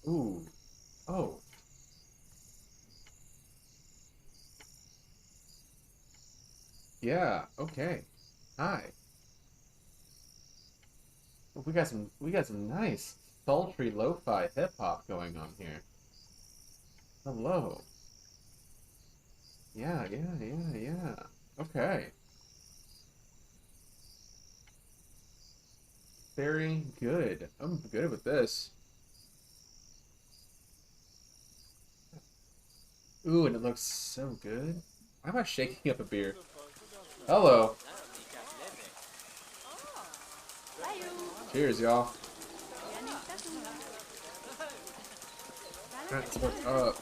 Ooh. Oh. Yeah. Okay. Hi. Oh, we got some nice sultry lo-fi hip hop going on here. Hello. Yeah, yeah, yeah, yeah. Okay. Very good. I'm good with this. Ooh, and it looks so good. Why am I shaking up a beer? Hello. Cheers, y'all. That's what's up.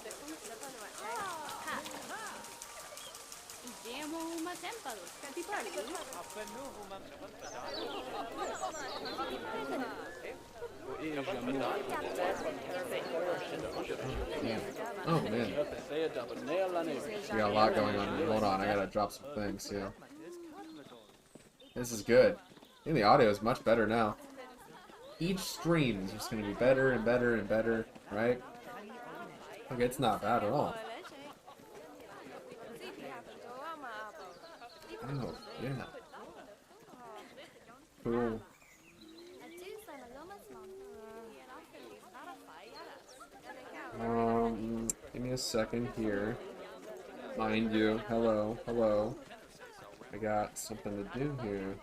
Man. Oh man. We got a lot going on here. Hold on, I gotta drop some things too. This is good. I think the audio is much better now. Each stream is just gonna be better and better and better, right? Okay, it's not bad at all. Oh, yeah. Cool. Give me a second here. Mind you, hello, hello. I got something to do here.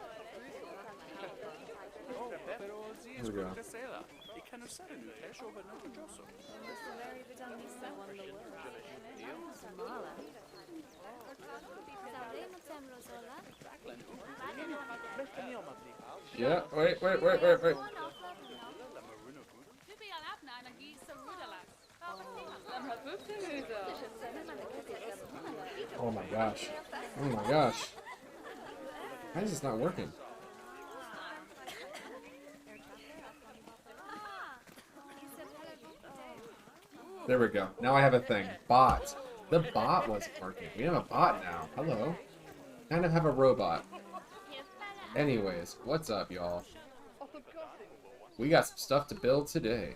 Here we go. Yeah, wait. Oh my gosh. Oh my gosh. Why is this not working? There we go. Now I have a thing. Bot. The bot wasn't working. We have a bot now. Hello. Kind of have a robot. Anyways, what's up, y'all? We got some stuff to build today.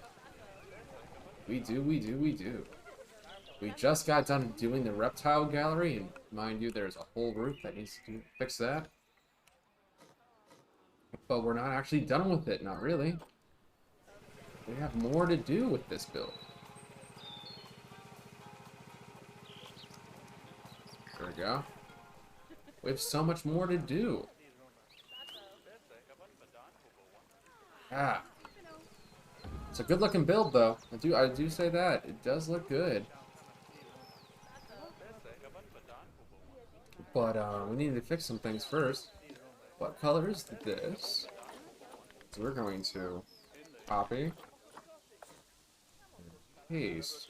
We do. We just got done doing the Reptile Gallery, and mind you, there's a whole roof that needs to fix that. But we're not actually done with it, not really. We have more to do with this build. There we go. We have so much more to do. Ah. It's a good looking build though. I do say that. It does look good. But we need to fix some things first. What color is this? So we're going to copy and paste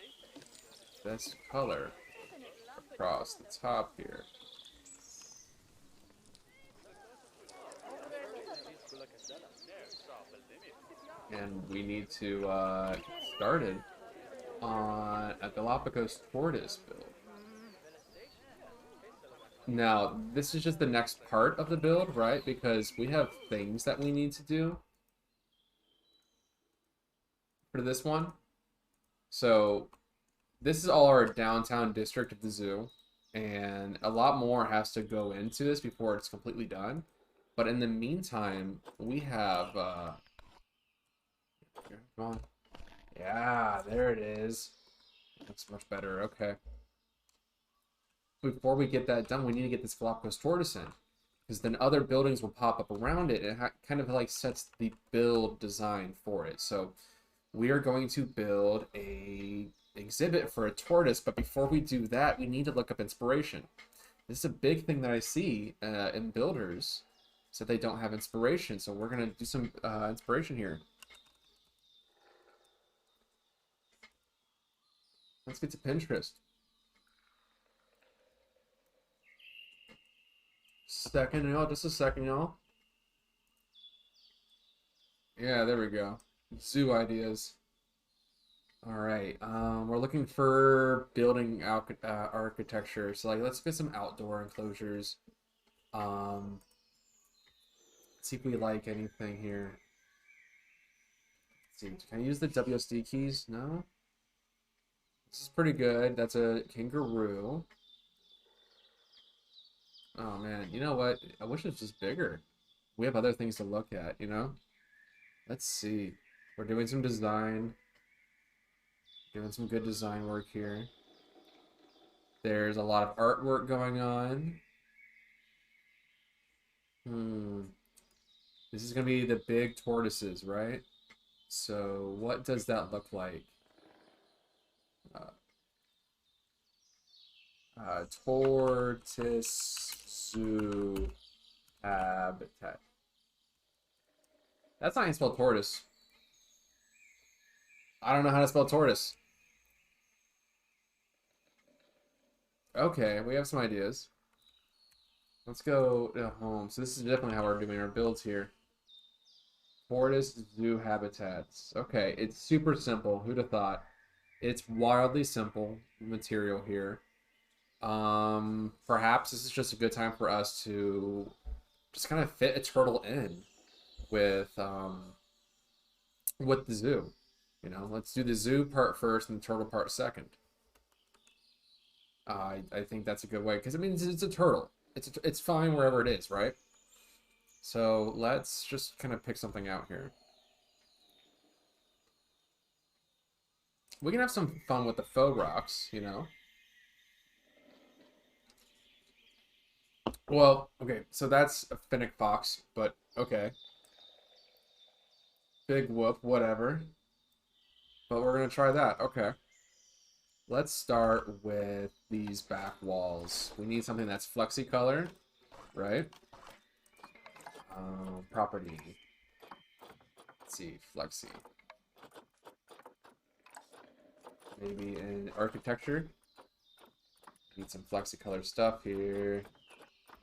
this color across the top here. And we need to get started on a Galapagos Tortoise build. Now, this is just the next part of the build, right? Because we have things that we need to do for this one. So, this is all our downtown district of the zoo, and a lot more has to go into this before it's completely done. But in the meantime, we have, come on. Yeah, there it is. Looks much better, okay. Before we get that done, we need to get this Galapagos tortoise in, because then other buildings will pop up around it, and it kind of like sets the build design for it. So we are going to build a exhibit for a tortoise, but before we do that, we need to look up inspiration. This is a big thing that I see in builders, so they don't have inspiration. So we're gonna do some inspiration here. Let's get to Pinterest. Second, y'all. Just a second, y'all. Yeah, there we go. Zoo ideas. All right. We're looking for building architecture. So, like, let's get some outdoor enclosures. Let's see if we like anything here. see, can I use the WSD keys? No? This is pretty good. That's a kangaroo. Oh man, you know what? I wish it was just bigger. We have other things to look at, you know? Let's see. We're doing some design. Doing some good design work here. There's a lot of artwork going on. This is going to be the big tortoises, right? So what does that look like? Tortoise zoo habitat. That's not how you spell tortoise. I don't know how to spell tortoise. Okay, we have some ideas. Let's go to home. So this is definitely how we're doing our builds here. Tortoise zoo habitats. Okay, it's super simple. Who'd have thought? It's wildly simple material here. Perhaps this is just a good time for us to just kind of fit a turtle in with the zoo. You know, let's do the zoo part first and the turtle part second. I think that's a good way because I mean it's a turtle. It's fine wherever it is, right? So let's just kind of pick something out here. We can have some fun with the faux rocks, you know. Well, okay, so that's a finnick fox, but okay. Big whoop, whatever. But we're gonna try that. Okay. Let's start with these back walls. We need something that's flexi color, right? Property. Let's see, flexi. Maybe in architecture. Need some flexi color stuff here.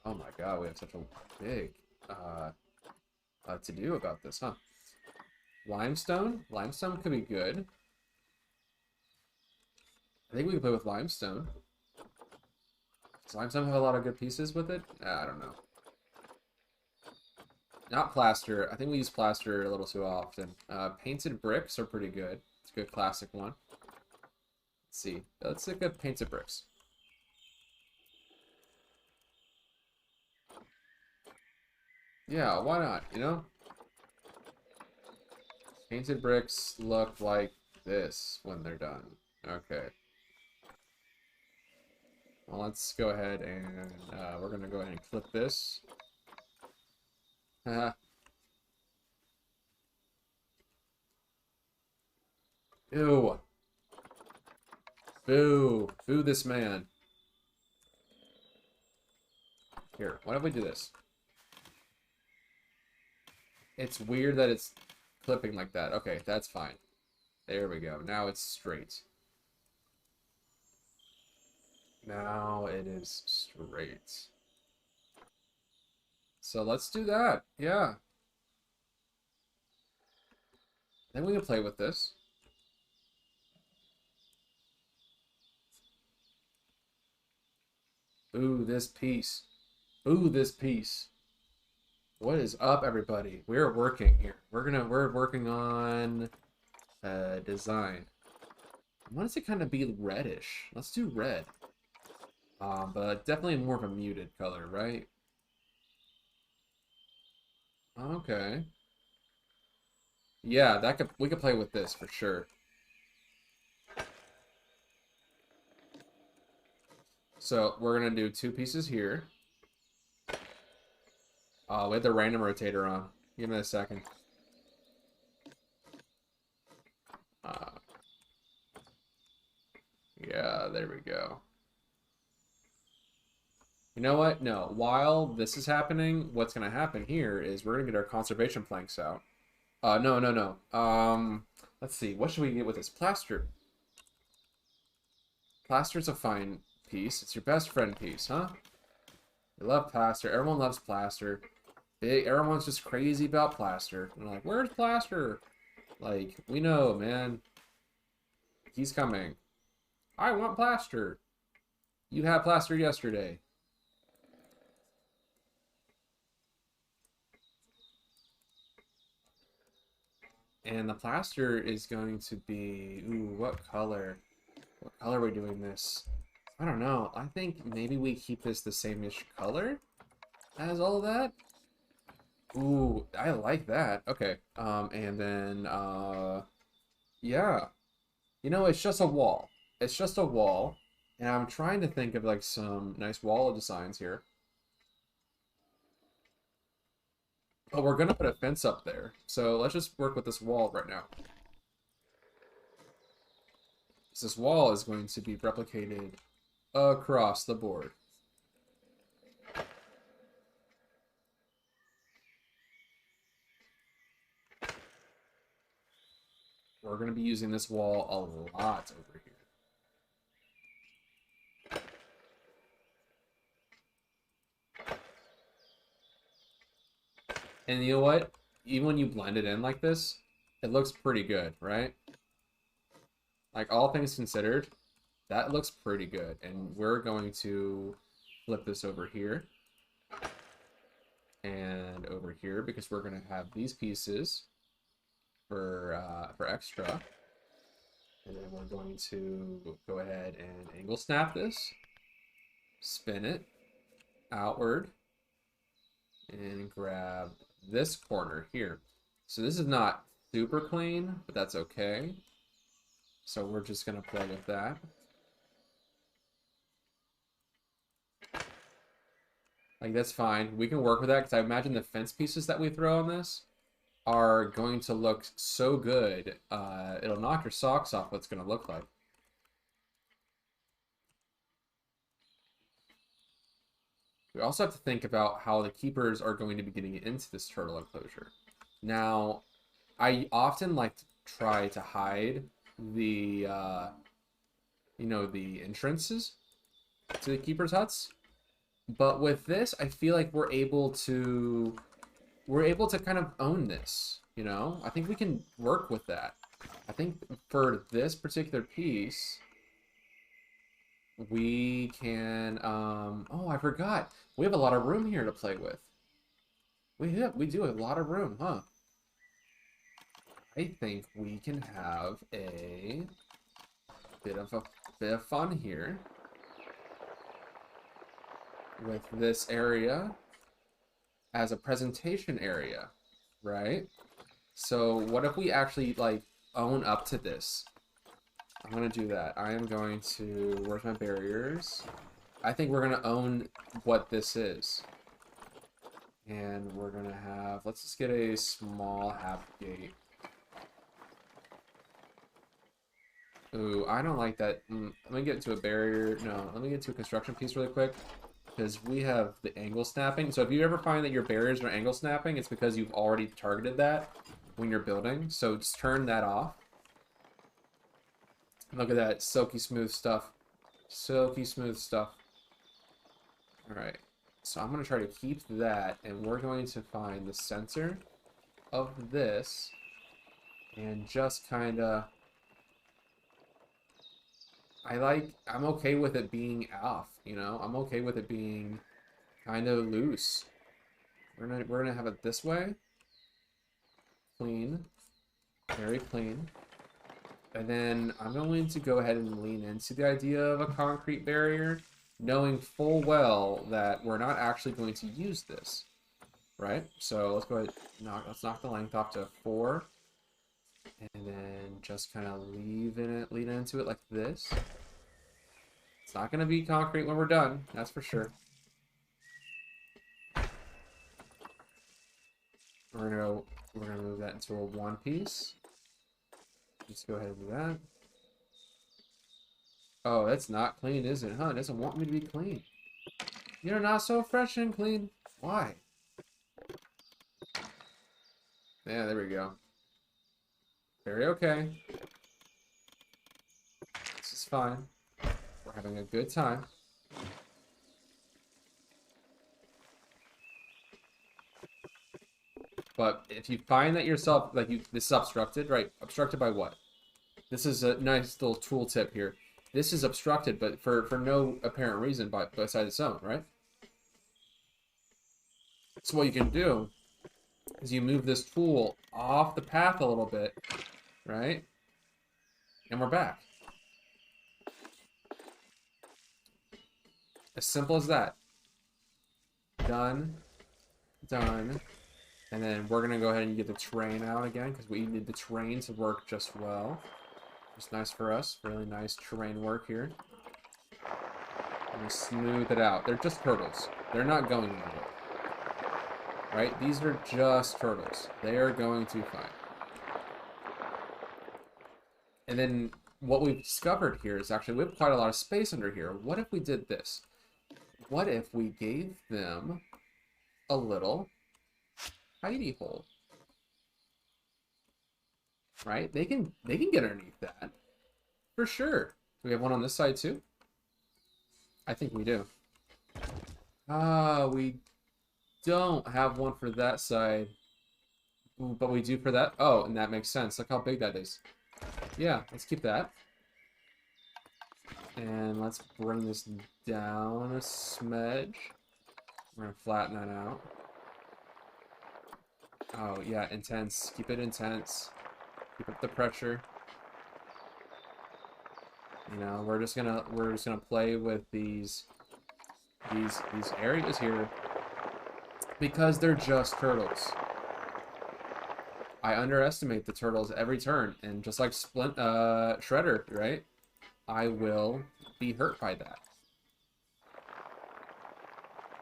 Oh my god, we have such a big to do about this, huh? Limestone? Limestone could be good. I think we can play with limestone. Does limestone have a lot of good pieces with it? I don't know. Not plaster. I think we use plaster a little too often. Painted bricks are pretty good. It's a good classic one. Let's see. Let's look at painted bricks. Yeah, why not, you know? Painted bricks look like this when they're done. Okay. Well, let's go ahead and we're going to go ahead and clip this. Ew. Boo. Boo this man. Here, why don't we do this? It's weird that it's clipping like that. Okay, that's fine. There we go. Now it's straight. Now it is straight. So let's do that. Yeah. Then we can play with this. Ooh, this piece. Ooh, this piece. What is up, everybody? We're working here. We're working on design. I want it to kind of be reddish. Let's do red. But definitely more of a muted color, right? Okay. Yeah, we could play with this for sure. So we're gonna do two pieces here. We have the random rotator on. Give me a second. Yeah, there we go. You know what? No. While this is happening, what's going to happen here is we're going to get our conservation planks out. No. Let's see. What should we get with this? Plaster. Plaster's a fine piece. It's your best friend piece, huh? You love plaster. Everyone loves plaster. Everyone's just crazy about plaster. And like, where's plaster? Like, we know, man. He's coming. I want plaster. You had plaster yesterday. And the plaster is going to be, ooh, what color? What color are we doing this? I don't know. I think maybe we keep this the same-ish color as all of that. Ooh, I like that. Okay. And then, yeah. You know, it's just a wall. It's just a wall. And I'm trying to think of, like, some nice wall designs here. Oh, we're gonna put a fence up there. So let's just work with this wall right now. This wall is going to be replicated across the board. We're going to be using this wall a lot over here. And you know what? Even when you blend it in like this, it looks pretty good, right? Like, all things considered, that looks pretty good. And we're going to flip this over here and over here because we're going to have these pieces for extra. And then we're going to go ahead and angle snap this, spin it outward, and grab this corner here. So this is not super clean, but that's okay. So we're just going to play with that. Like, that's fine. We can work with that because I imagine the fence pieces that we throw on this are going to look so good. It'll knock your socks off what it's going to look like. We also have to think about how the keepers are going to be getting into this turtle enclosure. Now, I often like to try to hide the, you know, the entrances to the keepers' huts. But with this, I feel like we're able to kind of own this, you know? I think we can work with that. I think for this particular piece, we can, oh, I forgot. We have a lot of room here to play with. We do a lot of room, huh? I think we can have a bit of fun here with this area as a presentation area, right? So what if we actually, like, own up to this? I'm gonna do that. I am going to, where's my barriers? I think we're gonna own what this is. And we're gonna have, let's just get a small half gate. Ooh, I don't like that. Let me get into a barrier. No, let me get into a construction piece really quick. Because we have the angle snapping. So if you ever find that your barriers are angle snapping, it's because you've already targeted that when you're building. So just turn that off. Look at that silky smooth stuff. Silky smooth stuff. Alright. So I'm going to try to keep that. And we're going to find the center of this. And just kind of... I'm okay with it being off, you know? I'm okay with it being kind of loose. We're gonna have it this way. Clean. Very clean. And then I'm going to go ahead and lean into the idea of a concrete barrier, knowing full well that we're not actually going to use this. Right? So let's go ahead let's knock the length off to 4. And then just kind of lean into it like this. It's not going to be concrete when we're done, that's for sure. We're gonna move that into a one piece. Let's go ahead and do that. Oh, that's not clean, is it? Huh? It doesn't want me to be clean. You're not so fresh and clean. Why? Yeah, there we go. Very okay. This is fine. We're having a good time. But if you find that yourself, like, this is obstructed, right? Obstructed by what? This is a nice little tool tip here. This is obstructed, but for no apparent reason besides its own, right? So what you can do is you move this tool off the path a little bit, right? And we're back. As simple as that. Done. Done. And then we're going to go ahead and get the terrain out again, because we need the terrain to work just well. It's nice for us. Really nice terrain work here. And smooth it out. They're just turtles. They're not going anywhere. Right? These are just turtles. They are going to fine. And then what we've discovered here is actually we have quite a lot of space under here. What if we did this? What if we gave them a little hidey hole? Right? They can get underneath that. For sure. Do we have one on this side too? I think we do. We don't have one for that side. Ooh, but we do for that. Oh, and that makes sense. Look how big that is. Yeah, let's keep that. And let's bring this down a smidge. We're gonna flatten that out. Oh yeah, intense. Keep it intense. Keep up the pressure. You know, we're just gonna play with these areas here because they're just turtles. I underestimate the turtles every turn, and just like Shredder, right? I will be hurt by that.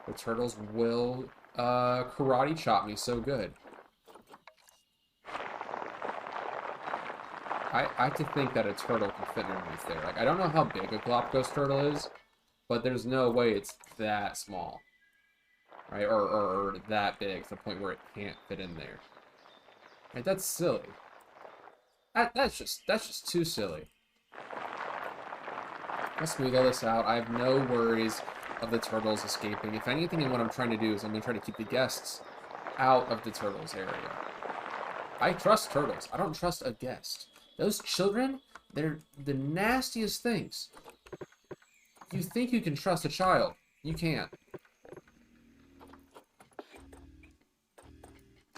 The turtles will karate chop me so good. I have to think that a turtle can fit underneath there. Like, I don't know how big a Galapagos turtle is, but there's no way it's that small. Right? Or that big to the point where it can't fit in there. Right? That's silly. That's just too silly. Let's smooth all this out. I have no worries of the turtles escaping. If anything, what I'm trying to do is I'm going to try to keep the guests out of the turtles area. I trust turtles. I don't trust a guest. Those children, they're the nastiest things. You think you can trust a child. You can't.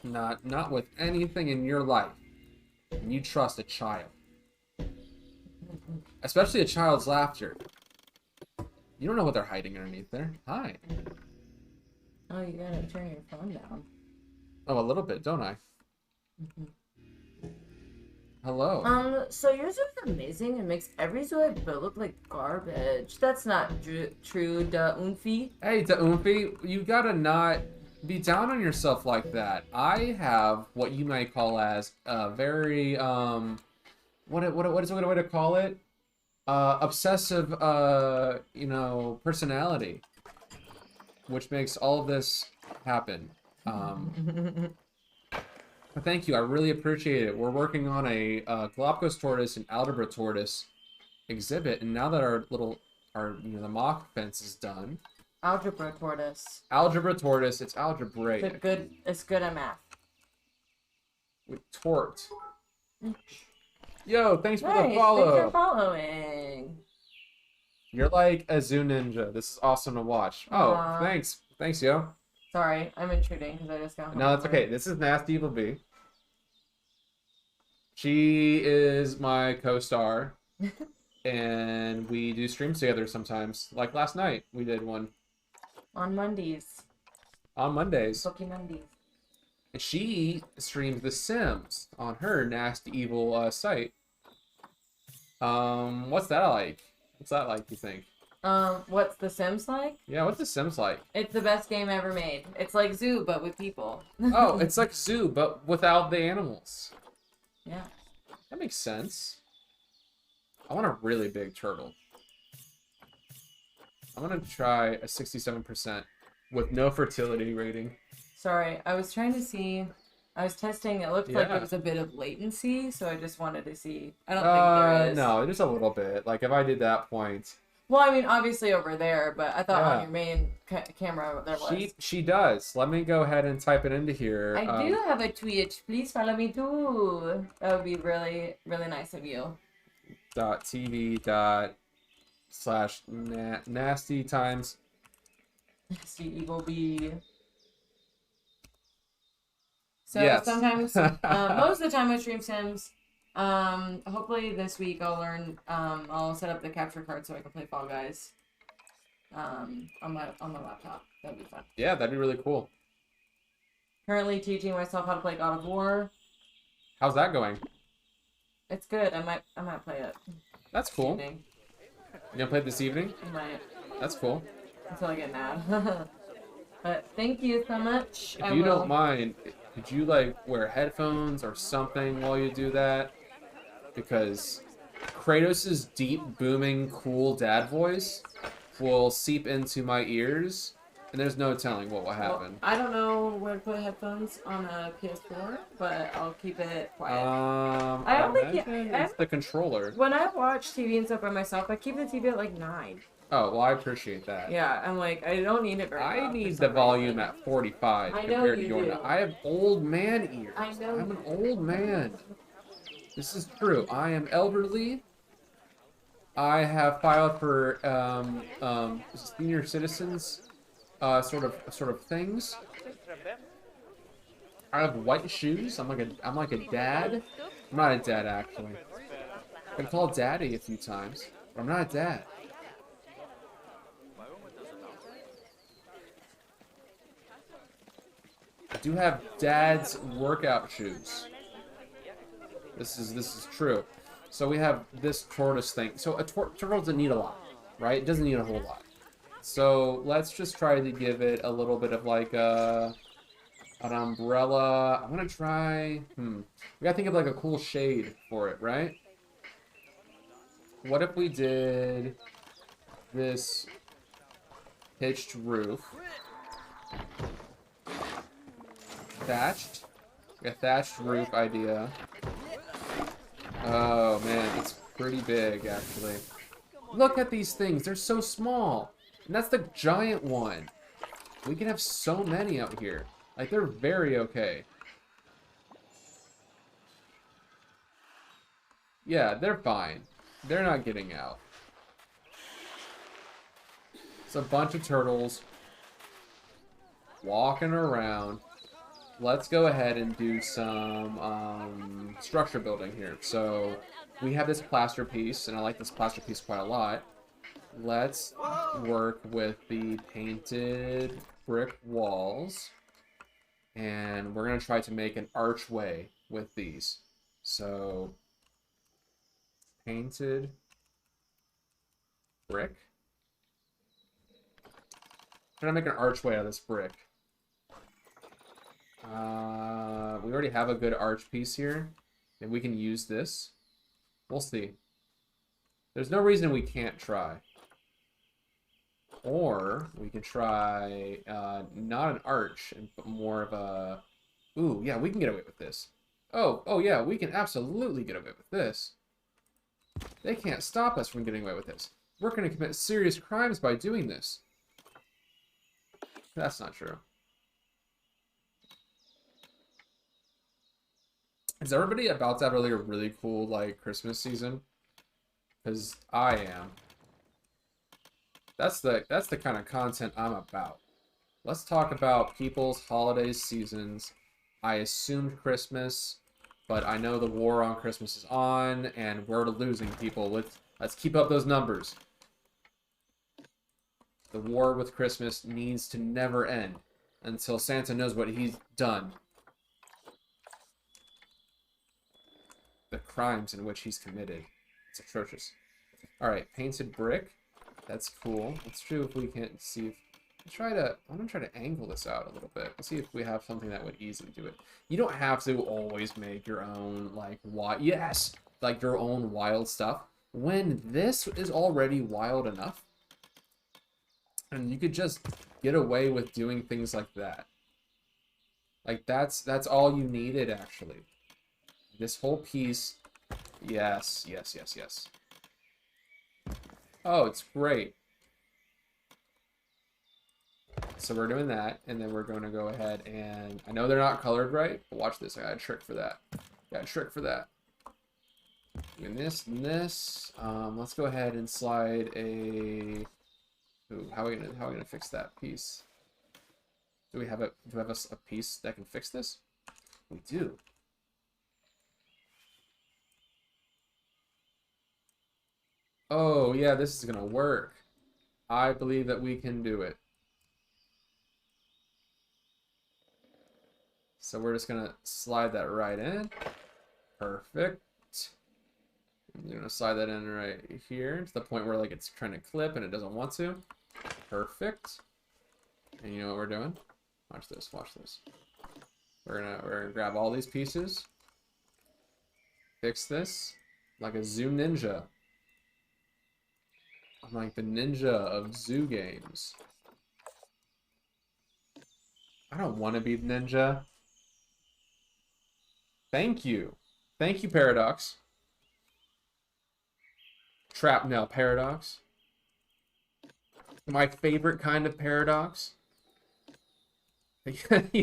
Not with anything in your life. You trust a child. Especially a child's laughter. You don't know what they're hiding underneath there. Hi. Oh, you gotta turn your phone down. Oh, a little bit, don't I? Hello. So yours is amazing and makes every zoo I build look like garbage. That's not true, da Unfi. Hey, da Unfi, you gotta not be down on yourself like that. I have what you might call as a very, what is a good way to call it? Obsessive, you know, personality. Which makes all of this happen. Thank you, I really appreciate it. We're working on a Galapagos tortoise and Aldabra tortoise exhibit, and now that our the mock fence is done. Algebra tortoise. Algebra tortoise, it's algebraic. It's good at math. With tort. Yo, thanks for the Thanks follow. for following. You're like a zoo ninja. This is awesome to watch. Oh, thanks. Thanks, yo. Sorry, I'm intruding because I just got home. No, that's okay. This is Nasty Evil Bee. She is my co-star. And we do streams together sometimes. Like last night, we did one. On Mondays. On Mondays. Spooky Mondays. And she streams The Sims on her Nasty Evil site. What's that like? What's that like, you think? What's The Sims like? Yeah, what's The Sims like? It's the best game ever made. It's like Zoo, but with people. Oh, it's like Zoo, but without the animals. Yeah. That makes sense. I want a really big turtle. I'm gonna try a 67% with no fertility rating. Sorry, I was trying to see. I was testing. It looked like there was a bit of latency, so I just wanted to see. I don't think there is. No, just a little bit. Like if I did that point. Well, I mean, obviously over there, but I thought on your main camera there was. She does. Let me go ahed and type it into here. I do have a Twitch. Please follow me too. That would be really, really nice of you. .tv/nasty times. Nasty Evil Bee. So yes. sometimes, most of the time I stream Sims. Hopefully this week I'll learn. I'll set up the capture card so I can play Fall Guys. On the laptop. That'd be fun. Yeah, that'd be really cool. Currently teaching myself how to play God of War. How's that going? It's good. I might play it. That's cool. Evening. You gonna play it this evening? I might. That's cool. Until I get mad. But thank you so much. If you don't mind, could you like wear headphones or something while you do that? Because Kratos' deep, booming, cool dad voice will seep into my ears, and there's no telling what will happen. Well, I don't know where to put headphones on a PS4, but I'll keep it quiet. I don't think it's the controller. When I watch TV and stuff by myself, I keep the TV at like 9. Oh, well, I appreciate that. Yeah, I'm like, I don't need it very much. I need the volume at 45 compared to your. Do. I have old man ears. I know. I'm an old man. This is true. I am elderly. I have filed for senior citizens, sort of things. I have white shoes. I'm like a dad. I'm not a dad actually. I've been called daddy a few times, but I'm not a dad. I do have dad's workout shoes. This is true. So we have this tortoise thing. So a turtle doesn't need a lot, right? It doesn't need a whole lot. So let's just try to give it a little bit of like an umbrella. I'm gonna try. We gotta think of like a cool shade for it, right? What if we did this pitched roof? Thatched. A thatched roof idea. Oh man, it's pretty big actually. Look at these things, they're so small. And that's the giant one. We can have so many out here. Like, they're very okay. Yeah, they're fine. They're not getting out. It's a bunch of turtles walking around. Let's go ahead and do some structure building here. So we have this plaster piece, and I like this plaster piece quite a lot. Let's work with the painted brick walls, and we're going to try to make an archway with these. So painted brick. I'm going to make an archway out of this brick. We already have a good arch piece here, and we can use this. We'll see. There's no reason we can't try. Or we can try not an arch, but more of a... Ooh, yeah, we can get away with this. Oh yeah, we can absolutely get away with this. They can't stop us from getting away with this. We're going to commit serious crimes by doing this. That's not true. Is everybody about to have a really cool, like, Christmas season? Because I am. That's the kind of content I'm about. Let's talk about people's holiday seasons. I assumed Christmas, but I know the war on Christmas is on, and we're losing people. Let's keep up those numbers. The war with Christmas needs to never end until Santa knows what he's done. The crimes in which he's committed. It's atrocious. Alright, painted brick. That's cool. Let's see if we can see if... I'm going to try to angle this out a little bit. Let's see if we have something that would easily do it. You don't have to always make your own, like, yes! Like, your own wild stuff. When this is already wild enough, and you could just get away with doing things like that. Like, that's all you needed, actually. This whole piece, yes. Oh, it's great. So we're doing that, and then we're going to go ahead and... I know they're not colored right, but watch this. I got a trick for that. Doing this and this. Let's go ahead and slide a... Ooh, how are we gonna fix that piece? Do we have a piece that can fix this? We do. Oh, yeah, this is gonna work. I believe that we can do it. So we're just gonna slide that right in. Perfect. I'm gonna slide that in right here to the point where like it's trying to clip and it doesn't want to. Perfect. And you know what we're doing? Watch this, watch this. We're gonna grab all these pieces. Fix this like a zoo ninja. I'm like the ninja of zoo games. I don't want to be the ninja. Thank you. Thank you, Paradox. Trap now, Paradox. My favorite kind of paradox.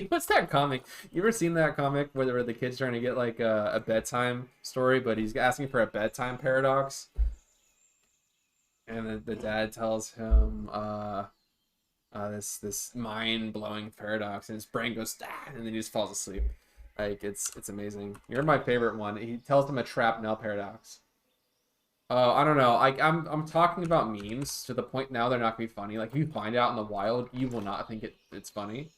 What's that comic? You ever seen that comic where the kid's trying to get like a bedtime story, but he's asking for a bedtime paradox? And the dad tells him this mind-blowing paradox, and his brain goes ah, and then he just falls asleep. Like it's amazing. You're my favorite one. He tells him a trap now paradox. Oh, I don't know. I'm talking about memes to the point now they're not gonna be funny. Like if you find out in the wild, you will not think it's funny,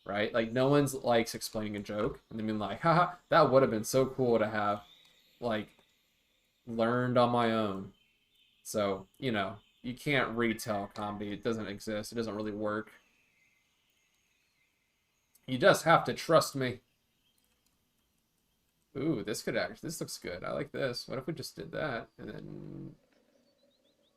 right? Like no one's likes explaining a joke and then being like, haha, that would have been so cool to have like learned on my own. So, you know, you can't retell comedy. It doesn't exist. It doesn't really work. You just have to trust me. Ooh, this looks good. I like this. What if we just did that? And then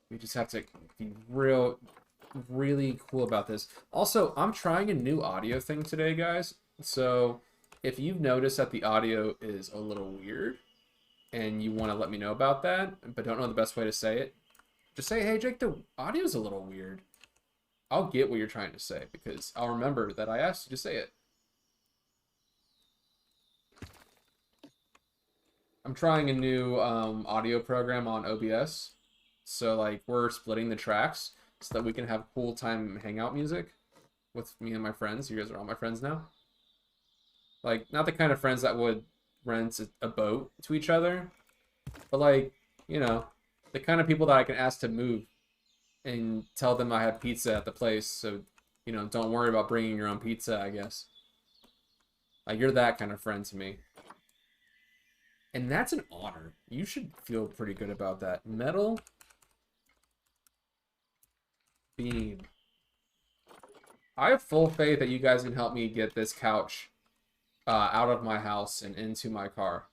we just have to be really cool about this. Also, I'm trying a new audio thing today, guys. So if you've noticed that the audio is a little weird and you want to let me know about that, but don't know the best way to say it, just say, hey, Jake, the audio's a little weird. I'll get what you're trying to say because I'll remember that I asked you to say it. I'm trying a new audio program on OBS. So, like, we're splitting the tracks so that we can have cool time hangout music with me and my friends. You guys are all my friends now. Like, not the kind of friends that would rent a boat to each other, but, like, you know, the kind of people that I can ask to move and tell them I have pizza at the place. So, you know, don't worry about bringing your own pizza, I guess. Like, you're that kind of friend to me. And that's an honor. You should feel pretty good about that. Metal beam. I have full faith that you guys can help me get this couch out of my house and into my car.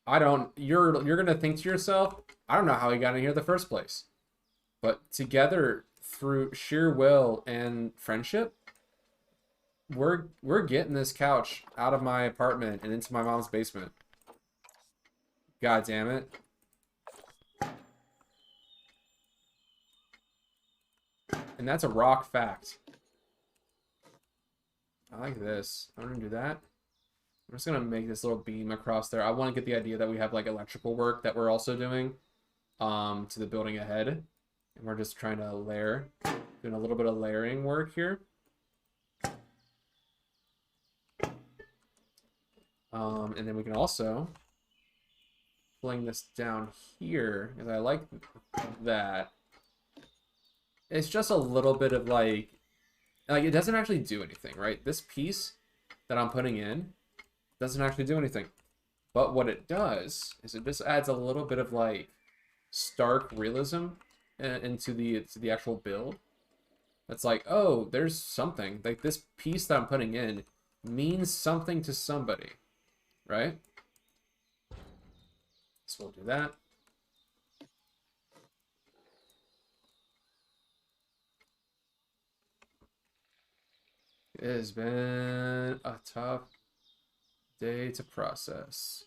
I don't. You're gonna think to yourself, I don't know how he got in here in the first place. But together, through sheer will and friendship, we're getting this couch out of my apartment and into my mom's basement. God damn it. And that's a rock fact. I like this. I'm gonna do that. I'm just gonna make this little beam across there. I want to get the idea that we have like electrical work that we're also doing to the building ahead. And we're just trying to layer, doing a little bit of layering work here. And then we can also fling this down here, because I like that. It's just a little bit of like it doesn't actually do anything, right? This piece that I'm putting in doesn't actually do anything. But what it does is it just adds a little bit of like stark realism into the actual build. It's like, oh, there's something. Like this piece that I'm putting in means something to somebody, right? So we'll do that. It has been a tough day to process.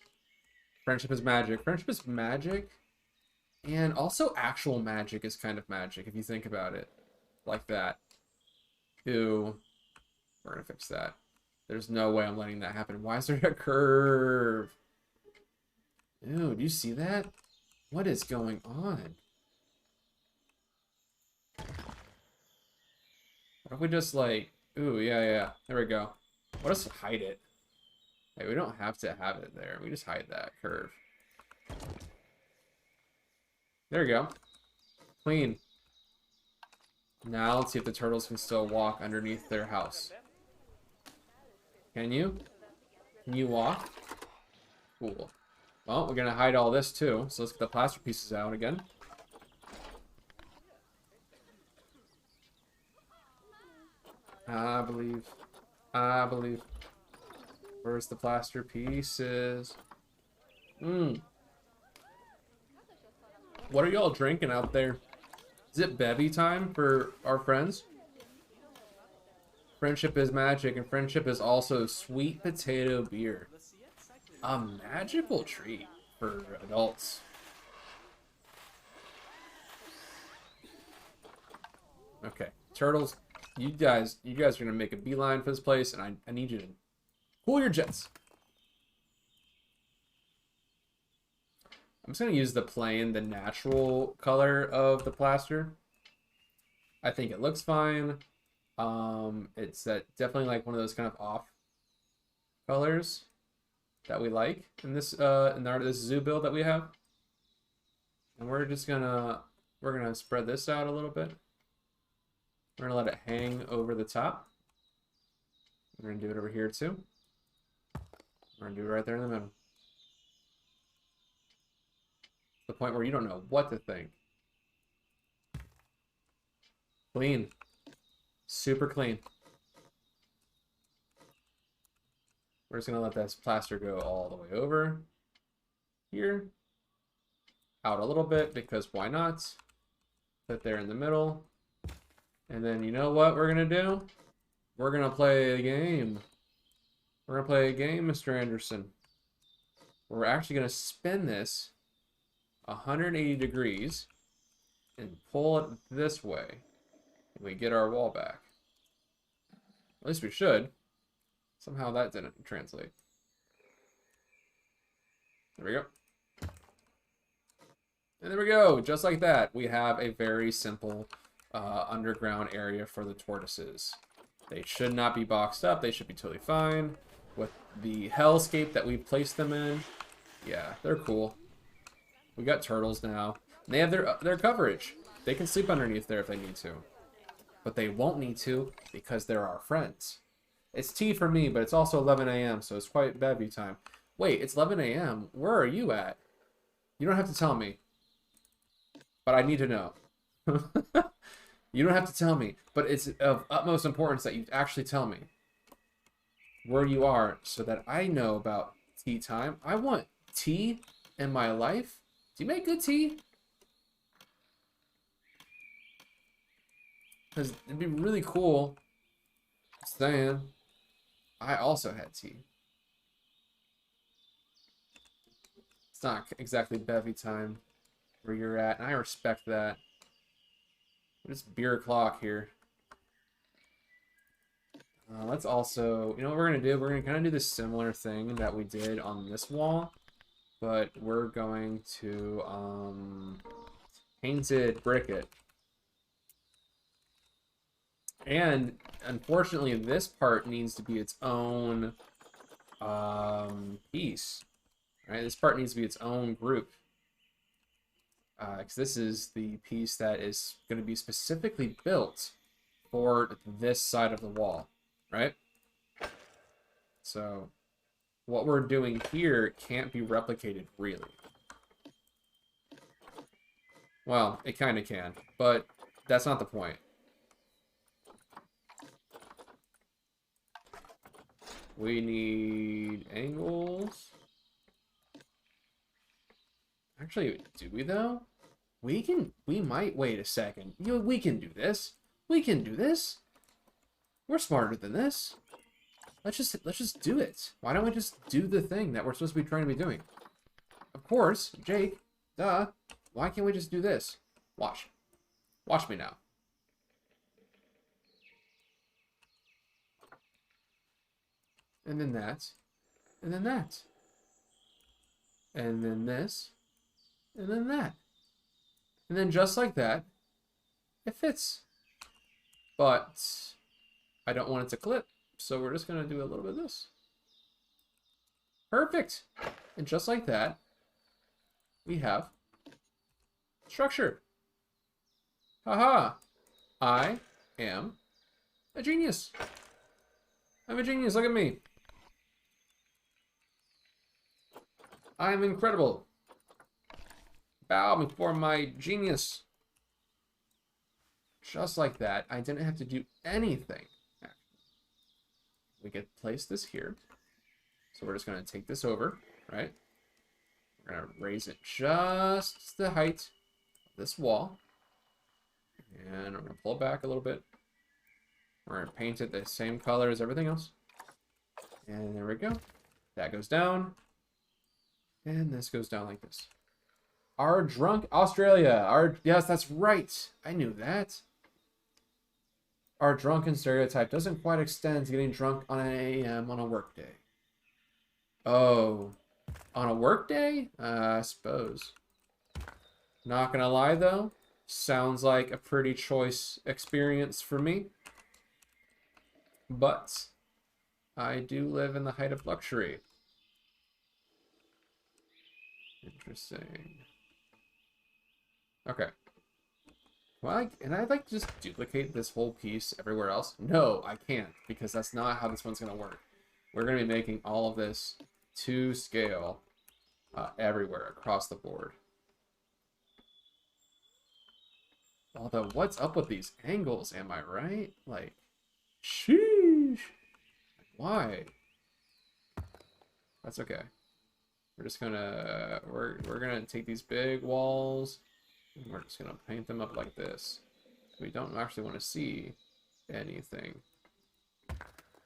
Friendship is magic. Friendship is magic. And also actual magic is kind of magic if you think about it like that. Ew. We're gonna fix that. There's no way I'm letting that happen. Why is there a curve? Ew, do you see that? What is going on? What if we just like... Ooh, yeah. There we go. What if hide it? Hey, we don't have to have it there. We just hide that curve. There we go. Clean. Now let's see if the turtles can still walk underneath their house. Can you? Can you walk? Cool. Well, we're gonna hide all this too. So let's get the plaster pieces out again. I believe. I believe. Where's the plaster pieces? What are y'all drinking out there? Is it bevy time for our friends? Friendship is magic, and friendship is also sweet potato beer. A magical treat for adults. Okay, turtles, you guys are gonna make a beeline for this place, and I need you to cool your jets. I'm just gonna use the plain, the natural color of the plaster. I think it looks fine. It's definitely like one of those kind of off colors that we like in this this zoo build that we have. And we're gonna spread this out a little bit. We're gonna let it hang over the top. We're gonna do it over here too. We're gonna do it right there in the middle. The point where you don't know what to think. Clean. Super clean. We're just gonna let this plaster go all the way over here. Out a little bit, because why not? Put there in the middle. And then you know what we're gonna do? We're gonna play a game. We're gonna play a game, Mr. Anderson. We're actually gonna spin this 180 degrees and pull it this way, and we get our wall back. At least we should. Somehow that didn't translate. There we go. And there we go. Just like that, we have a very simple underground area for the tortoises. They should not be boxed up. They should be totally fine with the hellscape that we've placed them in. Yeah, they're cool. We got turtles now. And they have their coverage. They can sleep underneath there if they need to. But they won't need to because they're our friends. It's tea for me, but it's also 11 a.m., so it's quite bevy time. Wait, it's 11 a.m. Where are you at? You don't have to tell me. But I need to know. You don't have to tell me. But it's of utmost importance that you actually tell me where you are so that I know about tea time. I want tea in my life. Do you make good tea? Because it'd be really cool. Saying, I also had tea. It's not exactly bevy time where you're at, and I respect that. It's beer o'clock here. Let's also, you know what we're going to do? We're going to kind of do the similar thing that we did on this wall, but we're going to painted brick it. And unfortunately, this part needs to be its own piece. Right? This part needs to be its own group. Because this is the piece that is going to be specifically built for this side of the wall, right? So what we're doing here can't be replicated, really. Well, it kind of can, but that's not the point. We need angles. Actually, do we though? We might, wait a second. You know, we can do this. We can do this. We're smarter than this. Let's just do it. Why don't we just do the thing that we're supposed to be trying to be doing? Of course, Jake. Duh. Why can't we just do this? Watch. Watch me now. And then that. And then that. And then this. And then that. And then just like that, it fits. But I don't want it to clip, so we're just going to do a little bit of this. Perfect. And just like that, we have structure. Haha. I am a genius. I'm a genius. Look at me. I am incredible. Bow before my genius. Just like that. I didn't have to do anything. We could place this here. So we're just going to take this over, right? We're going to raise it just the height of this wall. And we're going to pull it back a little bit. We're going to paint it the same color as everything else. And there we go. That goes down. And this goes down like this. Our drunk Australia. Yes, that's right. I knew that. Our drunken stereotype doesn't quite extend to getting drunk on an AM on a work day. Oh, on a work day? I suppose. Not gonna lie though, sounds like a pretty choice experience for me. But I do live in the height of luxury. Interesting. Okay. Well, I'd like to just duplicate this whole piece everywhere else. No, I can't, because that's not how this one's gonna work. We're gonna be making all of this to scale everywhere across the board. Although, what's up with these angles? Am I right? Like, sheesh. Why? That's okay. We're just gonna we're gonna take these big walls and we're just gonna paint them up like this. We don't actually want to see anything.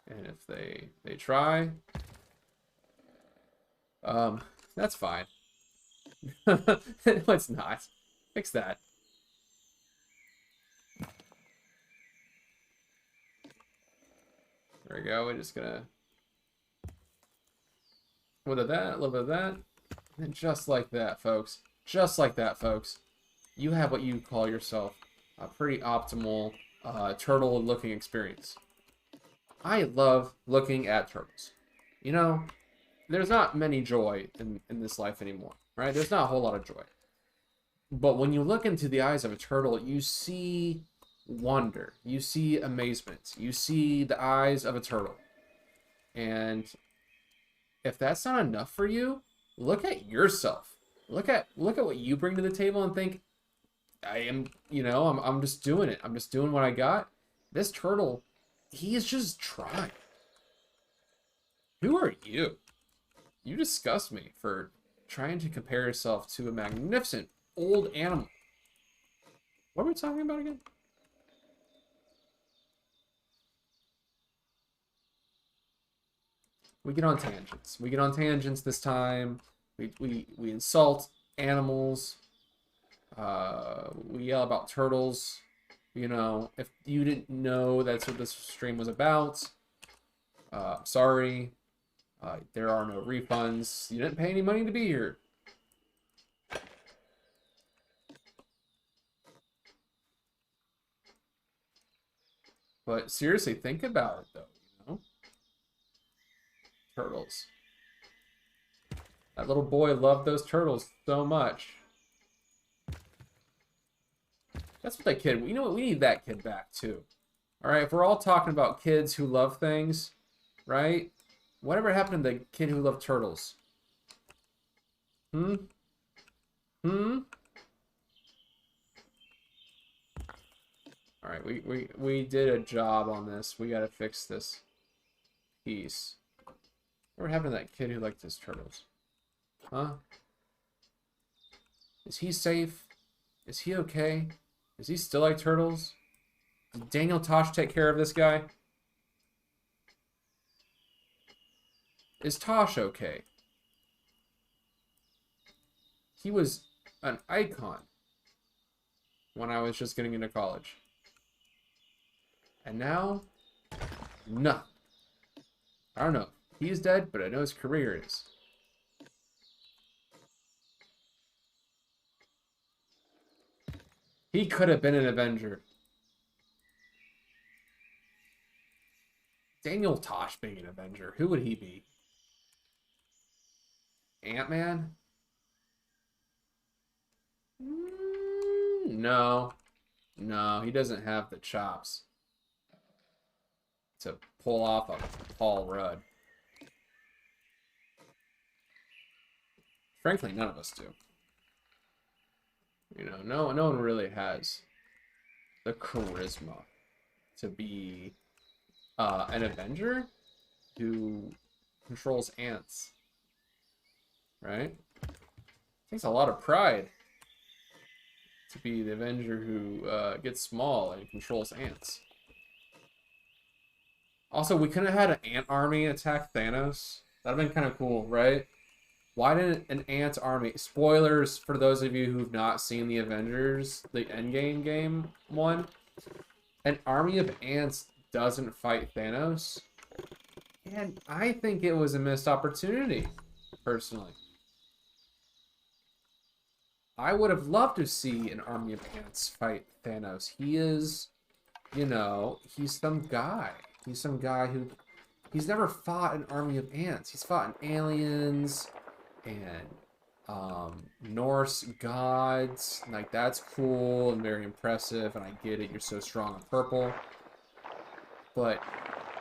And if they try, that's fine. No, it's not. Fix that. There we go. We're just gonna a little bit of that, a little bit of that, and just like that, folks. Just like that, folks. You have what you call yourself a pretty optimal turtle-looking experience. I love looking at turtles. You know, there's not many joy in this life anymore, right? There's not a whole lot of joy. But when you look into the eyes of a turtle, you see wonder. You see amazement. You see the eyes of a turtle. And if that's not enough for you, look at yourself. Look at what you bring to the table and think, I am, you know, I'm just doing it. I'm just doing what I got. This turtle, he is just trying. Who are you? You disgust me for trying to compare yourself to a magnificent old animal. What are we talking about again? We get on tangents. We get on tangents this time. We insult animals. We yell about turtles. You know, if you didn't know that's what this stream was about, sorry. There are no refunds. You didn't pay any money to be here. But seriously, think about it, though, you know? Turtles. That little boy loved those turtles so much. That's what that kid... You know what? We need that kid back, too. Alright, if we're all talking about kids who love things, right? Whatever happened to the kid who loved turtles? Hmm? Alright, we did a job on this. We gotta fix this piece. What happened to that kid who liked his turtles? Huh? Is he safe? Is he okay? Does he still like turtles? Did Daniel Tosh take care of this guy? Is Tosh okay? He was an icon when I was just getting into college. And now, nothing. I don't know. He's dead, but I know his career is. He could have been an Avenger. Daniel Tosh being an Avenger. Who would he be? Ant-Man? No. No, he doesn't have the chops to pull off a Paul Rudd. Frankly, none of us do. You know, no one really has the charisma to be an Avenger who controls ants. Right? It takes a lot of pride to be the Avenger who gets small and controls ants. Also, we could have had an ant army attack Thanos. That'd have been kind of cool, right? Why didn't an ant army... Spoilers for those of you who've not seen the Avengers, the Endgame game one. An army of ants doesn't fight Thanos. And I think it was a missed opportunity, personally. I would have loved to see an army of ants fight Thanos. He is, you know, he's some guy. He's some guy who... He's never fought an army of ants. He's fought an aliens and Norse gods. Like, that's cool and very impressive, and I get it. You're so strong and purple. But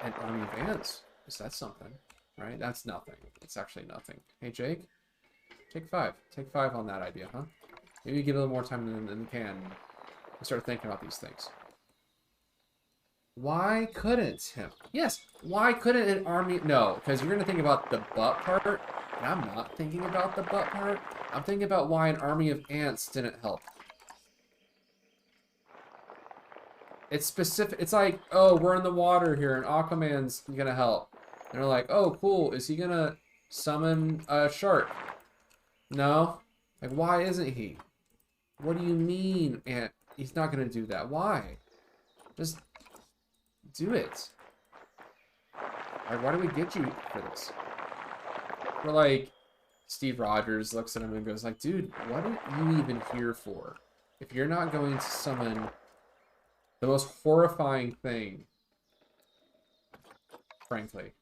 an army of ants, is that something? Right? That's nothing. It's actually nothing. Hey, Jake? Take 5. Take 5 on that idea, huh? Maybe give it a little more time than you can and start thinking about these things. Why couldn't him? Yes, why couldn't an army... No, because you're going to think about the butt part, and I'm not thinking about the butt part. I'm thinking about why an army of ants didn't help. It's specific. It's like, oh, we're in the water here, and Aquaman's going to help. And they're like, oh, cool, is he going to summon a shark? No? Like, why isn't he? What do you mean, Ant? He's not going to do that. Why? Just... do it. Like, why do we get you for this? We're like, Steve Rogers looks at him and goes like, dude, what are you even here for? If you're not going to summon the most horrifying thing, frankly.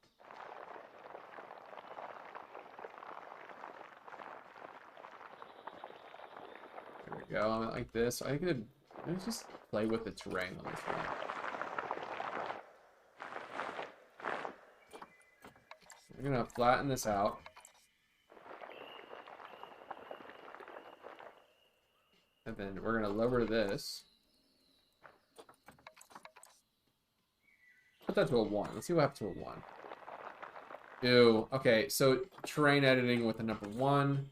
There we go, like this. I think let's just play with the terrain on this one. We're gonna flatten this out. And then we're gonna lower this. Put that to a 1. Let's see what happens to a 1. Ew. Okay, so terrain editing with the number 1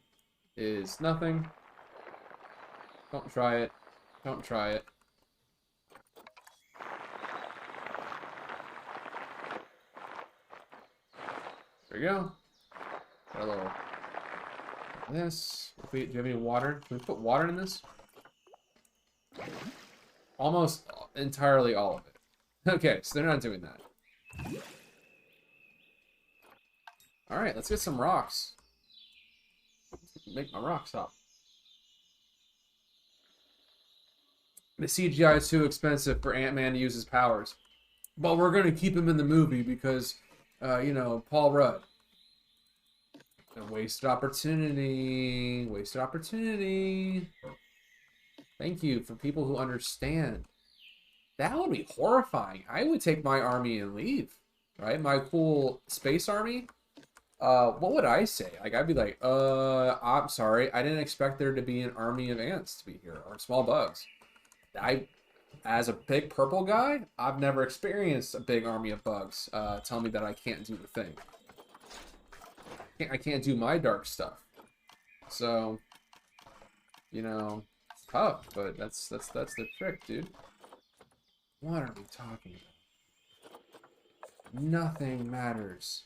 is nothing. Don't try it. Don't try it. There we go. Got a little this. Do you have any water? Can we put water in this? Almost entirely all of it. Okay, so they're not doing that. Alright, let's get some rocks. Make my rocks up. The CGI is too expensive for Ant-Man to use his powers. But we're going to keep him in the movie because... you know, Paul Rudd. A wasted opportunity. Wasted opportunity. Thank you for people who understand. That would be horrifying. I would take my army and leave. Right? My cool space army. What would I say? Like, I'd be like, I'm sorry. I didn't expect there to be an army of ants to be here. Or small bugs. As a big purple guy, I've never experienced a big army of bugs tell me that I can't do the thing. I can't do my dark stuff. So, you know, it's tough, but that's the trick, dude. What are we talking about? Nothing matters.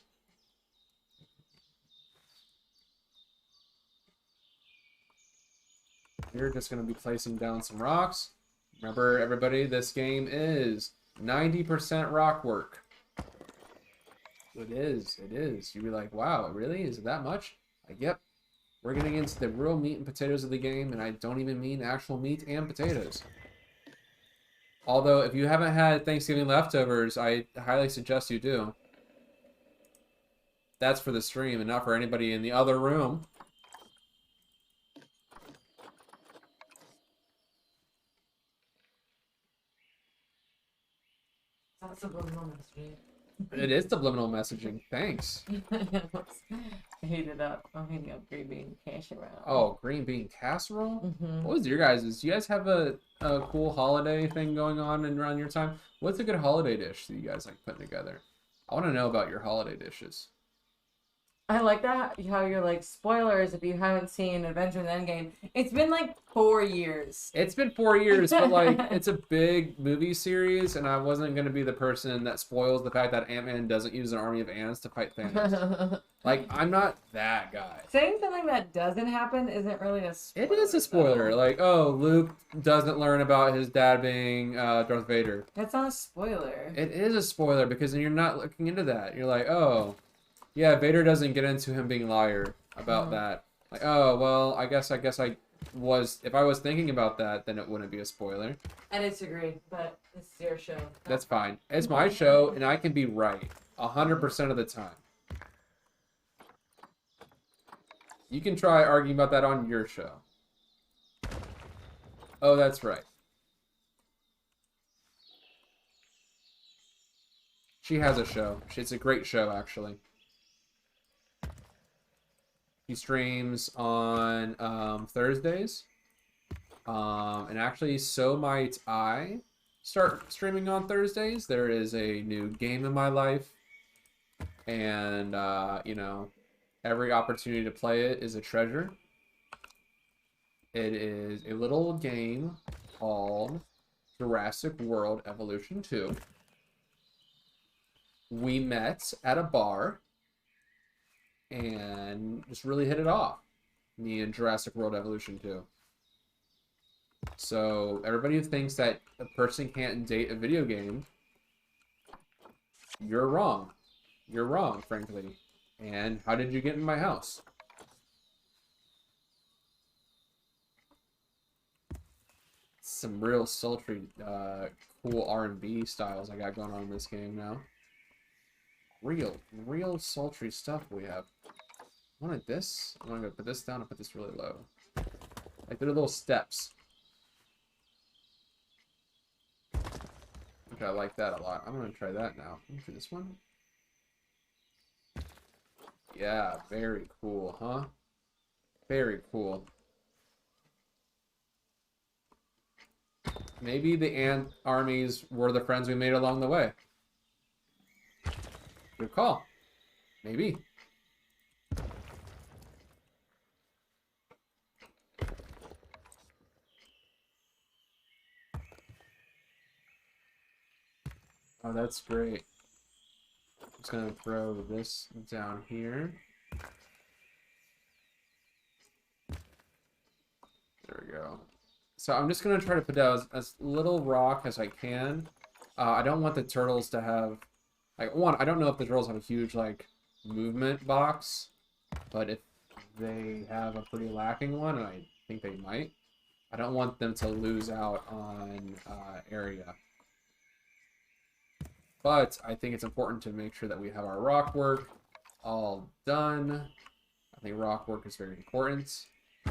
You're just going to be placing down some rocks. Remember, everybody, this game is 90% rock work. It is. It is. You'd be like, wow, really? Is it that much? Like, yep. We're getting into the real meat and potatoes of the game, and I don't even mean actual meat and potatoes. Although, if you haven't had Thanksgiving leftovers, I highly suggest you do. That's for the stream and not for anybody in the other room. That's subliminal messaging. It is subliminal messaging. Thanks. I heat it up. I'm heating up green bean casserole. Oh, green bean casserole? Mm-hmm. What was your guys'? Do you guys have a cool holiday thing going on and around your time? What's a good holiday dish that you guys like putting together? I want to know about your holiday dishes. I like that how you're like spoilers if you haven't seen Avengers Endgame. It's been like 4 years. It's been 4 years, but like it's a big movie series, and I wasn't gonna be the person that spoils the fact that Ant-Man doesn't use an army of ants to fight Thanos. Like, I'm not that guy. Saying something that doesn't happen isn't really a spoiler. It is a spoiler. Though. Like, oh, Luke doesn't learn about his dad being Darth Vader. That's not a spoiler. It is a spoiler because then you're not looking into that. You're like, oh, yeah, Vader doesn't get into him being liar about that. Like, oh, well, I guess I was, if I was thinking about that, then it wouldn't be a spoiler. I disagree, but it's your show. That's fine. It's my show, and I can be right 100% of the time. You can try arguing about that on your show. Oh, that's right. She has a show. It's a great show, actually. He streams on Thursdays. And actually, so might I start streaming on Thursdays. There is a new game in my life. And, you know, every opportunity to play it is a treasure. It is a little game called Jurassic World Evolution 2. We met at a bar and just really hit it off. Me and Jurassic World Evolution 2. So everybody who thinks that a person can't date a video game, you're wrong. You're wrong, frankly. And how did you get in my house? Some real sultry, cool R&B styles I got going on in this game now. Real sultry stuff we have. I wanted this. I'm gonna put this down and put this really low. Like they're little steps. Okay, I like that a lot. I'm gonna try that now. Let me try this one. Yeah, very cool, huh? Very cool. Maybe the ant armies were the friends we made along the way. Good call. Maybe. Oh, that's great. I'm just gonna throw this down here. There we go. So I'm just gonna try to put down as little rock as I can. I don't want the turtles to have, like, one, I don't know if the turtles have a huge, like, movement box, but if they have a pretty lacking one, and I think they might, I don't want them to lose out on area. But I think it's important to make sure that we have our rock work all done. I think rock work is very important.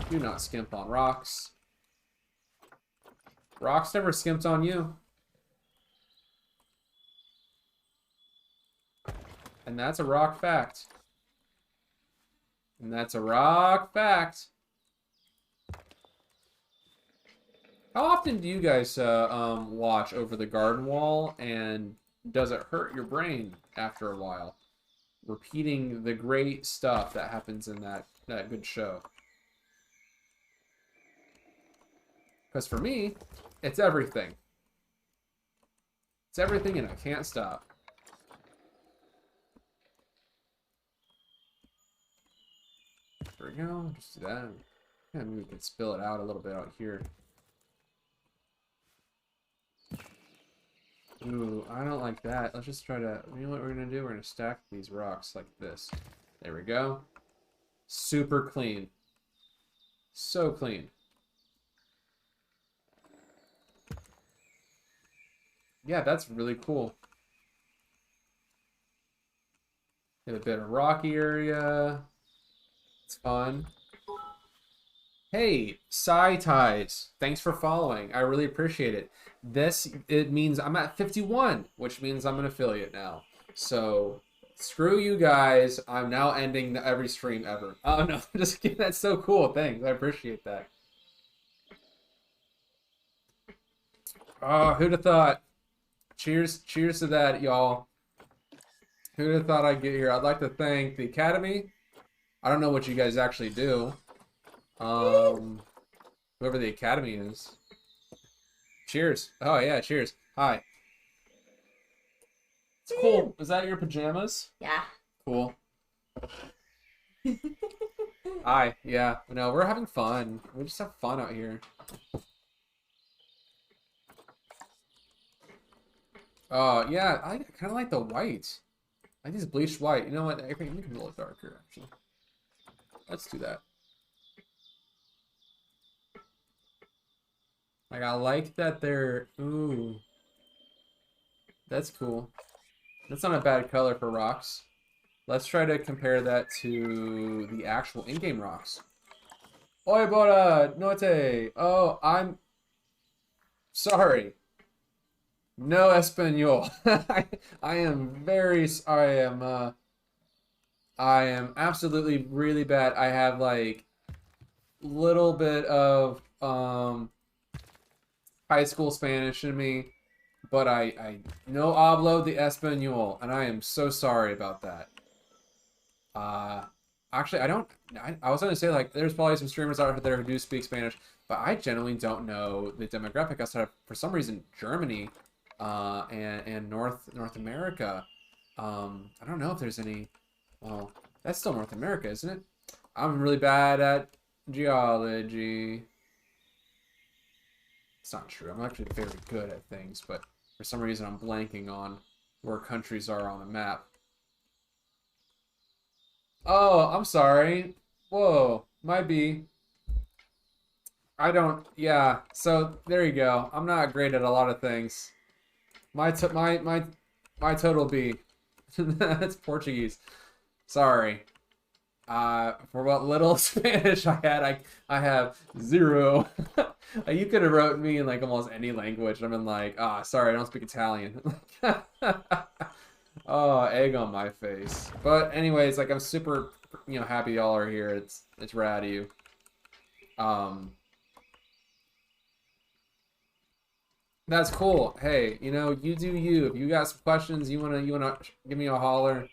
Do not skimp on rocks. Rocks never skimped on you. And that's a rock fact. And that's a rock fact. How often do you guys watch Over the Garden Wall, and does it hurt your brain after a while? Repeating the great stuff that happens in that good show. Because for me, it's everything. It's everything and I can't stop. There we go. Just do that. And maybe we can spill it out a little bit out here. Ooh, I don't like that. Let's just try to... You know what we're going to do? We're going to stack these rocks like this. There we go. Super clean. So clean. Yeah, that's really cool. Get a bit of rocky area. It's fun. Hey, Psy Ties, thanks for following. I really appreciate it. It means I'm at 51, which means I'm an affiliate now. So, screw you guys. I'm now ending every stream ever. Oh no, just kidding. That's so cool. Thanks. I appreciate that. Oh, who'd have thought? Cheers to that, y'all. Who'd have thought I'd get here? I'd like to thank the Academy. I don't know what you guys actually do. Whoever the Academy is. Cheers. Oh yeah, cheers. Hi. It's cool. Is that your pajamas? Yeah. Cool. Hi. Yeah. No, we're having fun. We just have fun out here. Yeah, I kind of like the white. I think it's bleached white. You know what? I think it can be a little darker, actually. Let's do that. Like, I like that they're... Ooh. That's cool. That's not a bad color for rocks. Let's try to compare that to the actual in-game rocks. Oi, Bora! Note! Oh, I'm... Sorry. No Espanol. I am very... I am absolutely really bad. I have, like, little bit of, high school Spanish in me. But I no hablo de Espanol, and I am so sorry about that. Actually, I was gonna say, like, there's probably some streamers out there who do speak Spanish, but I genuinely don't know the demographic outside of, for some reason, Germany, and North America. I don't know if there's any. Well, that's still North America, isn't it? I'm really bad at geology. It's not true. I'm actually very good at things, but for some reason I'm blanking on where countries are on the map. Oh, I'm sorry. Whoa, might be. I don't. Yeah. So there you go. I'm not great at a lot of things. My total B. That's Portuguese. Sorry. For what little Spanish I had, I have 0. You could have wrote me in like almost any language. I've been like, sorry, I don't speak Italian. Oh, egg on my face. But anyways, like, I'm super, happy y'all are here. It's rad of you. That's cool. Hey, you do you. If you got some questions, you wanna give me a holler.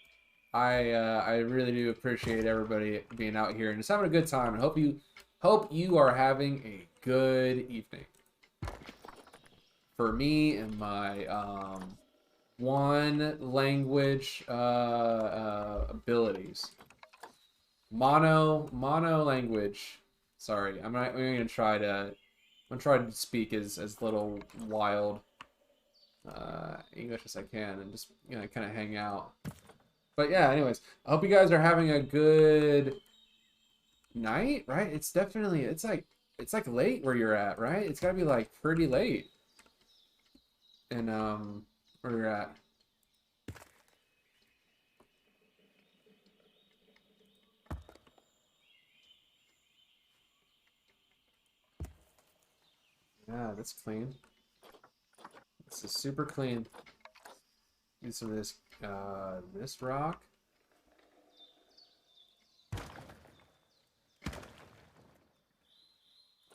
I really do appreciate everybody being out here and just having a good time. And hope you are having a good evening. For me and my one language abilities. Mono language. Sorry, I'm gonna try to speak as little wild English as I can and just kind of hang out. But yeah, anyways, I hope you guys are having a good night, right? It's definitely it's like late where you're at, right? It's gotta be like pretty late. And where you're at. Yeah, that's clean. This is super clean. Use some of this rock.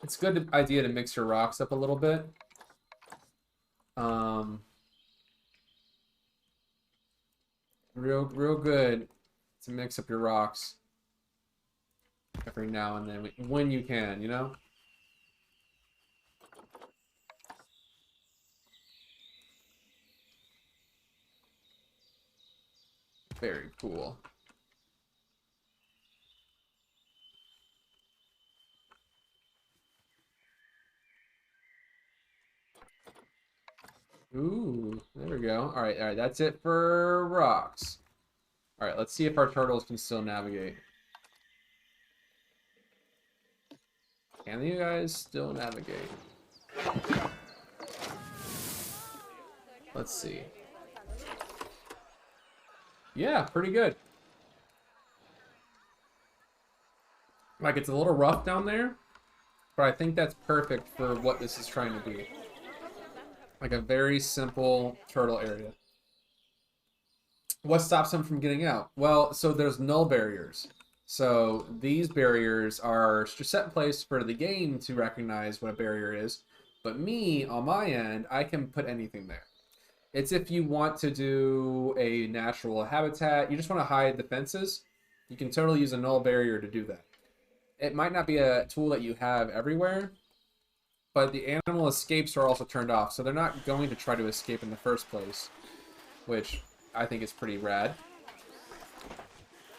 It's a good idea to mix your rocks up a little bit. Real good to mix up your rocks every now and then when you can, Very cool. Ooh, there we go. All right, that's it for rocks. All right, let's see if our turtles can still navigate. Can you guys still navigate? Let's see. Yeah, pretty good. Like, it's a little rough down there, But I think that's perfect for what this is trying to be. Like a very simple turtle area. What stops them from getting out? Well, so there's null barriers. So these barriers are set in place for the game to recognize what a barrier is. But me, on my end, I can put anything there. It's if you want to do a natural habitat, you just want to hide the fences, you can totally use a null barrier to do that. It might not be a tool that you have everywhere, but the animal escapes are also turned off, so they're not going to try to escape in the first place, which I think is pretty rad.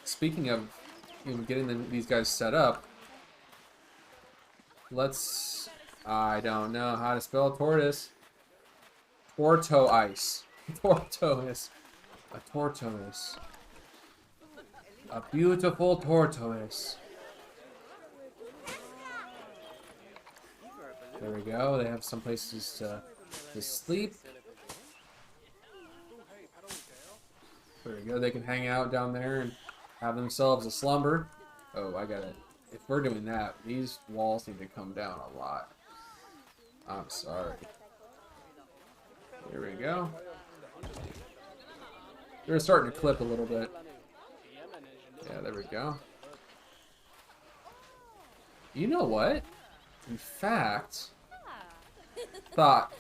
Speaking of getting these guys set up, let's... I don't know how to spell tortoise. Tortoise. Tortoise. A tortoise. A beautiful tortoise. There we go. They have some places to sleep. There we go. They can hang out down there and have themselves a slumber. Oh, I got it. If we're doing that, these walls need to come down a lot. I'm sorry. Here we go. They're starting to clip a little bit. Yeah, there we go. You know what? In fact,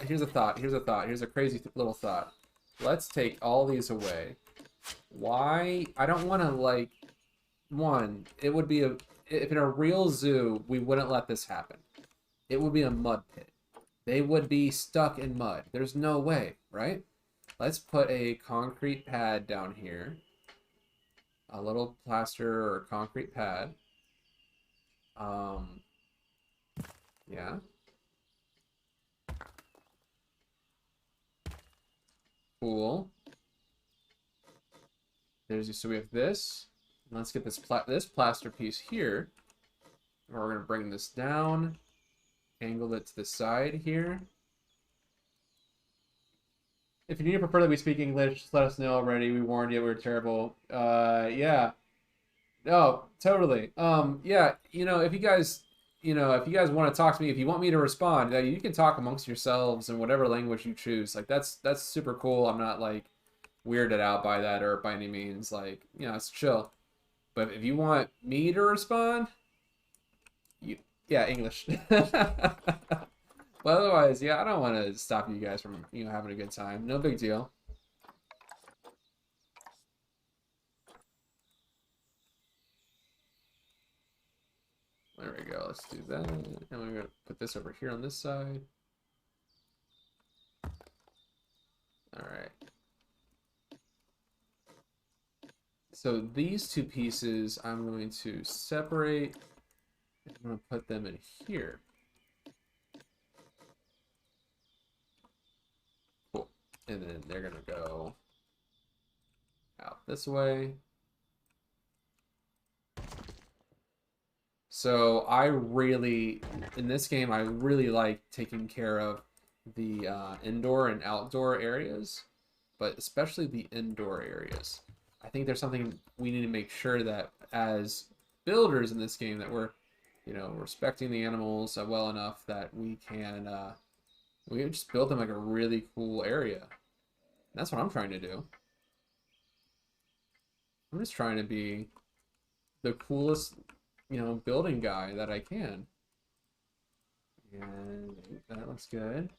here's a thought, here's a crazy little thought. Let's take all these away. Why? I don't want to, like, it would be if in a real zoo, we wouldn't let this happen. It would be a mud pit. They would be stuck in mud. There's no way, right? Let's put a concrete pad down here. A little plaster or concrete pad. Yeah. Cool. So we have this. Let's get this plaster piece here. We're gonna bring this down. Angle it to the side here. If you need to prefer that we speak English, just let us know already. We warned you we were terrible. Yeah. No, totally. Yeah, if you guys want to talk to me, if you want me to respond, you can talk amongst yourselves in whatever language you choose. Like, that's super cool. I'm not, like, weirded out by that or by any means. Like, it's chill. But if you want me to respond, yeah, English. But otherwise, yeah, I don't want to stop you guys from, having a good time. No big deal. There we go. Let's do that. And we're going to put this over here on this side. All right. So these two pieces, I'm going to separate. I'm going to put them in here. Cool. And then they're going to go out this way. So in this game, I really like taking care of the indoor and outdoor areas, but especially the indoor areas. I think there's something we need to make sure that as builders in this game that we're, respecting the animals well enough that we can just build them like a really cool area. And that's what I'm trying to do. I'm just trying to be the coolest, building guy that I can. And that looks good.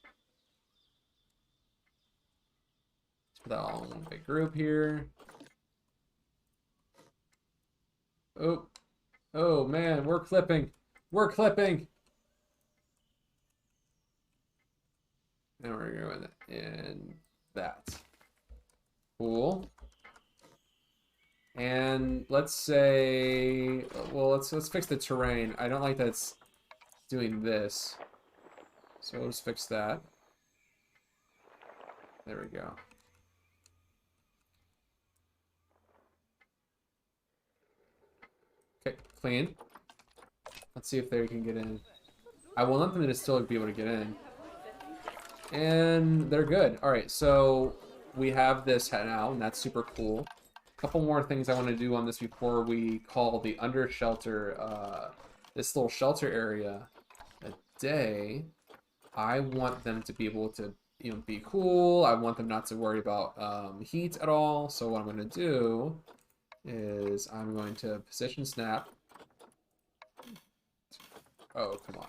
Let's put that all in one big group here. Oh man, we're clipping. We're clipping. And we're going in that. Cool. And let's say, well, let's fix the terrain. I don't like that it's doing this. So we'll just fix that. There we go. Okay, clean. Let's see if they can get in. I want them to still be able to get in. And they're good. All right, so we have this now, and that's super cool. A couple more things I want to do on this before we call the under shelter, this little shelter area, a day, I want them to be able to, you know, be cool. I want them not to worry about heat at all. So what I'm going to do is I'm going to position snap. Oh, come on.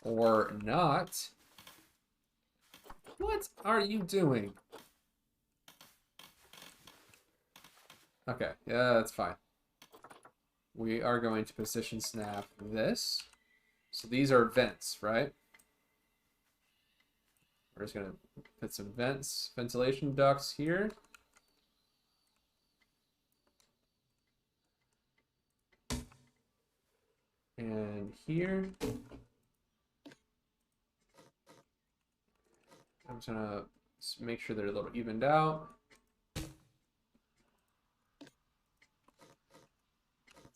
Or not. What are you doing? Okay, yeah, that's fine. We are going to position snap this. So these are vents, right? We're just gonna put some ventilation ducts here. And here. I'm just gonna make sure they're a little evened out.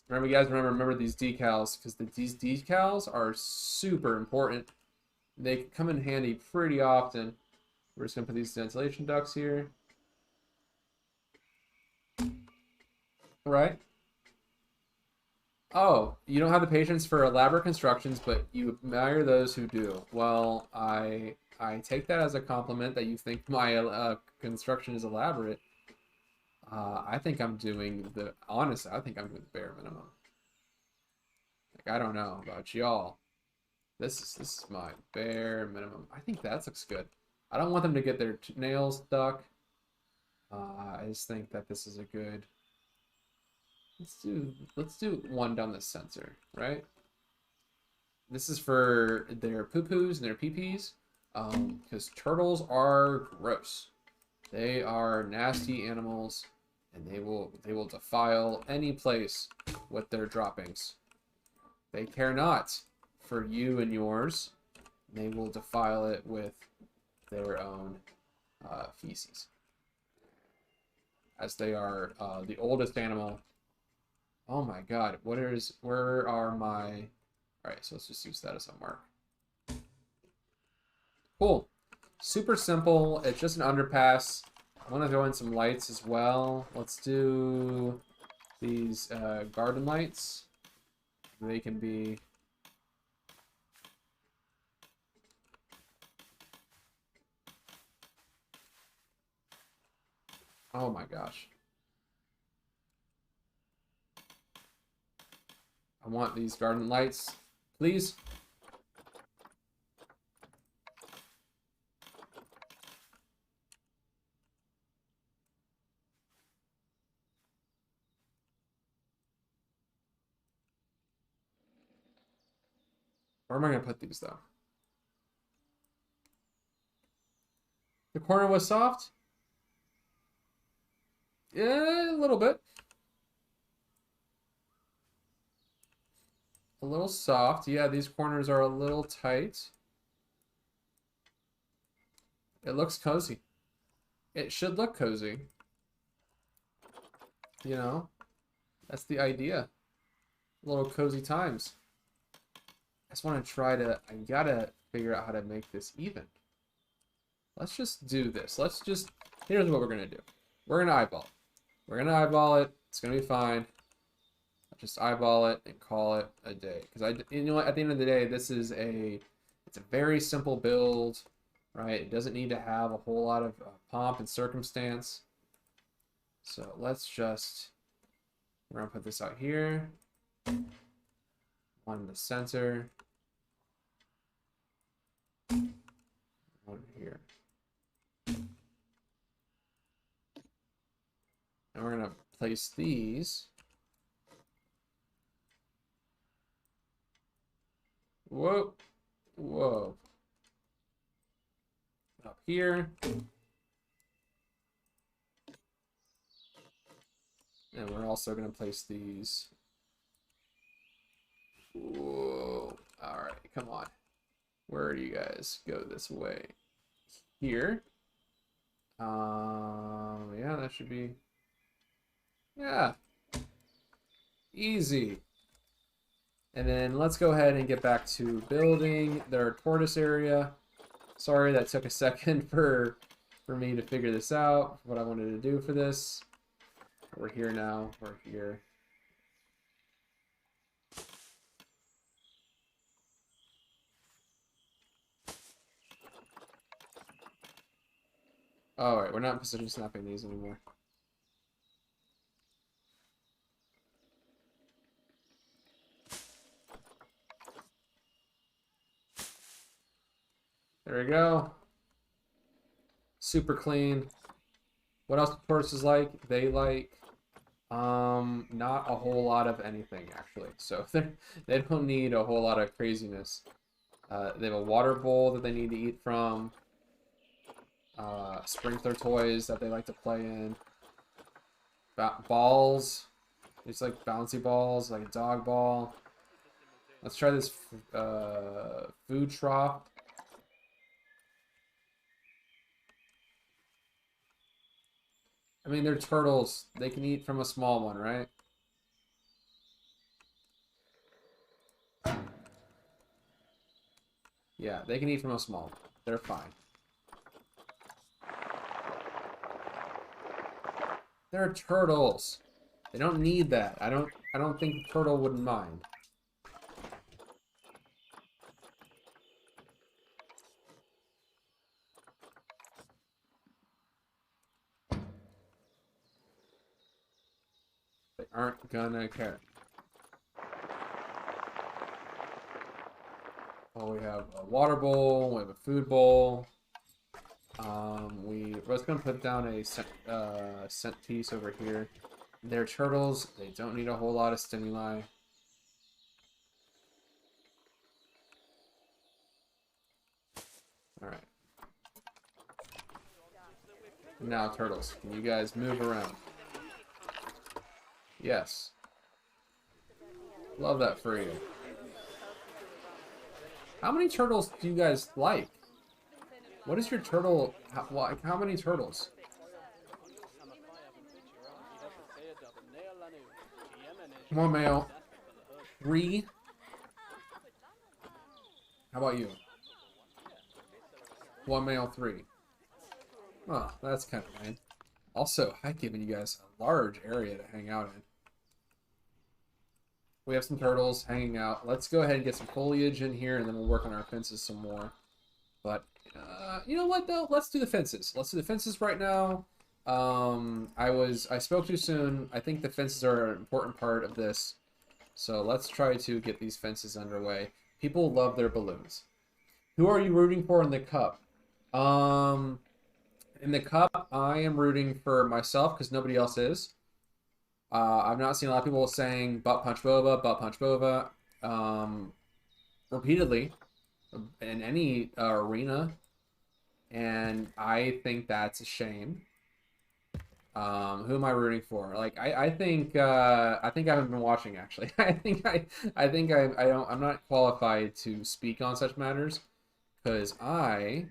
Remember these decals, because these decals are super important. They come in handy pretty often. We're just gonna put these ventilation ducts here. Right? Oh, you don't have the patience for elaborate constructions, but you admire those who do. Well, I take that as a compliment that you think my construction is elaborate. I think I'm doing honestly, I think I'm doing the bare minimum. Like, I don't know about y'all. This is my bare minimum. I think that looks good. I don't want them to get their nails stuck. I just think that this is a good. Let's do one down the center, right? This is for their poo-poos and their pee-pees. Because turtles are gross. They are nasty animals, and they will defile any place with their droppings. They care not for you and yours. They will defile it with their own feces. As they are the oldest animal. Oh my god, where are my... Alright, so let's just use that as a mark. Cool. Super simple. It's just an underpass. I want to throw in some lights as well. Let's do these garden lights. They can be... Oh my gosh. I want these garden lights, please. Where am I going to put these, though? The corner was soft? Yeah, a little bit. A little soft. Yeah, these corners are a little tight. It looks cozy. It should look cozy. You know? That's the idea. A little cozy times. I just want to try to... I gotta figure out how to make this even. Let's just do this. Let's just... Here's what we're going to do. We're going to eyeball it. We're going to eyeball it. It's going to be fine. Just eyeball it and call it a day. Because you know what? At the end of the day, it's a very simple build, right? It doesn't need to have a whole lot of pomp and circumstance. So let's just... We're going to put this out here. One in the center. One here. And we're going to place these. Whoa. Whoa. Up here. And we're also going to place these. Whoa. Alright, come on. Where do you guys go this way? Here. Yeah, that should be... Yeah. Easy. And then let's go ahead and get back to building their tortoise area. Sorry that took a second for me to figure this out, what I wanted to do for this. We're here now. We're here. Oh, wait, we're not position snapping these anymore. There we go. Super clean. What else do tortoises like? They like not a whole lot of anything actually. So they don't need a whole lot of craziness. They have a water bowl that they need to eat from. Sprinkler toys that they like to play in. Balls. It's like bouncy balls, like a dog ball. Let's try this food trough. I mean, they're turtles. They can eat from a small one, right? Yeah, they can eat from a small one. They're fine. They're turtles. They don't need that. I don't think the turtle wouldn't mind. They aren't gonna care. Oh, we have a water bowl. We have a food bowl. We're just gonna put down a scent piece over here. They're turtles. They don't need a whole lot of stimuli. All right. Now, turtles, can you guys move around? Yes. Love that for you. How many turtles do you guys like? What is your turtle? How many turtles? One male. 3. How about you? 1 male, 3. Oh, that's kind of lame. Also, I've given you guys a large area to hang out in. We have some turtles hanging out. Let's go ahead and get some foliage in here, and then we'll work on our fences some more. But, you know what, though? Let's do the fences. Let's do the fences right now. I spoke too soon. I think the fences are an important part of this. So let's try to get these fences underway. People love their balloons. Who are you rooting for in the cup? In the cup, I am rooting for myself because nobody else is. I've not seen a lot of people saying butt punch Bova, repeatedly in any arena, and I think that's a shame. Who am I rooting for? Like I think I haven't been watching actually. I'm not qualified to speak on such matters because I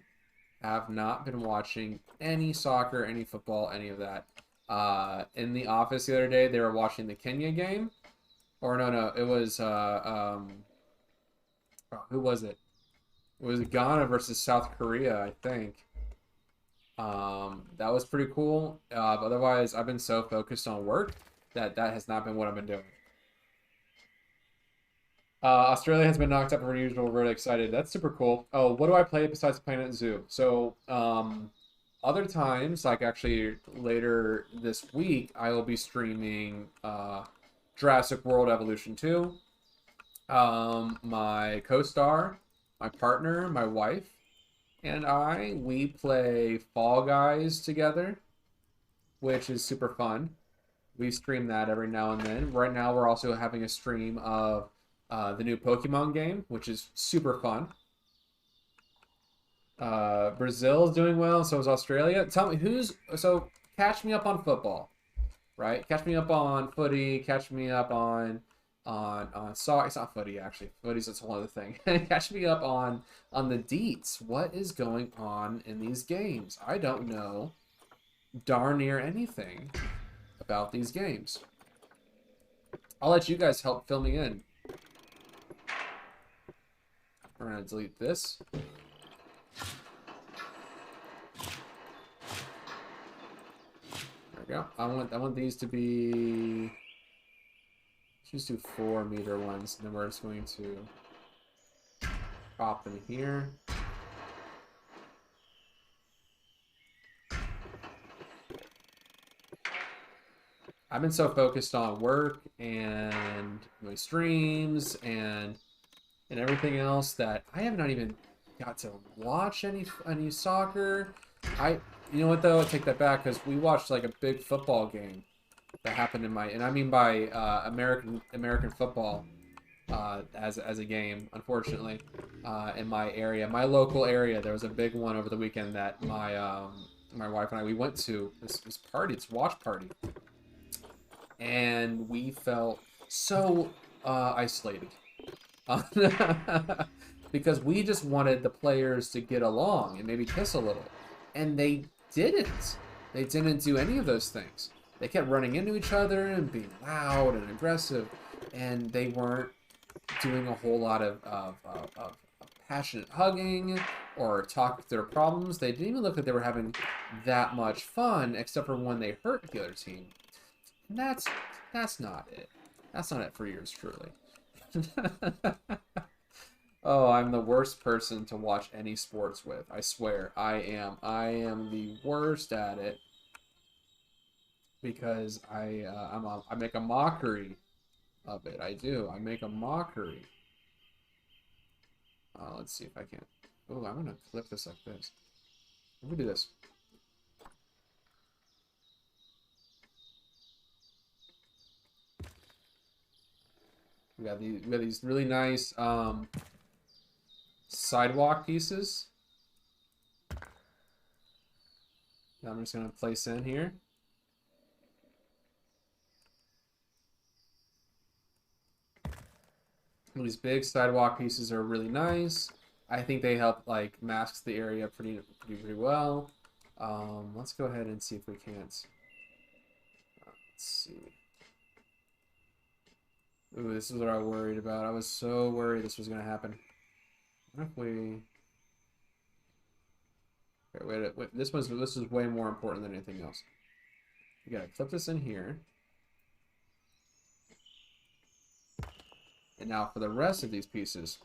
have not been watching any soccer, any football, any of that. In the office the other day, they were watching the Kenya game. Or no, it was who was it? It was Ghana versus South Korea, I think. That was pretty cool. But otherwise, I've been so focused on work that has not been what I've been doing. Australia has been knocked up over usual. We're really excited. That's super cool. Oh, what do I play besides Planet Zoo? So, other times, like actually later this week, I will be streaming Jurassic World Evolution 2. My co-star, my partner, my wife, and we play Fall Guys together, which is super fun. We stream that every now and then. Right now, we're also having a stream of the new Pokemon game, which is super fun. Brazil is doing well, so is Australia. Tell me so catch me up on football, right? Catch me up on footy, catch me up on soccer. It's not footy actually. Footy's a whole other thing. Catch me up on the deets. What is going on in these games? I don't know darn near anything about these games. I'll let you guys help fill me in. We're gonna delete this. There we go. I want these to be. Let's just do 4-meter ones, and then we're just going to pop them here. I've been so focused on work and my streams and everything else that I have not even got to watch any soccer. You know what though? I take that back because we watched like a big football game that happened in my, and I mean by American football as a game. Unfortunately, in my area, my local area, there was a big one over the weekend that my wife and I we went to this party, this watch party, and we felt so isolated because we just wanted the players to get along and maybe kiss a little, and they didn't. They didn't do any of those things. They kept running into each other and being loud and aggressive, and they weren't doing a whole lot of passionate hugging or talking through their problems. They didn't even look like they were having that much fun, except for when they hurt the other team. And that's not it. That's not it for yours truly. Oh, I'm the worst person to watch any sports with. I swear, I am. I am the worst at it because I make a mockery of it. I do. I make a mockery. Let's see if I can. Oh, I'm gonna clip this like this. Let me do this. We got these really nice sidewalk pieces that I'm just gonna place in here. These big sidewalk pieces are really nice. I think they help like mask the area pretty well. Let's go ahead and see if we can't. Let's see. Ooh, this is what I worried about. I was so worried this was gonna happen. What if we? Okay, wait. This is way more important than anything else. We gotta clip this in here. And now for the rest of these pieces,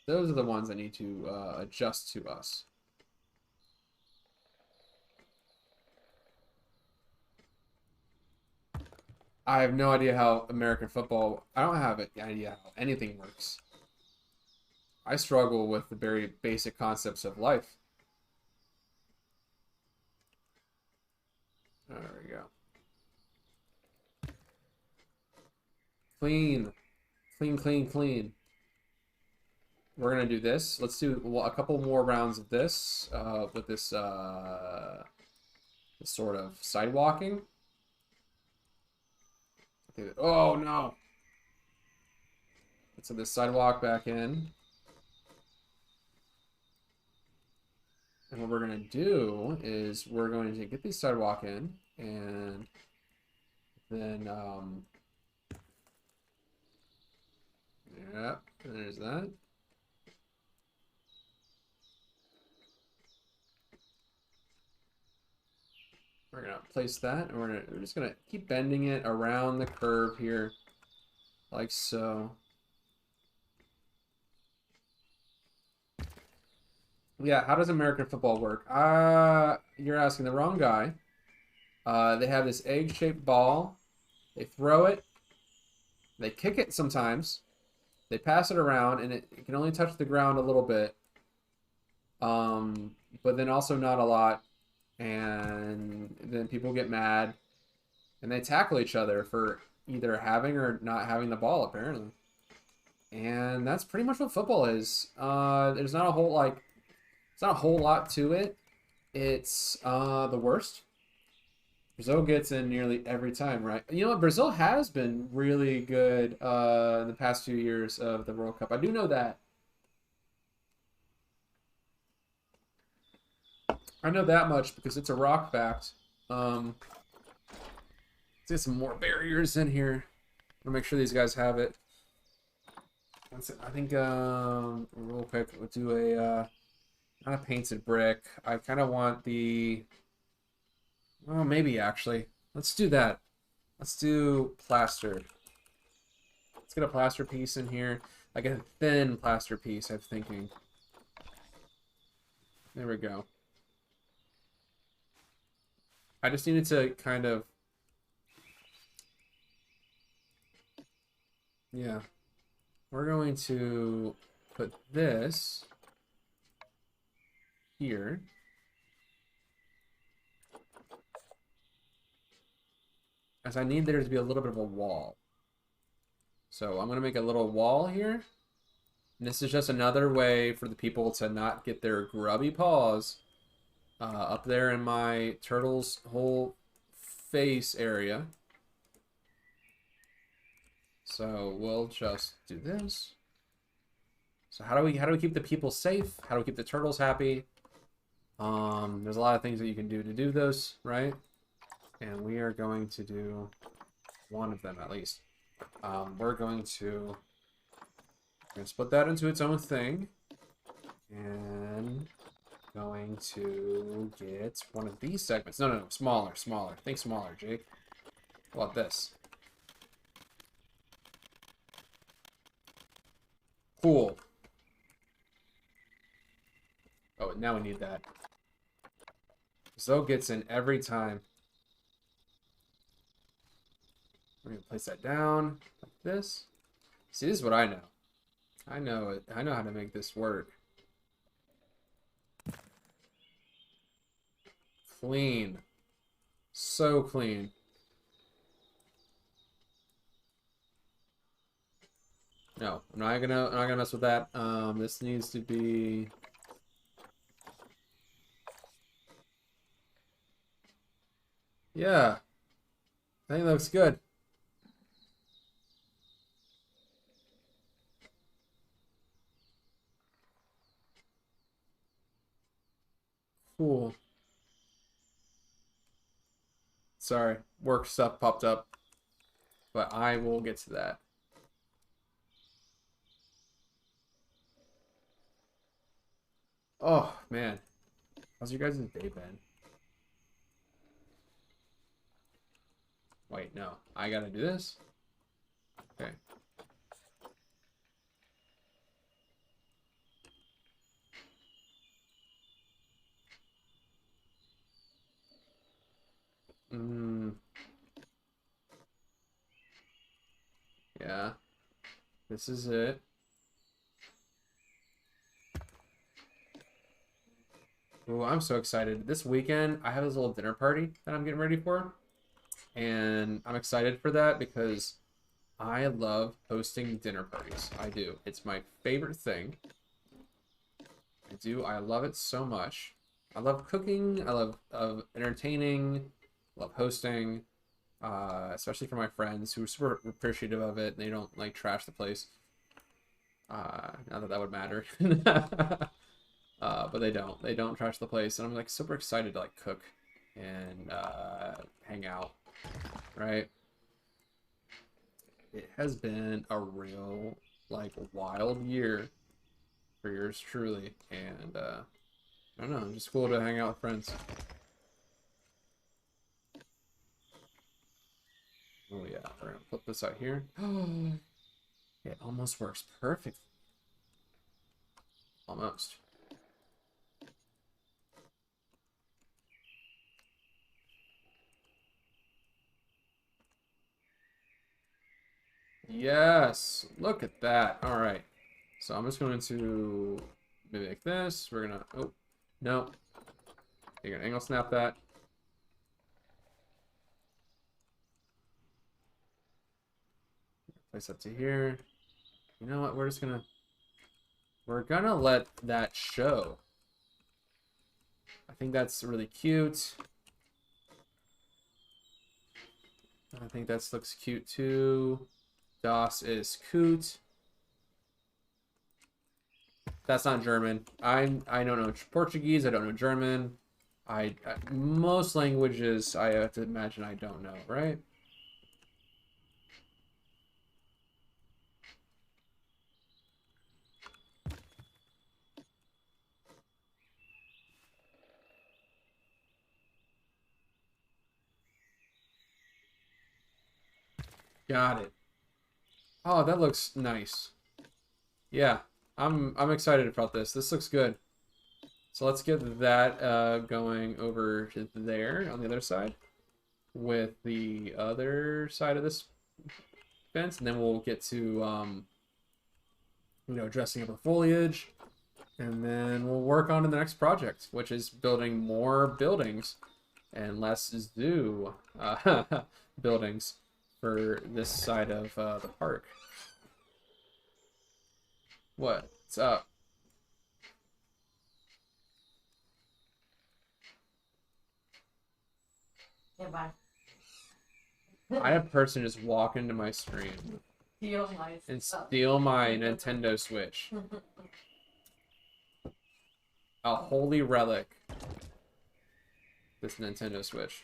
those are the ones that need to adjust to us. I have no idea how American football, I don't have any idea how anything works. I struggle with the very basic concepts of life. There we go. Clean. Clean, clean, clean. We're going to do this. Let's do a couple more rounds of this with this sort of sidewalking. Oh, no. Let's have this sidewalk back in. And what we're going to do is we're going to get the sidewalk in and then, yeah, there's that. We're going to place that, and we're just going to keep bending it around the curve here, like so. Yeah, how does American football work? You're asking the wrong guy. They have this egg-shaped ball. They throw it. They kick it sometimes. They pass it around, and it can only touch the ground a little bit. But then also not a lot. And then people get mad. And they tackle each other for either having or not having the ball, apparently. And that's pretty much what football is. There's not a whole, it's not a whole lot to it. It's the worst. Brazil gets in nearly every time, right? You know what? Brazil has been really good in the past few years of the World Cup. I do know that. I know that much because it's a rock fact. Let's get some more barriers in here. I'll make sure these guys have it. I think real quick we'll do a not a painted brick. I kind of want the. Oh, maybe actually. Let's do that. Let's do plaster. Let's get a plaster piece in here. Like a thin plaster piece, I'm thinking. There we go. I just needed to kind of Yeah. We're going to put this here. As I need there to be a little bit of a wall. So I'm going to make a little wall here. And this is just another way for the people to not get their grubby paws up there in my turtle's whole face area. So we'll just do this. So how do we keep the people safe? How do we keep the turtles happy? There's a lot of things that you can do to do those, right? And we are going to do one of them at least. We're going to split that into its own thing. And going to get one of these segments. No, smaller. Think smaller, Jake. How about this? Cool. Oh, now we need that. Zoe gets in every time. We're gonna place that down like this. See, this is what I know. I know it. I know how to make this work. Clean. So clean. No, I'm not gonna mess with that. This needs to be. Yeah, I think that looks good. Cool. Sorry, work stuff popped up, but I will get to that. Oh man, how's your guys' day been? Wait, no, I gotta do this. Okay. Yeah, this is it. Ooh, I'm so excited. This weekend, I have this little dinner party that I'm getting ready for. And I'm excited for that because I love hosting dinner parties. I do. It's my favorite thing. I do. I love it so much. I love cooking. I love entertaining. I love hosting. Especially for my friends who are super appreciative of it. And they don't like trash the place. Not that that would matter. But they don't. They don't trash the place. And I'm like super excited to like cook and hang out. Right? It has been a real like wild year for yours truly. And I don't know, it's just cool to hang out with friends. Oh yeah, we're gonna flip this out here. It almost works perfect. Almost. Yes, look at that. All right, so I'm just going to mimic this. We're gonna, oh, no. You're gonna angle snap that. Place that to here. You know what, we're gonna let that show. I think that's really cute. I think that looks cute too. Das is cute. That's not German. I don't know Portuguese. I don't know German. I most languages I have to imagine I don't know, right? Got it. Oh, that looks nice. Yeah, I'm excited about this. This looks good. So let's get that going over to there on the other side with the other side of this fence, and then we'll get to, you know, dressing up the foliage, and then we'll work on to the next project, which is building more buildings and less zoo buildings for this side of the park. What's up? Yeah, bye. I had a person just walk into my stream and steal my Nintendo Switch. A holy relic. This Nintendo Switch.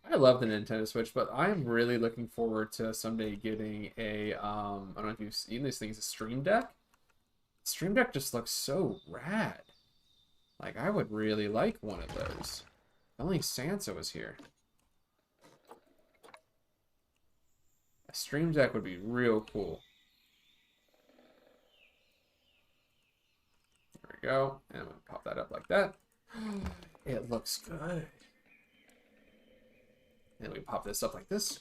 I love the Nintendo Switch, but I'm really looking forward to someday getting a, I don't know if you've seen these things, a Stream Deck. Stream Deck just looks so rad. Like, I would really like one of those. If only Sansa was here. A Stream Deck would be real cool. There we go. And I'm going to pop that up like that. It looks good. And we pop this up like this.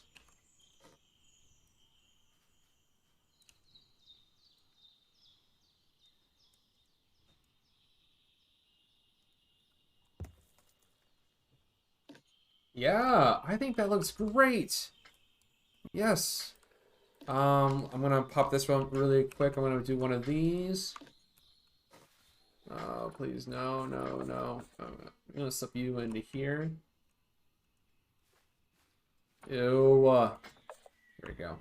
Yeah, I think that looks great. Yes. I'm gonna pop this one really quick. I'm gonna do one of these. Oh, please, no, no, no. I'm gonna slip you into here. Ew. Here we go.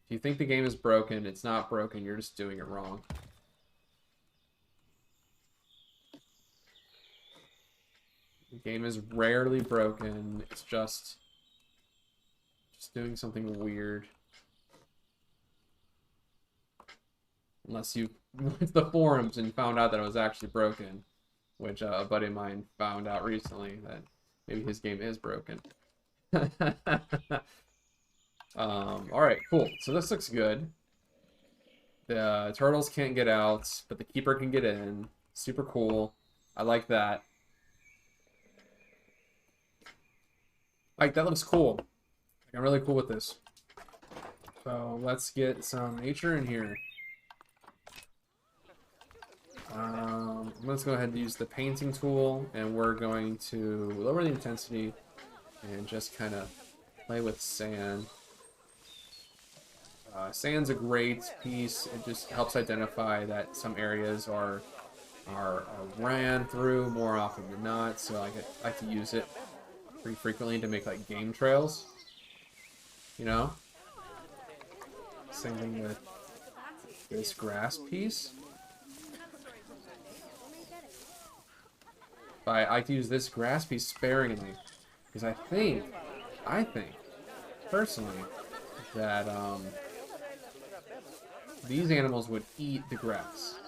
If you think the game is broken, it's not broken. You're just doing it wrong. The game is rarely broken. It's just doing something weird. Unless you went to the forums and found out that it was actually broken, which a buddy of mine found out recently that maybe his game is broken. Alright, cool. So this looks good. The turtles can't get out, but the keeper can get in. Super cool. I like that. Like, that looks cool. I'm really cool with this. So let's get some nature in here. Let's go ahead and use the painting tool, and we're going to lower the intensity and just kind of play with sand. Sand's a great piece. It just helps identify that some areas are ran through more often than not. So I like to use it pretty frequently to make like game trails. You know? Same thing with this grass piece. But I like to use this grass piece sparingly, because I think, personally, that these animals would eat the grass.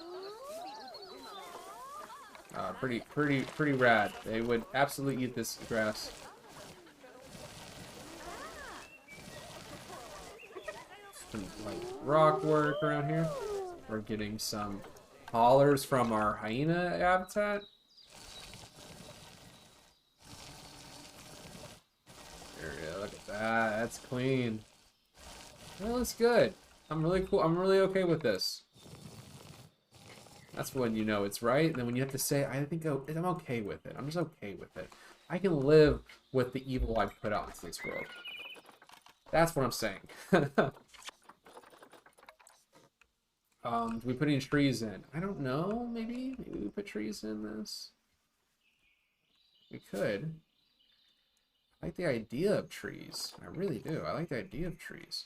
Pretty rad. They would absolutely eat this grass. Some like rock work around here. We're getting some hollers from our hyena habitat. There we go. Look at that. That's clean. Well, that's good. I'm really cool. I'm really okay with this. That's when you know it's right. And then when you have to say, I think I'm okay with it. I'm just okay with it. I can live with the evil I put out into this world. That's what I'm saying. Do we put any trees in? I don't know. Maybe we put trees in this. We could. I like the idea of trees. I really do. I like the idea of trees.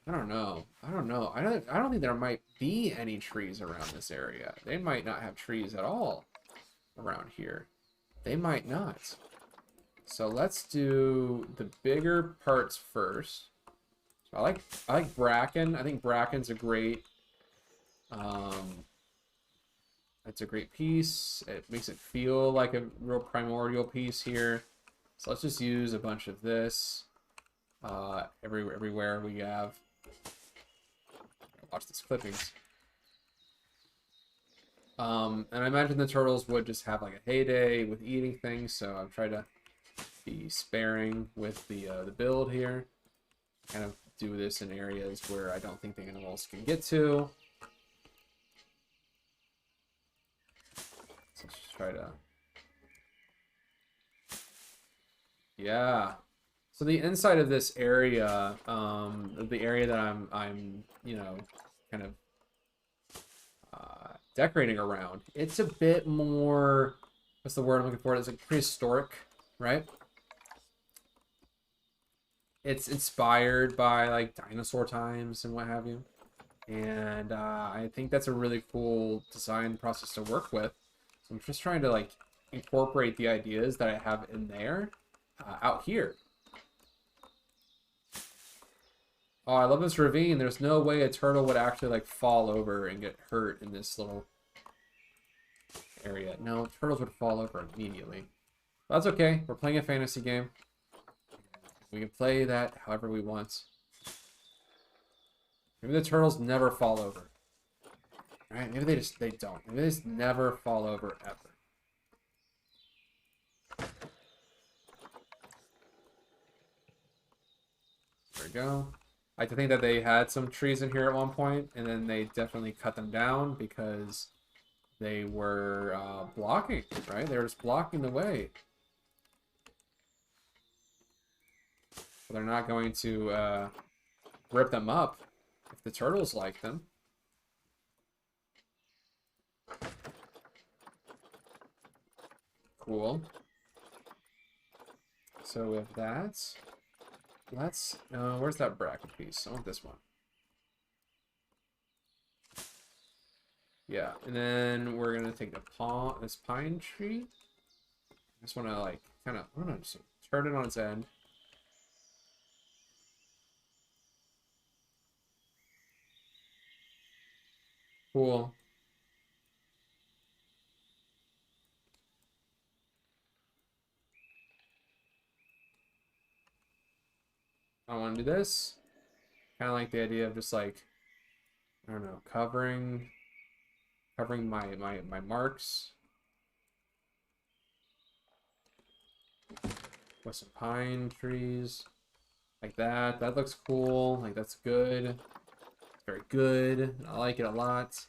I don't know. I don't know. I don't think there might be any trees around this area. They might not have trees at all around here. They might not. So let's do the bigger parts first. So I like bracken. I think bracken's a great it's a great piece. It makes it feel like a real primordial piece here. So let's just use a bunch of this everywhere we have. Watch these clippings. And I imagine the turtles would just have like a heyday with eating things, so I'm trying to be sparing with the build here. Kind of do this in areas where I don't think the animals can get to. So let's just try to... Yeah. So the inside of this area, the area that I'm you know, kind of decorating around, it's a bit more, what's the word I'm looking for? It's like prehistoric, right? It's inspired by like dinosaur times and what have you. And I think that's a really cool design process to work with. So I'm just trying to like incorporate the ideas that I have in there out here. Oh, I love this ravine. There's no way a turtle would actually like fall over and get hurt in this little area. No, turtles would fall over immediately. But that's okay. We're playing a fantasy game. We can play that however we want. Maybe the turtles never fall over. Right? Maybe they don't. Maybe they just never fall over ever. There we go. I like to think that they had some trees in here at one point, and then they definitely cut them down because they were blocking, right? They were just blocking the way. But they're not going to rip them up if the turtles like them. Cool. So with that, let's... where's that bracket piece? I want this one. Yeah, and then we're gonna take this pine tree. I just want to like kind of, I don't know, just turn it on its end. Cool. I want to do this. Kind of like the idea of just like, I don't know, covering my marks with some pine trees like that. That looks cool. Like that's good. Very good. I like it a lot.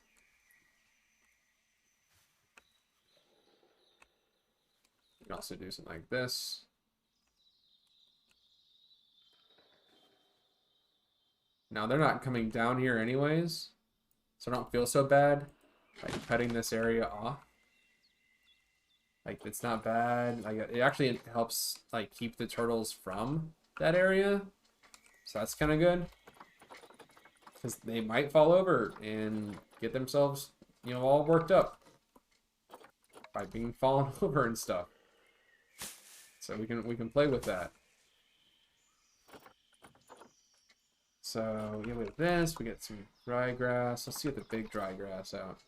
You can also do something like this. Now they're not coming down here anyways, so I don't feel so bad like cutting this area off. Like it's not bad. Like it actually helps like keep the turtles from that area, so that's kind of good because they might fall over and get themselves, you know, all worked up by being fallen over and stuff. So we can play with that. So yeah, with this, we get some dry grass. Let's get the big dry grass out.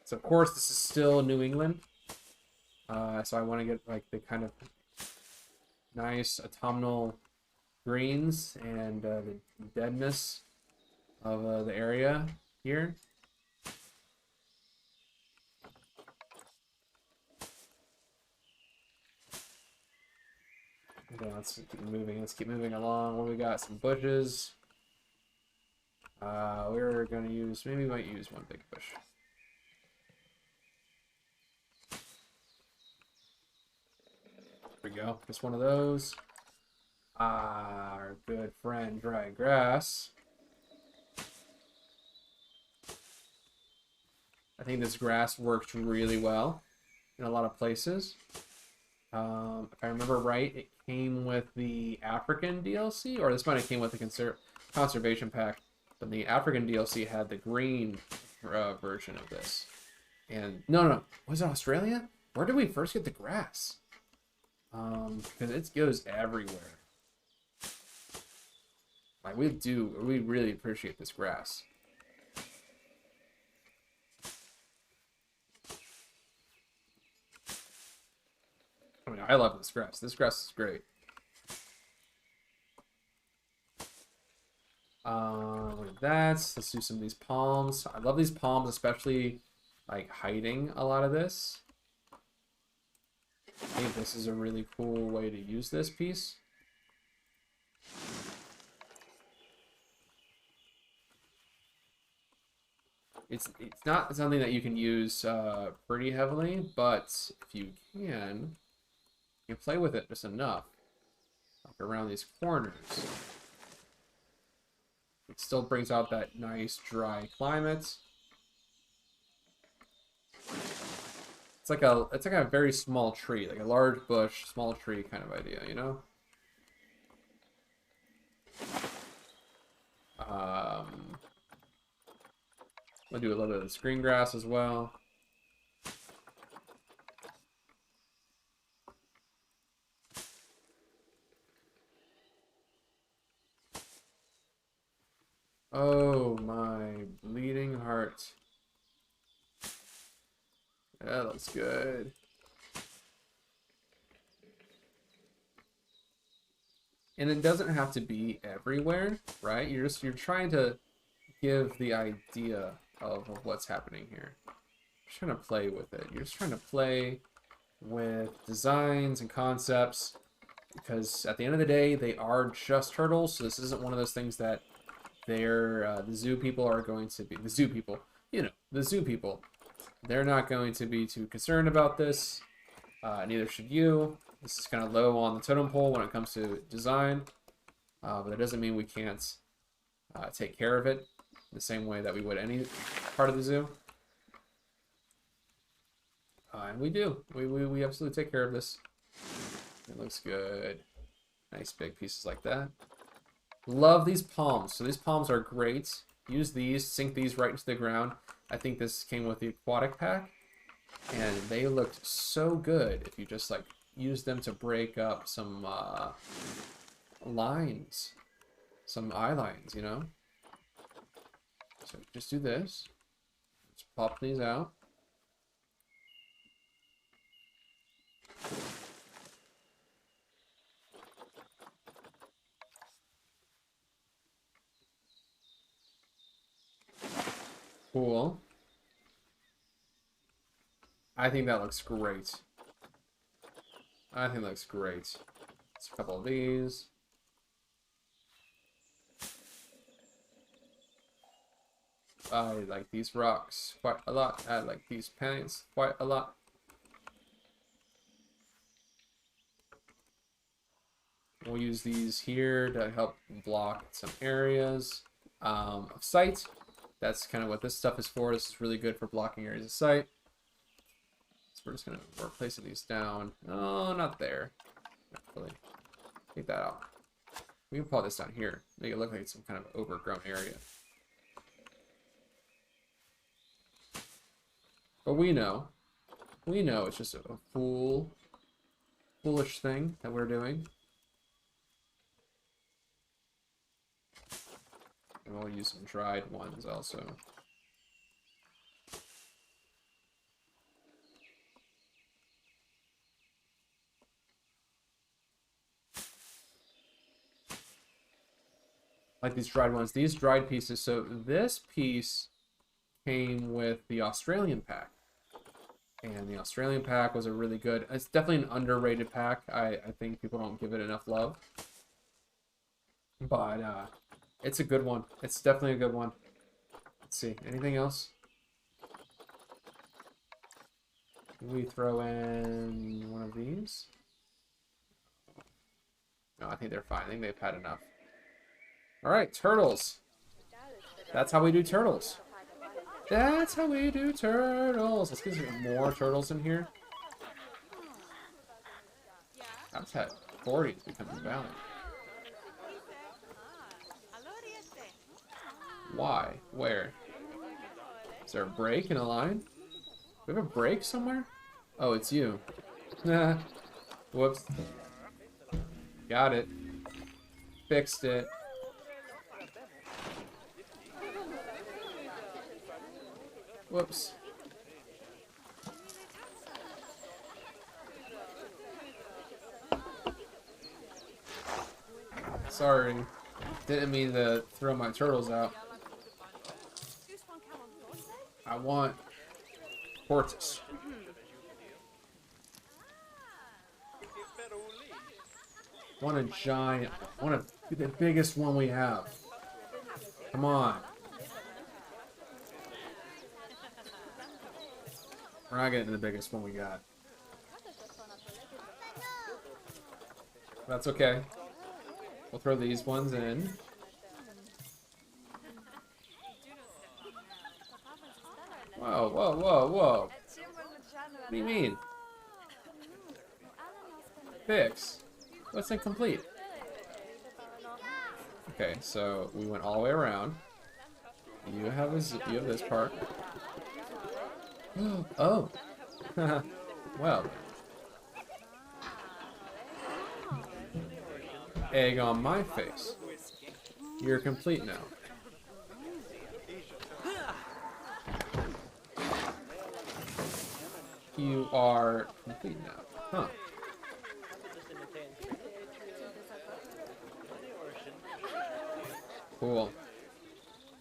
So of course, this is still New England. So I want to get like the kind of nice autumnal greens and the deadness of the area here. Okay, let's keep moving. Let's keep moving along. What do we got? Some bushes. We're gonna use, maybe we might use one big bush. There we go. Just one of those. Our good friend dry grass. I think this grass works really well in a lot of places. If I remember right, it came with the African DLC, or this might have came with the conservation pack, but the African DLC had the green version of this. And no, was it Australia? Where did we first get the grass? Because it goes everywhere. Like we really appreciate this grass. I mean, I love this grass. This grass is great. Look at that. Let's do some of these palms. I love these palms, especially like hiding a lot of this. I think this is a really cool way to use this piece. It's not something that you can use pretty heavily, but if you can, you play with it just enough. Up around these corners. It still brings out that nice dry climate. It's like a very small tree, like a large bush, small tree kind of idea, you know? I'll do a little bit of the screen grass as well. Oh my bleeding heart. That looks good. And it doesn't have to be everywhere, right? You're trying to give the idea of what's happening here. You're trying to play with it. You're just trying to play with designs and concepts, because at the end of the day, they are just turtles. So this isn't one of those things that the zoo people are going to be, the zoo people, you know, the zoo people, they're not going to be too concerned about this. Neither should you. This is kind of low on the totem pole when it comes to design, but that doesn't mean we can't take care of it the same way that we would any part of the zoo. And we do. We absolutely take care of this. It looks good. Nice big pieces like that. Love these palms. So these palms are great. Use these, sink these right into the ground. I think this came with the aquatic pack, and they looked so good if you just like use them to break up some lines, some eye lines, you know? So just do this. Just pop these out. Cool. I think that looks great. I think that looks great. It's a couple of these. I like these rocks quite a lot. I like these paints quite a lot. We'll use these here to help block some areas of sight. That's kind of what this stuff is for. This is really good for blocking areas of sight. So we're just going to work placing these down. Oh, not there. Actually, take that out. We can pull this down here. Make it look like it's some kind of overgrown area. But we know it's just a foolish thing that we're doing. And we'll use some dried ones also. Like these dried ones. These dried pieces. So this piece came with the Australian pack. And the Australian pack was a really good... It's definitely an underrated pack. I think people don't give it enough love. But it's a good one. It's definitely a good one. Let's see. Anything else? We throw in one of these? No, I think they're fine. I think they've had enough. Alright, turtles. That's how we do turtles. That's how we do turtles. Let's get some more turtles in here. Habitat 40 is becoming valid. Why? Where? Is there a break in a line? Do we have a break somewhere? Oh, it's you. Nah. Whoops. Got it. Fixed it. Whoops. Sorry. Didn't mean to throw my turtles out. I want Tortoise. Want a giant, want the biggest one we have. Come on. We're not getting the biggest one we got. That's okay. We'll throw these ones in. Whoa, whoa, whoa, whoa. What do you mean? Fix. What's incomplete? Okay, so we went all the way around. You have this part. Oh. Well. Egg on my face. You're complete now. You are complete now. Huh. Cool.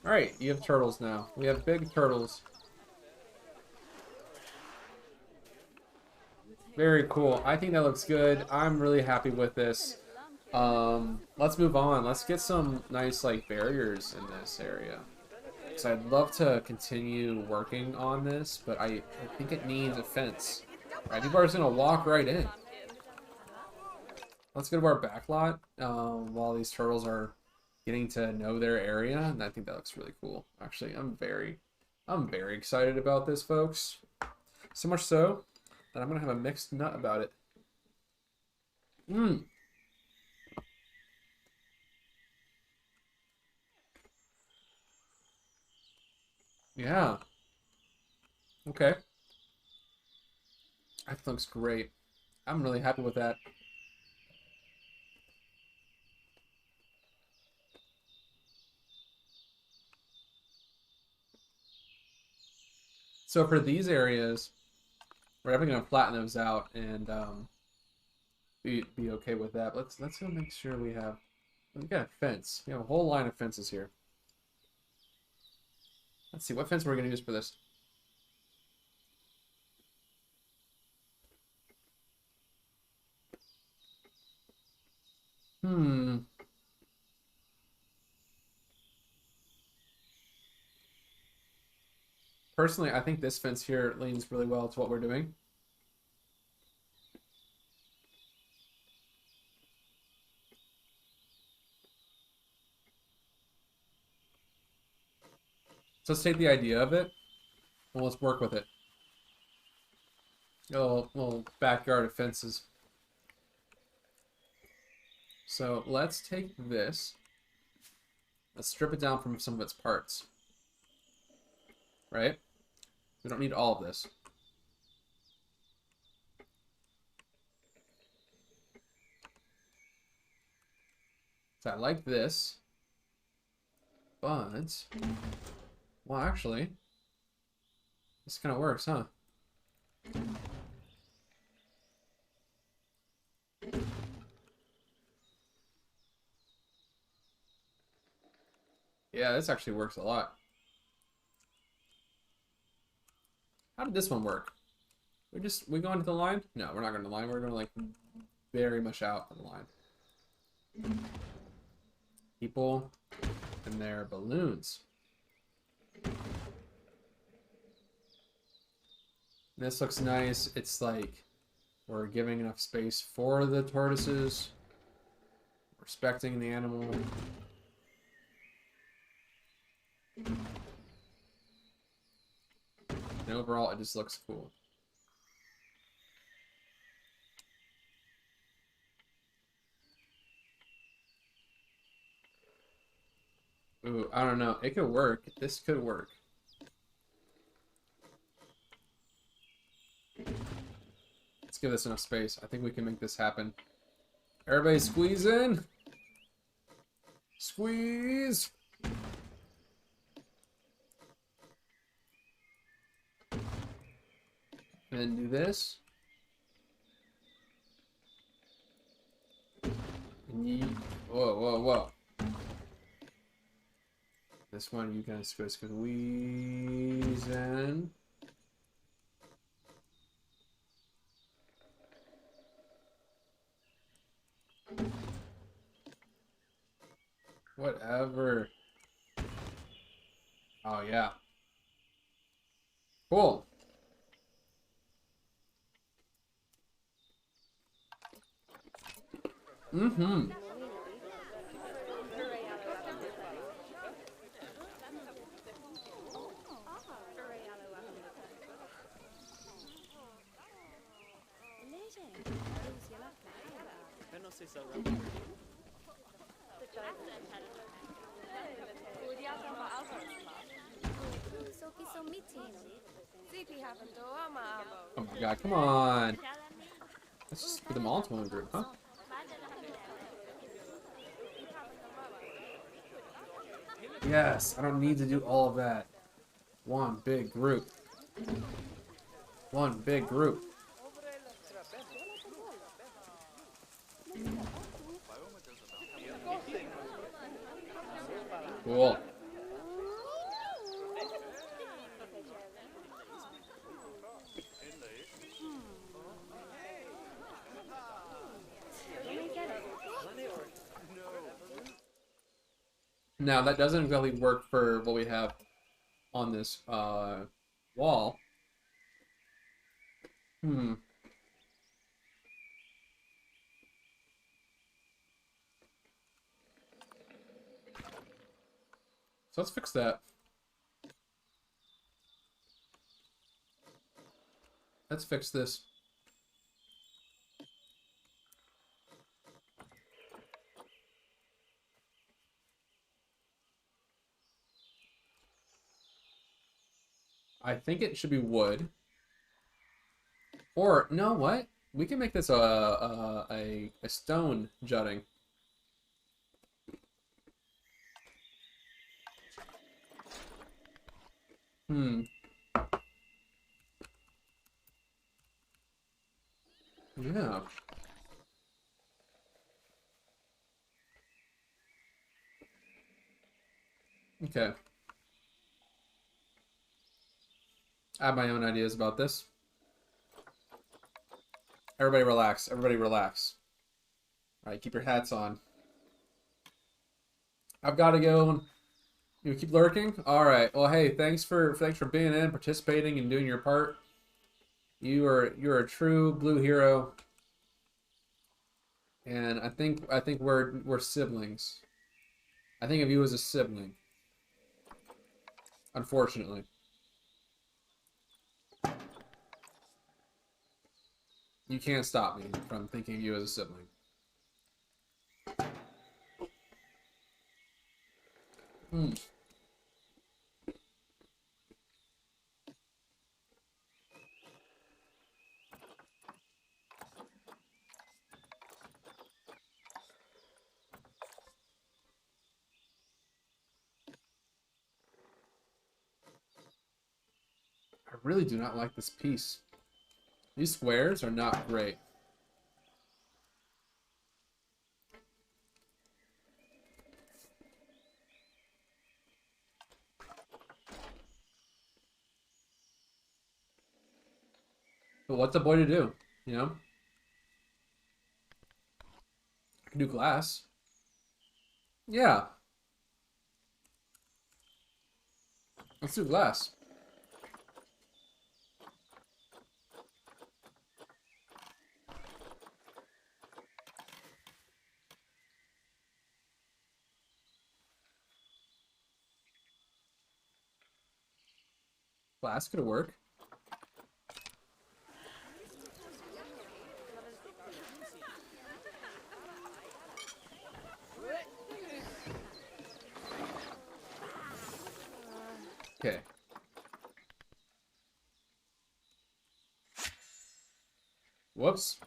Alright, you have turtles now. We have big turtles. Very cool. I think that looks good. I'm really happy with this. Let's move on. Let's get some nice like barriers in this area. So I'd love to continue working on this, but I think it needs a fence. Right, people are just gonna walk right in. Let's go to our back lot while these turtles are getting to know their area, and I think that looks really cool. Actually, I'm very excited about this, folks. So much so that I'm gonna have a mixed nut about it. Yeah. Okay. That looks great. I'm really happy with that. So for these areas, we're definitely gonna flatten those out and be okay with that. Let's go make sure we got a fence. We have a whole line of fences here. Let's see what fence we're gonna use for this. Personally, I think this fence here leans really well to what we're doing. So let's take the idea of it and let's work with it. A little backyard of fences. So let's take this. Let's strip it down from some of its parts. Right? We don't need all of this. So I like this. But, well, actually, this kind of works, huh? Yeah, this actually works a lot. How did this one work? We go into the line? No, we're not going to the line. We're going to like very much out of the line. People and their balloons. This looks nice. It's like we're giving enough space for the tortoises, respecting the animal. And overall, it just looks cool. Ooh, I don't know. It could work. This could work. Let's give this enough space. I think we can make this happen. Everybody squeeze in. Squeeze. And then do this. And whoa, whoa, whoa. This one you can squeeze in. Whatever. Oh, yeah. Cool. Mm-hmm. Oh my god, come on. Let's just put them all into one group, huh? Yes, I don't need to do all of that. One big group. One big group. Cool. Now, that doesn't exactly work for what we have on this wall. So let's fix that. Let's fix this. I think it should be wood. Or, no, what? We can make this a stone jutting. Yeah. Okay. I have my own ideas about this. Everybody relax. Everybody relax. All right, keep your hats on. I've got to go. You keep lurking? All right. Well, hey, thanks for being in, participating, and doing your part. You're a true blue hero. And I think we're siblings. I think of you as a sibling. Unfortunately. You can't stop me from thinking of you as a sibling. I really do not like this piece. These squares are not great. But what's a boy to do? You know? I can do glass. Yeah. Let's do glass. Glass could work. Okay. Whoops.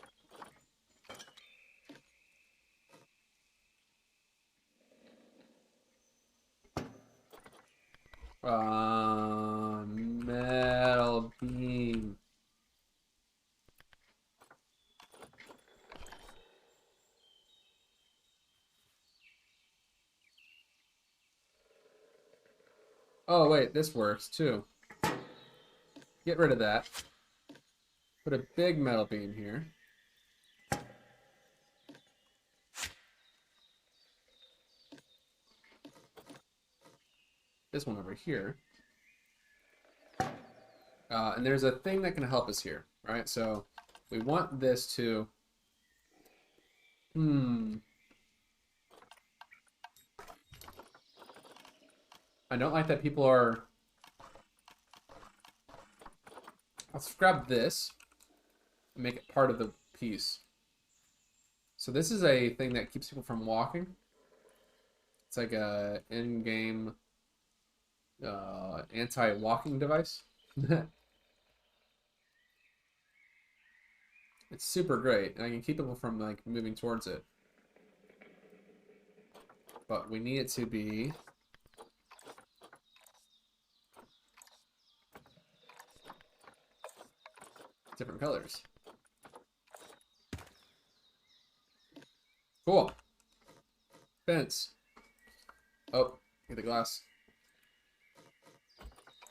Metal beam. Oh, wait, this works too. Get rid of that. Put a big metal beam here. This one over here. And there's a thing that can help us here, right? So we want this to... I don't like that people are... Let's grab this and make it part of the piece. So this is a thing that keeps people from walking. It's like a in-game anti-walking device. It's super great, and I can keep people from like moving towards it. But we need it to be different colors. Cool. Fence. Oh, get the glass.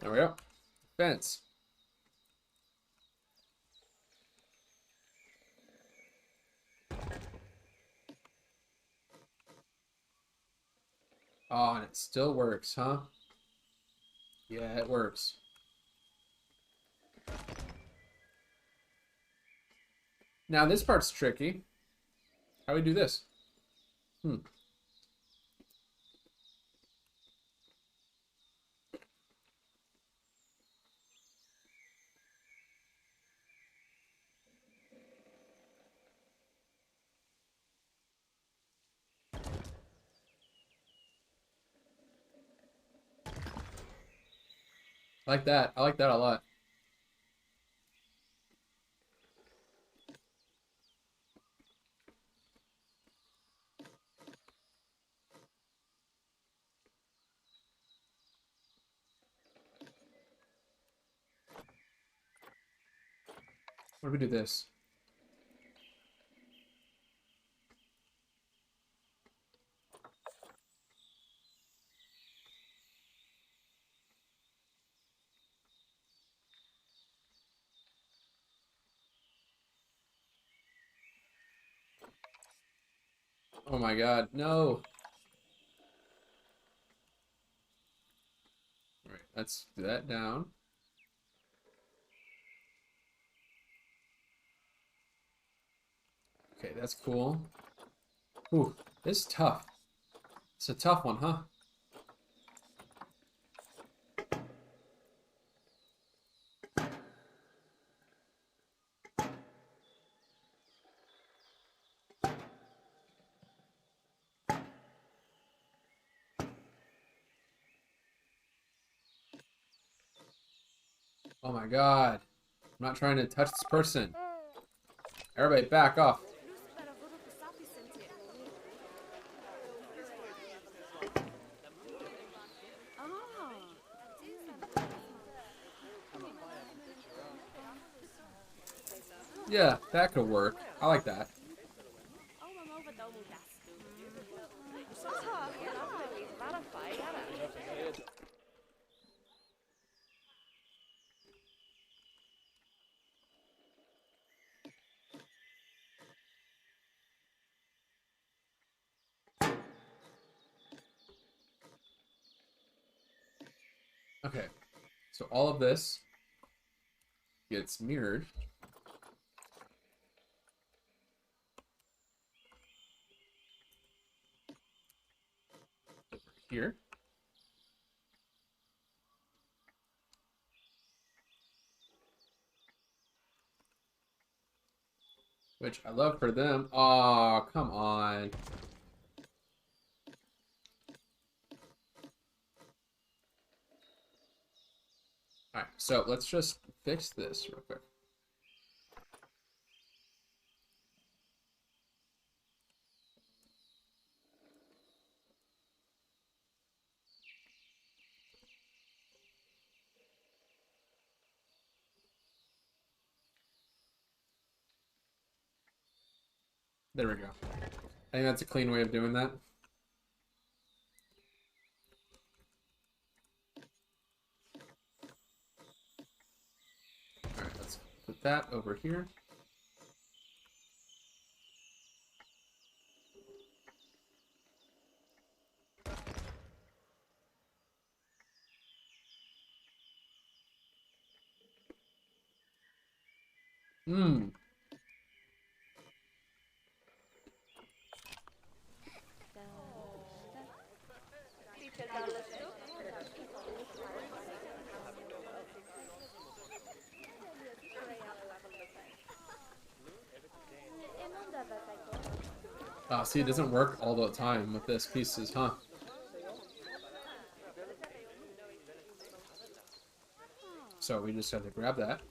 There we go. Fence. Oh, and it still works, huh? Yeah, it works. Now this part's tricky. How do we do this? I like that. I like that a lot. What do we do this? Oh my god, no! Alright, let's do that down. Okay, that's cool. Ooh, this is tough. It's a tough one, huh? Oh my god. I'm not trying to touch this person. Everybody back off. Yeah, that could work. I like that. Okay, so all of this gets mirrored. Over here. Which I love for them. Oh, come on. Alright, so let's just fix this real quick. There we go. I think that's a clean way of doing that. put that over here. Hmm. See, it doesn't work all the time with this pieces, huh? So we just have to grab that.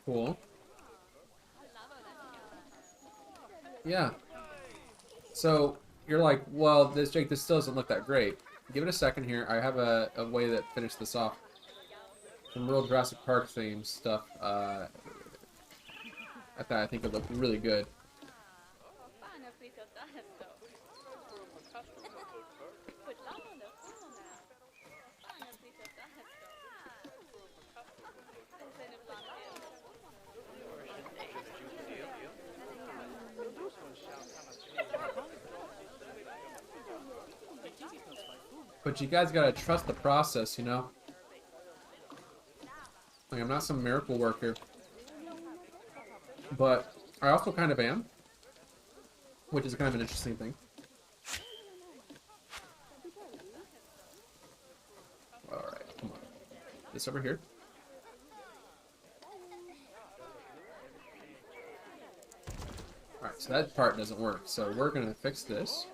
Cool. Yeah. So you're like, well, this Jake, this still doesn't look that great. Give it a second here. I have a way that finish this off. Some real Jurassic Park theme stuff. I think it looked really good. But you guys gotta trust the process, you know? Like, I'm not some miracle worker. But I also kind of am. Which is kind of an interesting thing. Alright, come on. This over here. Alright, so that part doesn't work. So we're gonna fix this.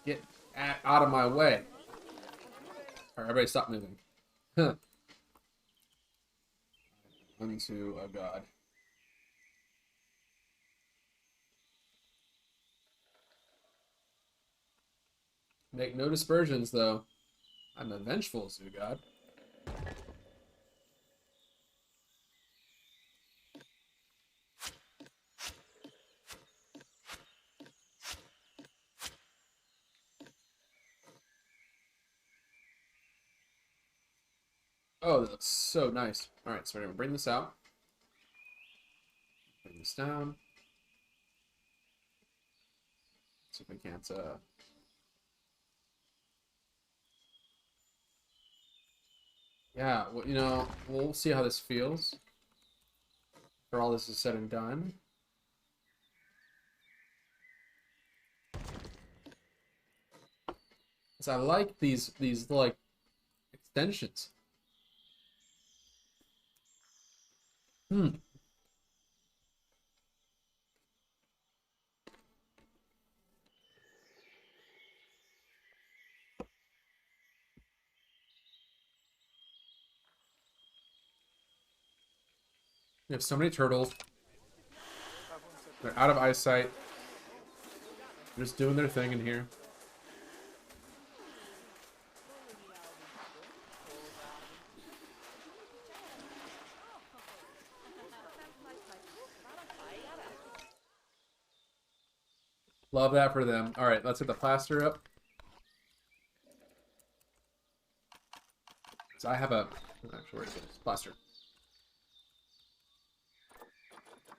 Get out of my way. Alright, everybody stop moving. Unto a god. Make no dispersions, though. I'm a vengeful zoo god. Oh, that looks so nice. Alright, so we're gonna bring this out. Bring this down. See if we can't, yeah, well, you know, we'll see how this feels. After all this is said and done. Because I like these like, extensions. Hmm. We have so many turtles. They're out of eyesight. They're just doing their thing in here. Love that for them. Alright, let's get the plaster up. So I have a... Actually, where is it? Plaster.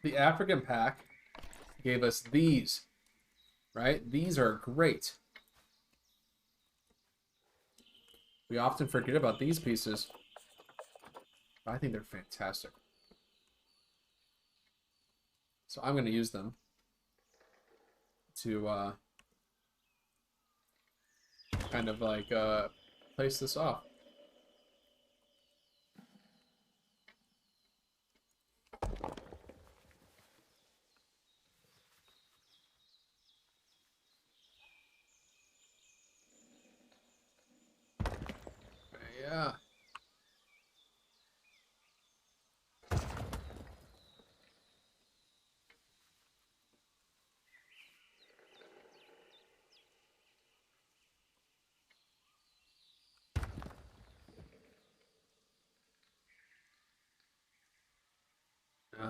The African pack gave us these. Right? These are great. We often forget about these pieces. I think they're fantastic. So I'm going to use them to kind of like place this off. Yeah.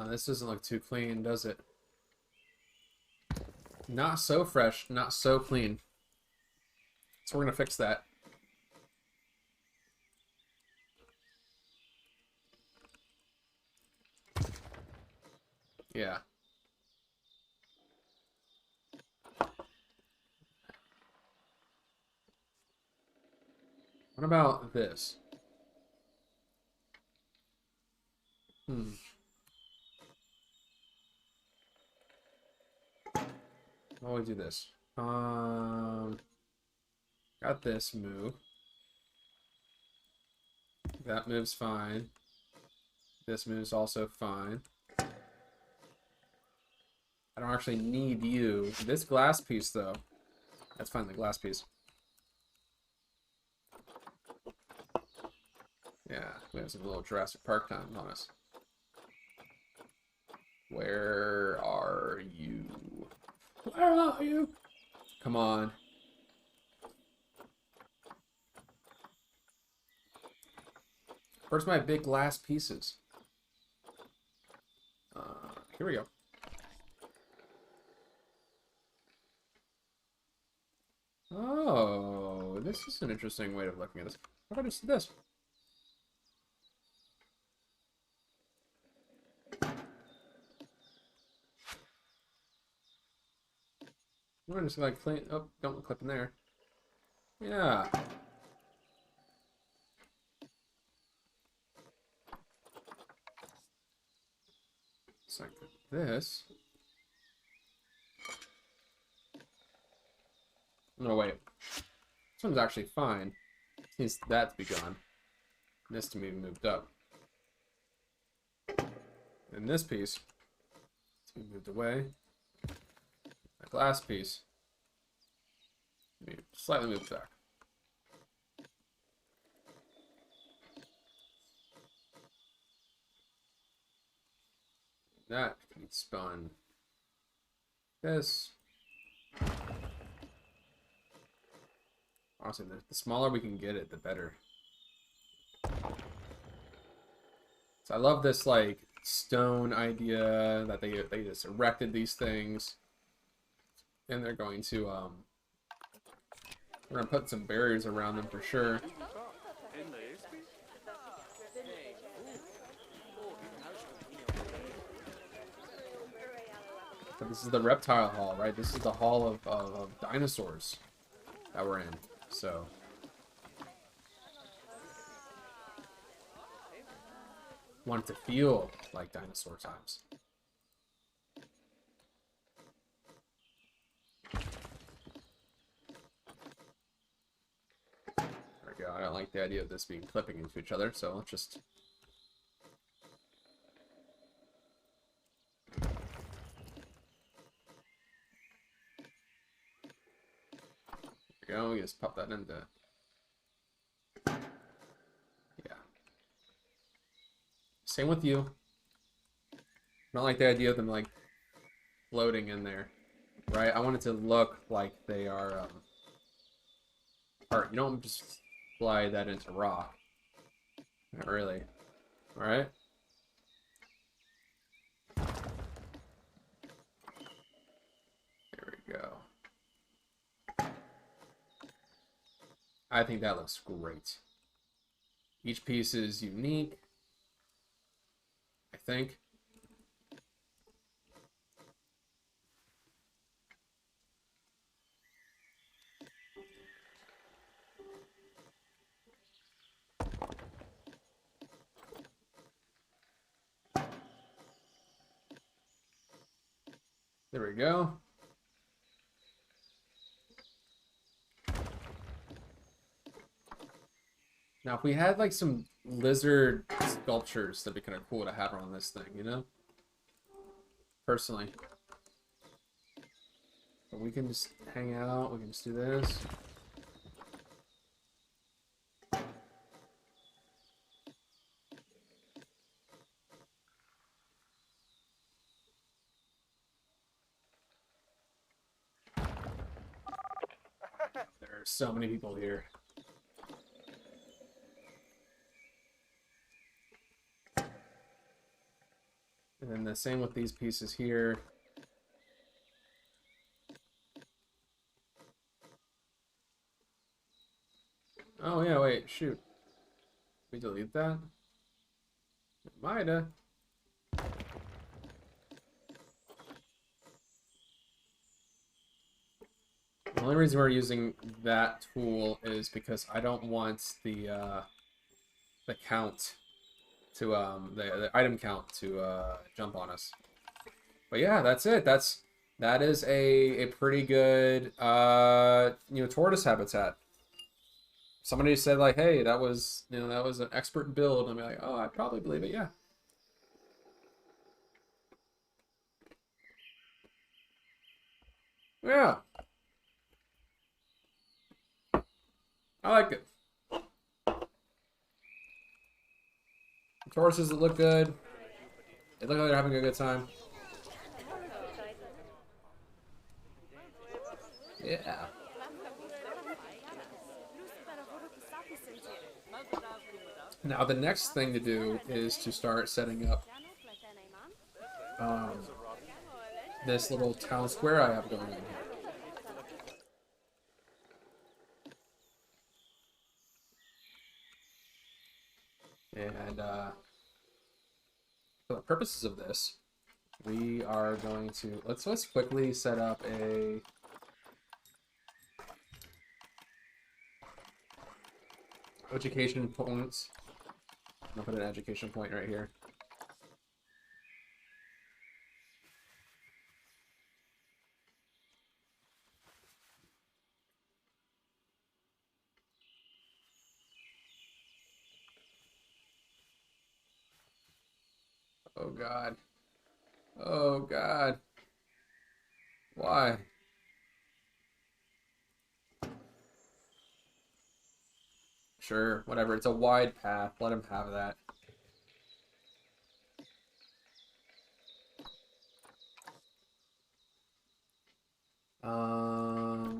This doesn't look too clean, does it? Not so fresh, not so clean. So we're gonna fix that. Yeah. What about this? Why don't we do this? Got this move. That move's fine. This move's also fine. I don't actually need you. This glass piece, though. That's fine, the glass piece. Yeah, we have some little Jurassic Park time on us. Where are you? Where are you? Come on. Where's my big glass pieces? Here we go. Oh, this is an interesting way of looking at this. How about I just do this? We're just like clean. Oh, don't clip in there. Yeah. It's like this. No, wait. This one's actually fine. It needs that to be gone. And this to be moved up. And this piece to be moved away. The glass piece slightly moved back. That needs spun. This. Honestly, the smaller we can get it, the better. So I love this like stone idea that they just erected these things, and they're going to we're gonna put some barriers around them for sure. But this is the reptile hall, right? This is the hall of dinosaurs that we're in. So want it to feel like dinosaur times. There we go. I don't like the idea of this being clipping into each other, so let's just go. We just pop that into. Yeah. Same with you. Not like the idea of them like floating in there, right? I want it to look like they are. Art. You don't just fly that into rock. Not really. All right. There we go. I think that looks great. Each piece is unique, I think. There we go. Now, if we had like some lizard sculptures, that'd be kind of cool to have on this thing, you know? Personally. But we can just hang out, we can just do this. There are so many people here. And then the same with these pieces here. Oh yeah, wait, shoot. We delete that? Might've. The only reason we're using that tool is because I don't want the count to the item count to jump on us. But yeah, that's it. That is a pretty good tortoise habitat. Somebody said like, hey, that was an expert build. I'm like, oh, I probably believe it, yeah. Yeah. I like it. The tortoises that look good. They look like they're having a good time. Yeah. Now the next thing to do is to start setting up this little town square I have going on here. And for the purposes of this, we are going to let's quickly set up a education points. I'll put an education point right here. Oh God. Oh God. Why? Sure, whatever. It's a wide path. Let him have that.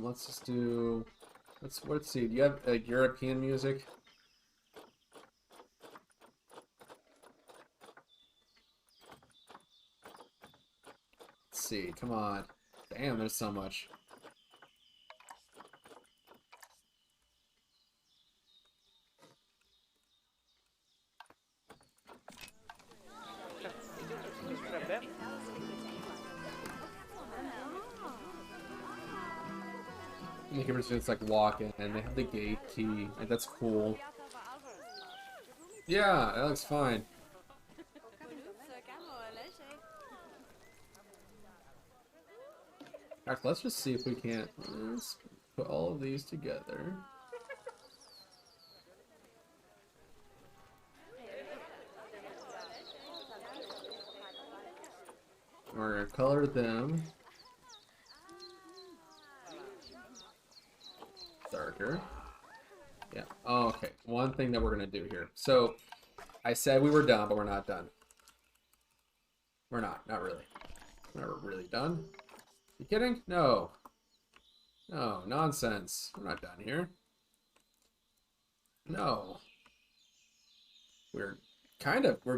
Let's just do. Let's see. Do you have like European music? Let's see. Come on. Damn, there's so much. Make everything just like walking, and they have the gate key. Like, that's cool. Yeah, that looks fine. In fact, let's just see if we can't let's put all of these together. We're gonna color them darker. Yeah. Oh, okay. One thing that we're gonna do here. So I said we were done, but we're not done. We're not. Not really. We're not really done. You kidding? No. No, nonsense. We're not done here. No. We're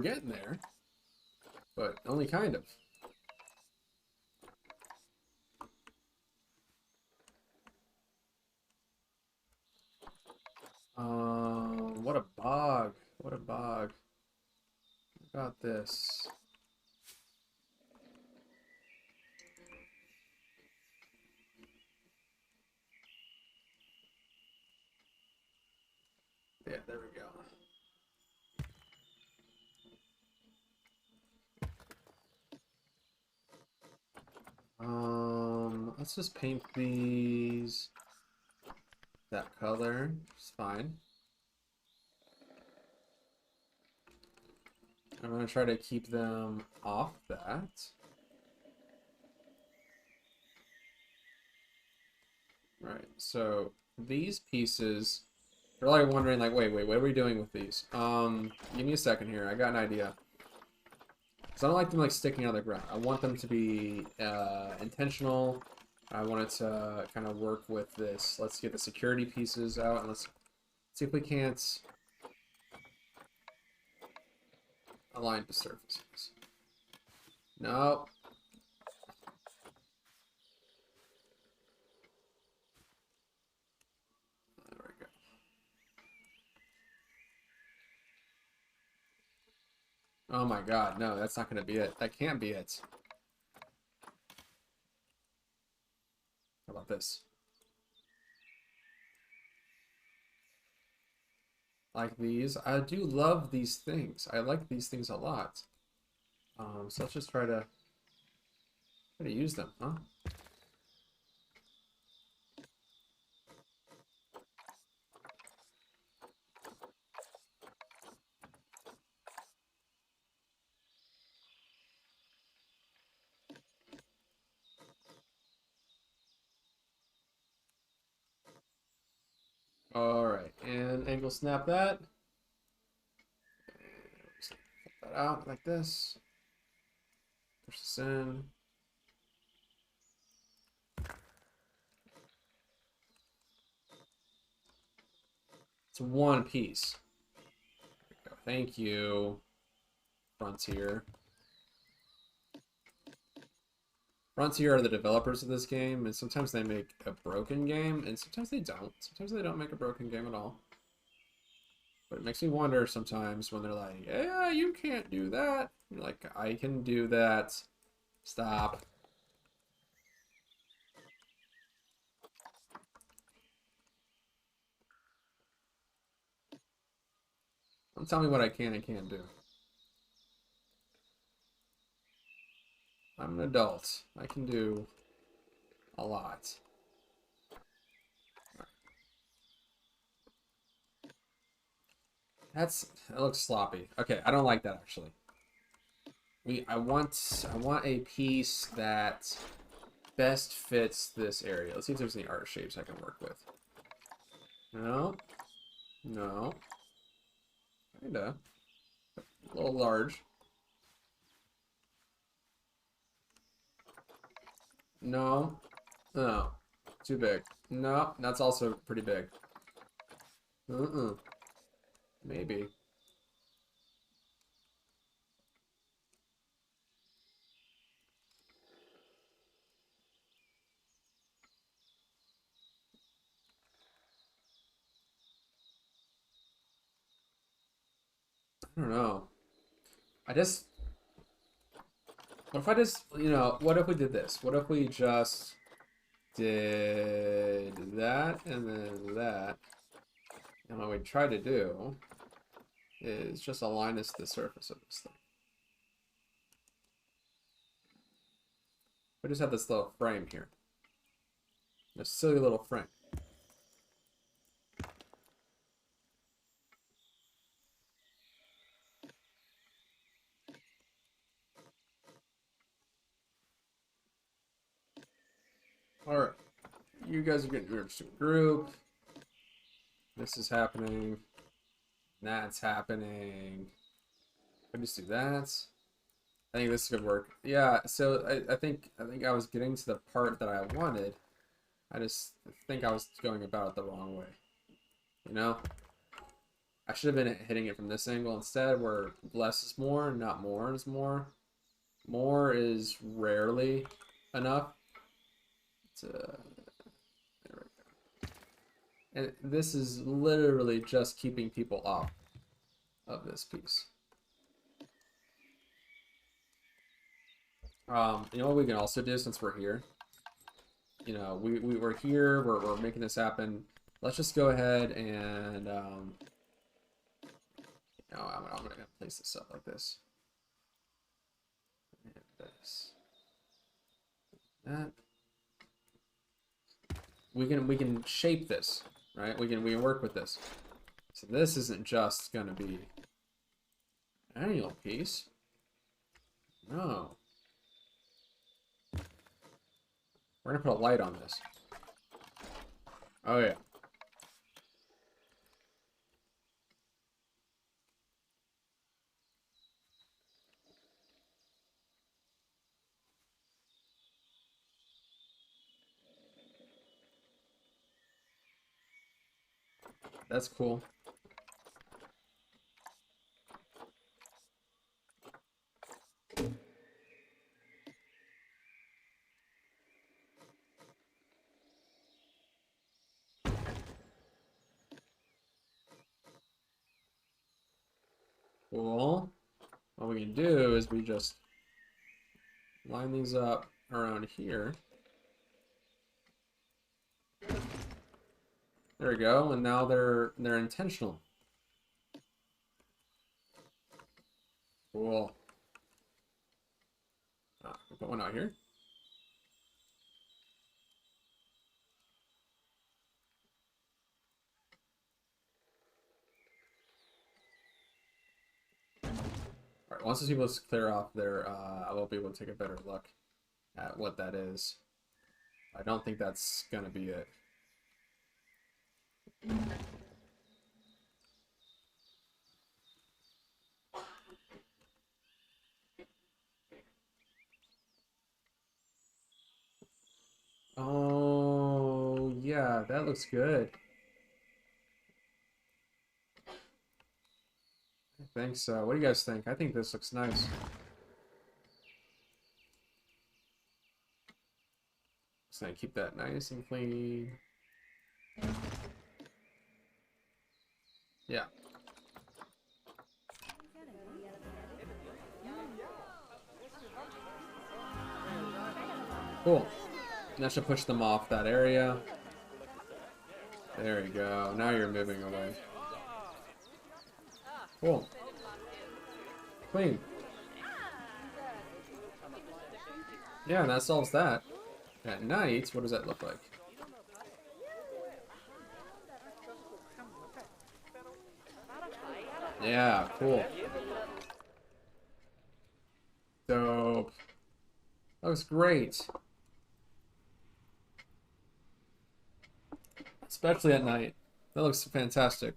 getting there. But only kind of. What a bog. What a bog. What about this? Yeah, there we go. Let's just paint these that color. It's fine. I'm gonna try to keep them off that. Right, so these pieces, you're like wondering like, wait, what are we doing with these? Give me a second here, I got an idea. Because I don't like them like sticking out of the ground. I want them to be intentional. I want it to kind of work with this. Let's get the security pieces out and let's see if we can't align the surfaces. No. There we go. Oh my god, no, that's not gonna be it. That can't be it. How about this? Like these. I do love these things. I like these things a lot. So let's just try to use them, huh? Alright, and angle snap that. Flip that out like this. Push this in. It's one piece. There we go. Thank you, Frontier. Frontier are the developers of this game, and sometimes they make a broken game, and sometimes they don't. Sometimes they don't make a broken game at all. But it makes me wonder sometimes when they're like, yeah, you can't do that. You're like, I can do that. Stop. Don't tell me what I can and can't do. I'm an adult. I can do a lot. That looks sloppy. Okay, I don't like that actually. I want a piece that best fits this area. Let's see if there's any art shapes I can work with. No. No. Kinda. A little large. No. No. Too big. No, that's also pretty big. Maybe. I don't know. What if I just, what if we did this? What if we just did that and then that? And what we try to do is just align this to the surface of this thing. We just have this little frame here. This silly little frame. Alright. You guys are getting merged to a group. This is happening. That's happening. I just do that. I think this could work. Yeah, so I think I was getting to the part that I wanted. I just think I was going about it the wrong way. You know? I should have been hitting it from this angle instead, where less is more, not more is more. More is rarely enough. There we go. And this is literally just keeping people off of this piece. You know what we can also do since we're here? We're here, we're making this happen. Let's just go ahead and, I'm gonna place this up like this. And this. That. We can shape this, right? We can work with this. So this isn't just gonna be an annual piece. No. We're gonna put a light on this. Oh yeah. That's cool. Cool. What we can do is we just line these up around here. There we go, and now they're intentional. Cool. We'll put one out here. Alright, once these people clear off there, I will be able to take a better look at what that is. I don't think that's gonna be it. Oh, yeah, that looks good. I think so. What do you guys think? I think this looks nice. So I keep that nice and clean. Yeah. Cool. That should push them off that area. There you go. Now you're moving away. Cool. Clean. Yeah, and that solves that. At night, what does that look like? Yeah, cool. Dope. That looks great. Especially at night. That looks fantastic.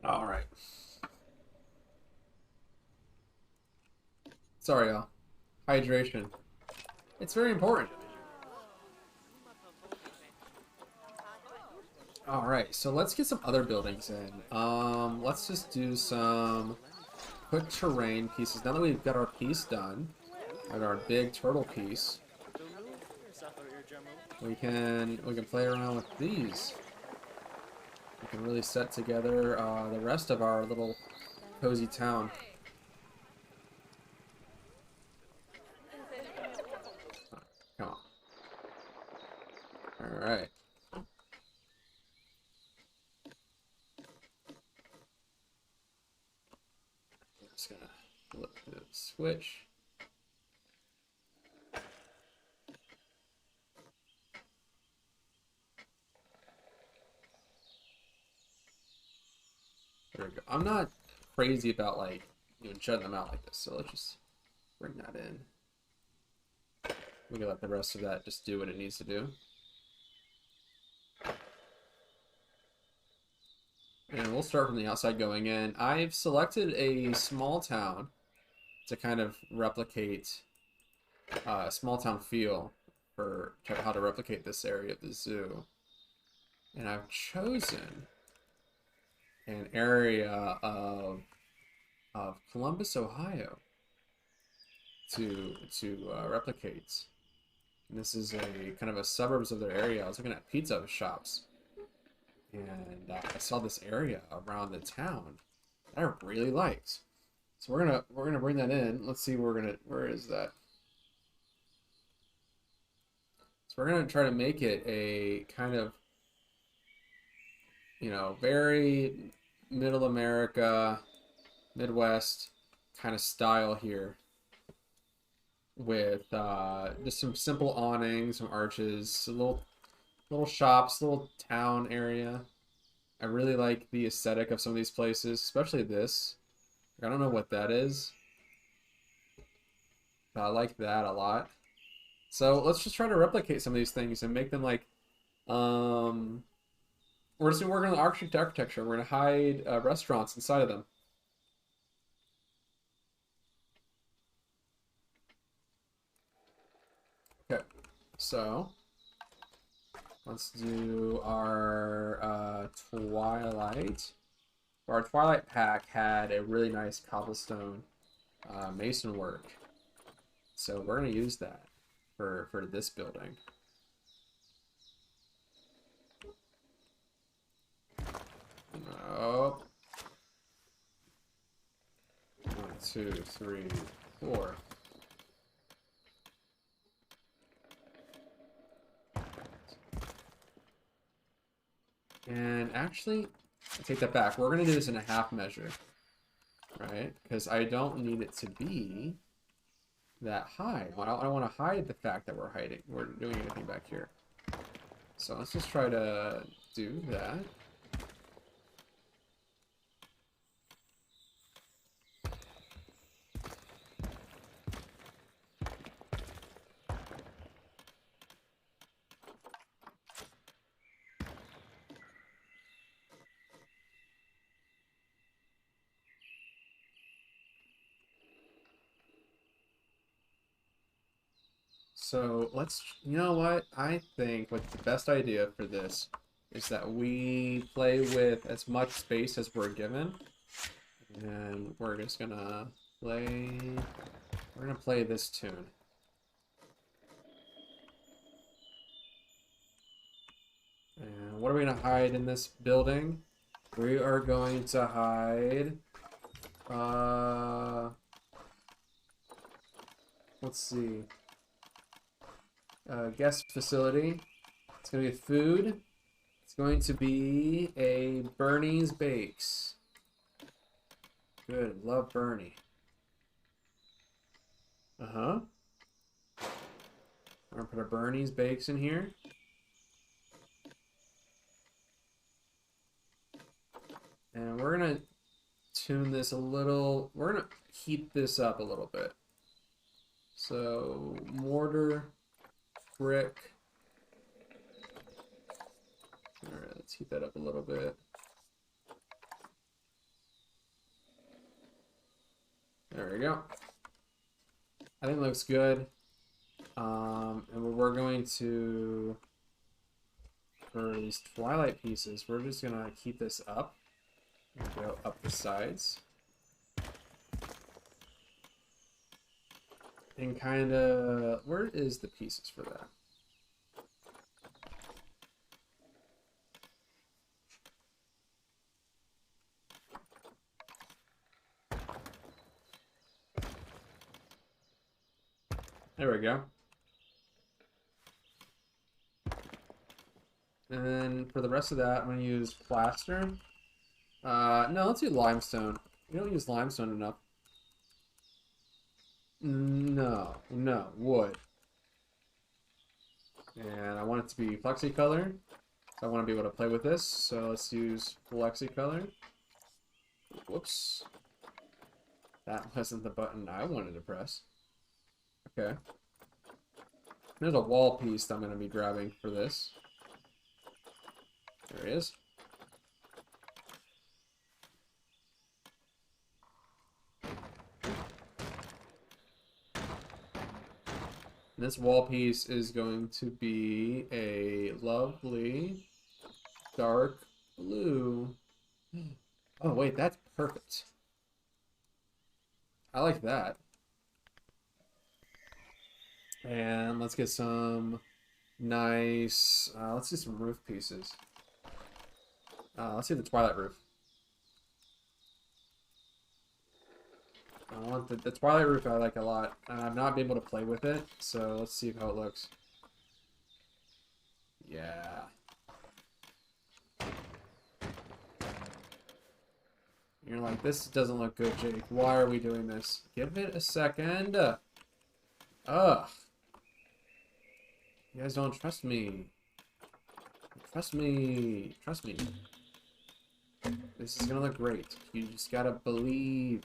All right. Sorry, y'all. Hydration. It's very important. All right, so let's get some other buildings in. Let's just do some quick terrain pieces. Now that we've got our piece done, and our big turtle piece, we can play around with these. We can really set together the rest of our little cozy town. Come on. All right. I'm just gonna flip the switch. There we go. I'm not crazy about like shutting them out like this, so let's just bring that in. We can let the rest of that just do what it needs to do. And we'll start from the outside going in. I've selected a small town to kind of replicate a small town feel for how to replicate this area of the zoo. And I've chosen an area of Columbus, Ohio to replicate. And this is a kind of a suburbs of their area. I was looking at pizza shops, and I saw this area around the town that I really liked. So we're gonna bring that in. Let's see where is that? So we're gonna try to make it a kind of very middle America, Midwest kind of style here, with just some simple awnings, some arches, a little shops, little town area. I really like the aesthetic of some of these places, especially this. I don't know what that is, but I like that a lot. So let's just try to replicate some of these things and make them like, we're just working on the architecture. We're gonna hide restaurants inside of them. Okay, so let's do our Twilight. Our Twilight pack had a really nice cobblestone mason work, so we're gonna use that. for this building. Oh. 1, 2, 3, 4. And actually, I take that back. We're gonna do this in a half measure, right? Because I don't need it to be that high. I don't want to hide the fact that we're doing anything back here. So let's just try to do that. So let's, you know what? I think what the best idea for this is that we play with as much space as we're given. And we're just gonna play this tune. And what are we gonna hide in this building? We are going to hide, let's see. Guest facility. It's gonna be food. It's going to be a Bernie's Bakes. Good, love Bernie. Uh-huh. I'm gonna put a Bernie's Bakes in here. And we're gonna tune this a little. We're gonna heat this up a little bit. So mortar, brick. All right, let's heat that up a little bit. There we go. I think it looks good. And we're going to, for these twilight pieces, we're just gonna keep this up and go up the sides. And kind of, where is the pieces for that? There we go. And then for the rest of that, I'm going to use plaster. No, let's do limestone. We don't use limestone enough. No, wood. And I want it to be flexi-color. So I want to be able to play with this. So let's use flexi-color. Whoops. That wasn't the button I wanted to press. Okay. There's a wall piece that I'm going to be grabbing for this. There it is. This wall piece is going to be a lovely dark blue. Oh, wait, that's perfect. I like that. And let's get some nice, let's do some roof pieces. Let's do the twilight roof. I want the twilight roof I like a lot. I've not been able to play with it, so let's see how it looks. Yeah. You're like, this doesn't look good, Jake. Why are we doing this? Give it a second. Ugh. You guys don't trust me. Trust me. Trust me. This is gonna look great. You just gotta believe.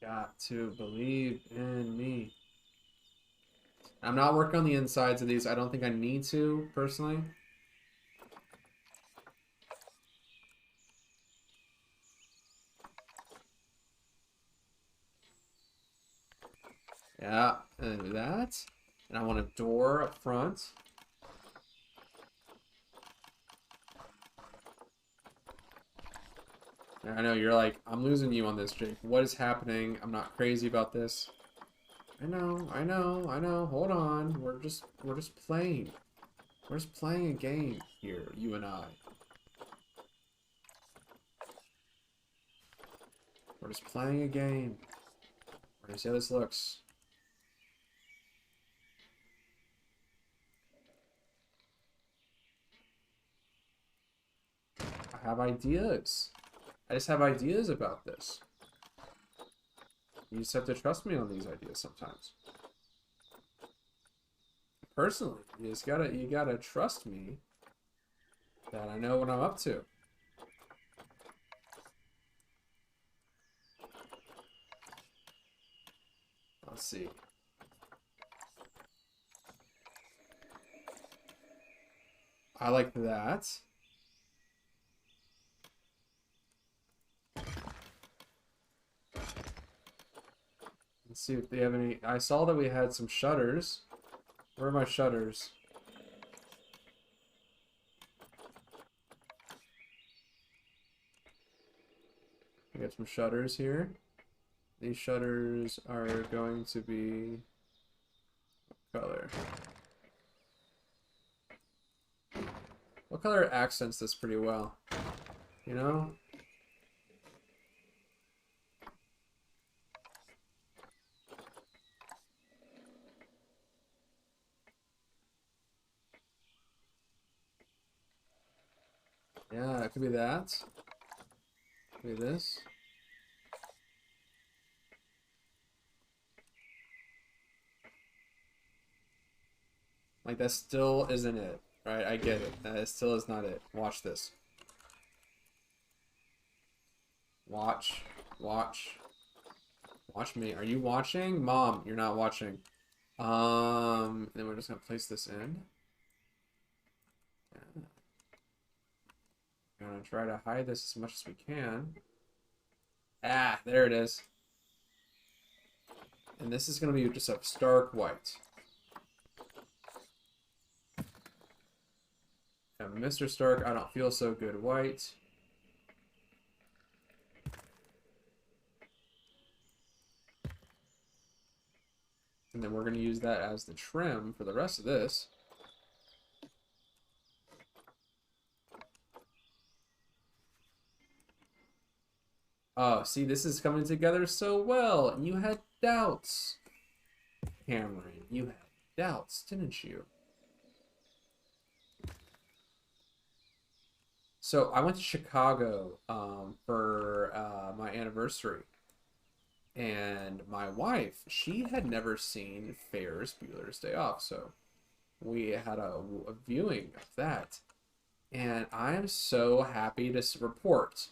Got to believe in me. I'm not working on the insides of these. I don't think I need to, personally. Yeah, and that. And I want a door up front. I know, you're like, I'm losing you on this, Jake. What is happening? I'm not crazy about this. I know. Hold on. We're just playing. We're just playing a game here, you and I. We're just playing a game. We're gonna see how this looks. I have ideas. I just have ideas about this. You just have to trust me on these ideas sometimes. Personally, you gotta trust me that I know what I'm up to. Let's see. I like that. Let's see if they have any. I saw that we had some shutters. Where are my shutters? We got some shutters here. These shutters are going to be what color? What color accents this pretty well? You know? Yeah, it could be that. Could be this. Like, that still isn't it, right? I get it. That still is not it. Watch this. Watch. Watch. Watch me. Are you watching? Mom, you're not watching. Then we're just gonna place this in. Yeah. We're gonna try to hide this as much as we can. Ah, there it is. And this is gonna be just a stark white. And Mr. Stark, I don't feel so good white. And then we're going to use that as the trim for the rest of this. Oh, see, this is coming together so well. And you had doubts, Cameron. You had doubts, didn't you? So I went to Chicago for my anniversary. And my wife, she had never seen Ferris Bueller's Day Off. So we had a viewing of that. And I am so happy to report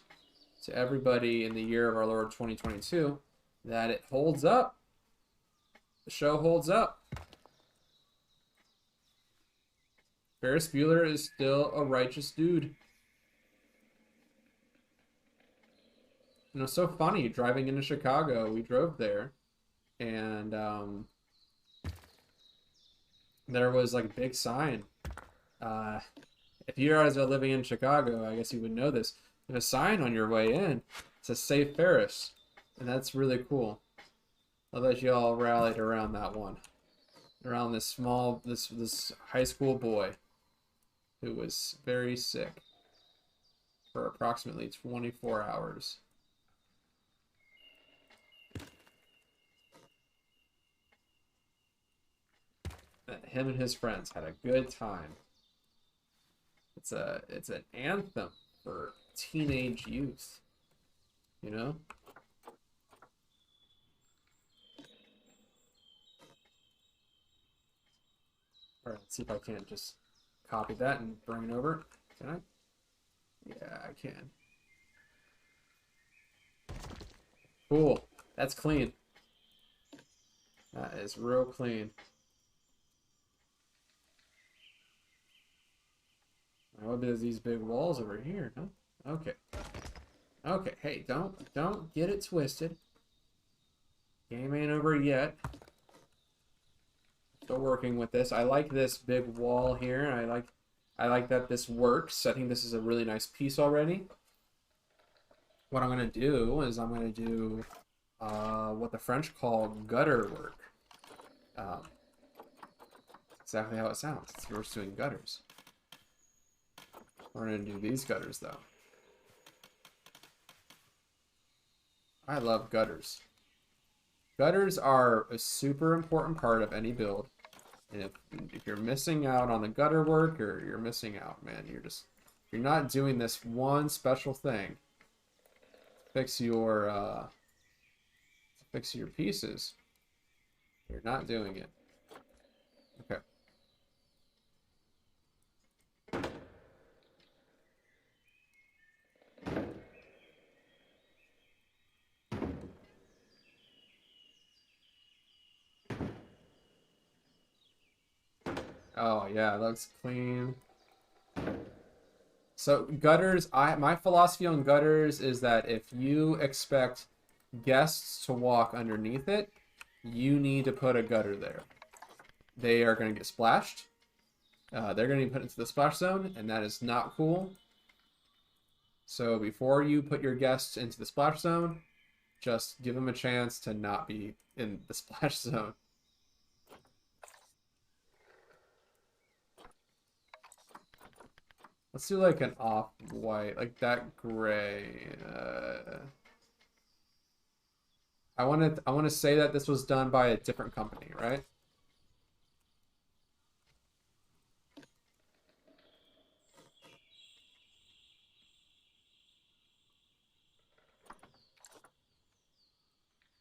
to everybody in the year of our Lord 2022 that it holds up. The show holds up. Ferris Bueller is still a righteous dude. You know, so funny, driving into Chicago, we drove there, and there was like a big sign. If you guys are living in Chicago, I guess you would know this. There's a sign on your way in. It says "Save Ferris," and that's really cool. I bet you all rallied around that one, around this this high school boy who was very sick for approximately 24 hours. Him and his friends had a good time. It's an anthem for teenage youth, you know? All right, let's see if I can't just copy that and bring it over. Can I? Yeah, I can. Cool. That's clean. That is real clean. What are these big walls over here, huh? Okay. Okay, hey, don't get it twisted. Game ain't over yet. Still working with this. I like this big wall here. I like that this works. I think this is a really nice piece already. what I'm going to do is I'm going to do what the French call gutter work. Exactly how it sounds. We're just doing gutters. We're going to do these gutters, though. I love gutters. Gutters are a super important part of any build. And if you're missing out on the gutter work, or you're missing out, man. You're not doing this one special thing. Fix your pieces. You're not doing it. Okay. Oh yeah, it looks clean. So gutters, my philosophy on gutters is that if you expect guests to walk underneath it, you need to put a gutter there. They are going to get splashed. They're going to be put into the splash zone, and that is not cool. So before you put your guests into the splash zone, just give them a chance to not be in the splash zone. Let's do like an off-white, like that gray. I want to say that this was done by a different company, right?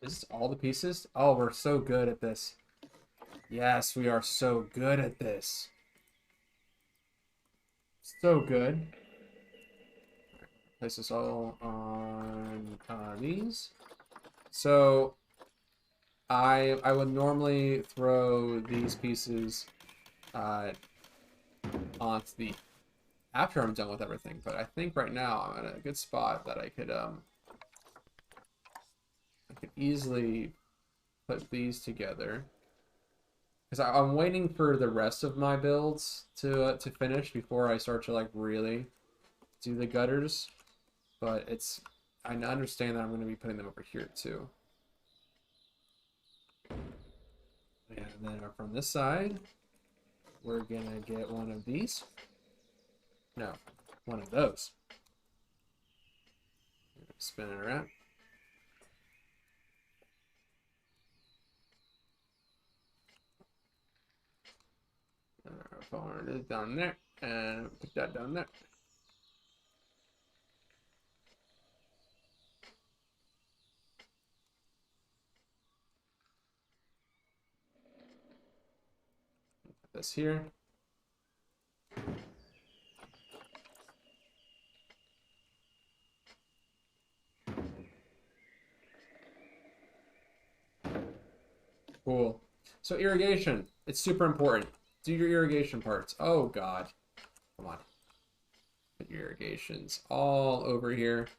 Is this all the pieces? Oh, we're so good at this. Yes, we are so good at this. So good. Place this all on these. So I would normally throw these pieces onto the after I'm done with everything, but I think right now I'm at a good spot that I could easily put these together. Because I'm waiting for the rest of my builds to finish before I start to like really do the gutters. But I understand that I'm going to be putting them over here too. And then from this side, we're going to get one of these. No, one of those. Spin it around. Forward it down there, and put that down there. Put this here. Cool. So irrigation, it's super important. Do your irrigation parts. Oh God, come on. Put your irrigations all over here.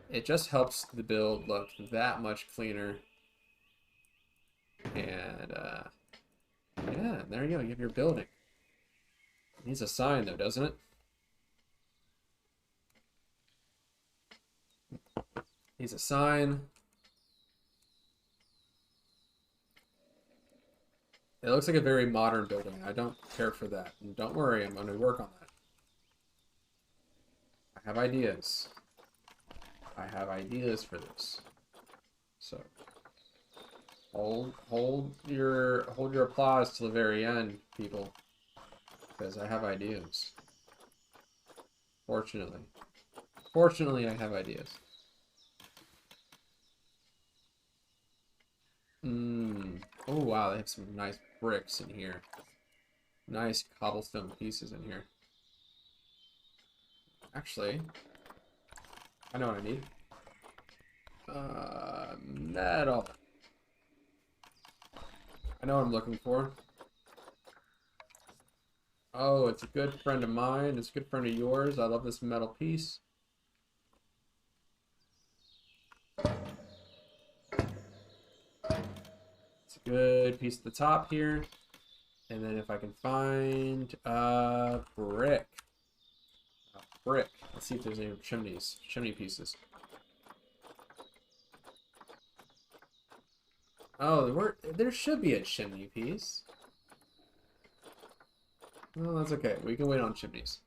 It just helps the build look that much cleaner. And yeah, there you go. You have your building. It needs a sign though, doesn't it? Needs a sign. It looks like a very modern building. I don't care for that. And don't worry, I'm going to work on that. I have ideas. I have ideas for this. So hold your applause to the very end, people, because I have ideas. Fortunately, I have ideas. Oh wow, they have some nice bricks in here. Nice cobblestone pieces in here. Actually, I know what I need. Metal. I know what I'm looking for. Oh, it's a good friend of mine. It's a good friend of yours. I love this metal piece. It's a good piece at the top here. And then if I can find a brick. Let's see if there's any chimney pieces. Oh, there should be a chimney piece. Well, that's okay. We can wait on chimneys.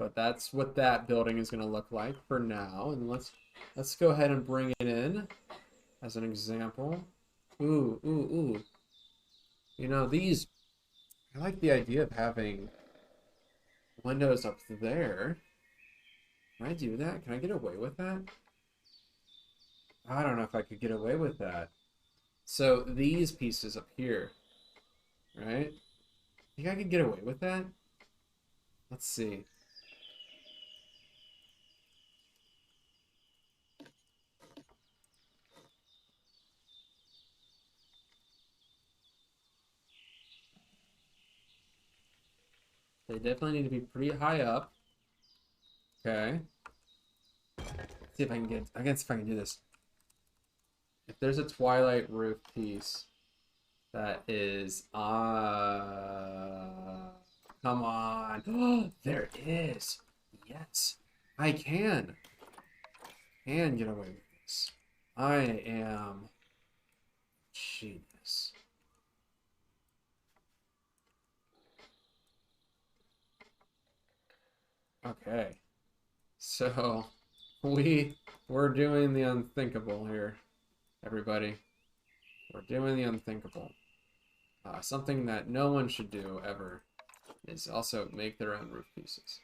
But that's what that building is going to look like for now. And let's go ahead and bring it in as an example. Ooh, ooh, ooh. You know, I like the idea of having windows up there. Can I do that? Can I get away with that? I don't know if I could get away with that. So these pieces up here, right? Think I could get away with that? Let's see. They definitely need to be pretty high up. Okay. See if I can get. I guess if I can do this. If there's a twilight roof piece that is come on. Oh, there it is. Yes. I can get away with this. I am genius. Okay. So we're doing the unthinkable here, everybody. We're doing the unthinkable. Something that no one should do ever is also make their own roof pieces.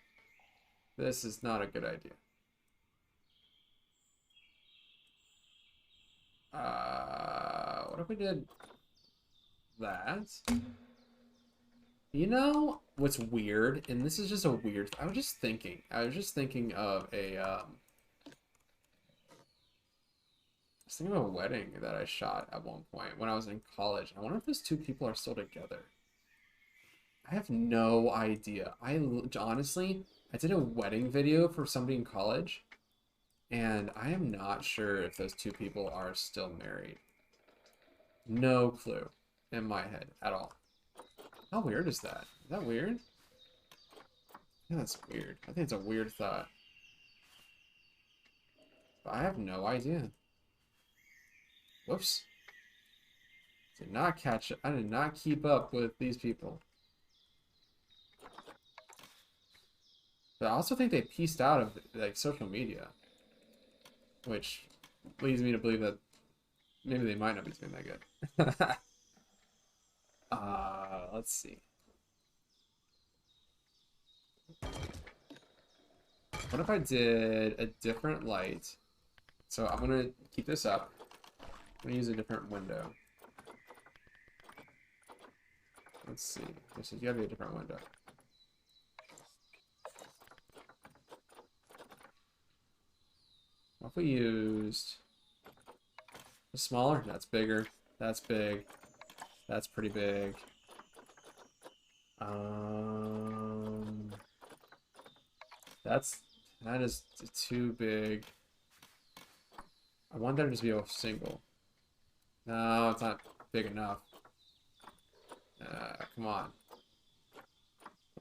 This is not a good idea. What if we did that? You know what's weird? And this is just a weird. I was just thinking of a of a wedding that I shot at one point when I was in college. I wonder if those two people are still together. I have no idea. Honestly, I did a wedding video for somebody in college, and I am not sure if those two people are still married. No clue in my head at all. How weird is that? Is that weird? Yeah, that's weird. I think it's a weird thought. But I have no idea. Whoops. Did not catch it. I did not keep up with these people. But I also think they pieced out of like social media, which leads me to believe that maybe they might not be doing that good. Let's see. What if I did a different light? So I'm gonna keep this up. I'm gonna use a different window. Let's see. This is gotta be a different window. What if we used a smaller? That's bigger. That's big. That's pretty big. That is too big. I want that to just be a single. No, it's not big enough. Come on.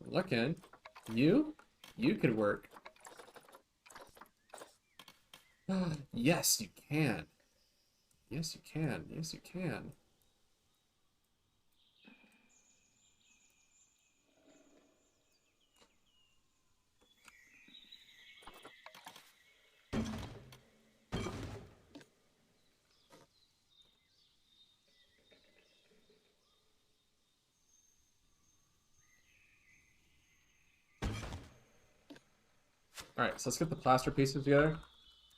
I'm looking. You could work. Yes, you can. Yes, you can. Yes, you can. Alright, so let's get the plaster pieces together.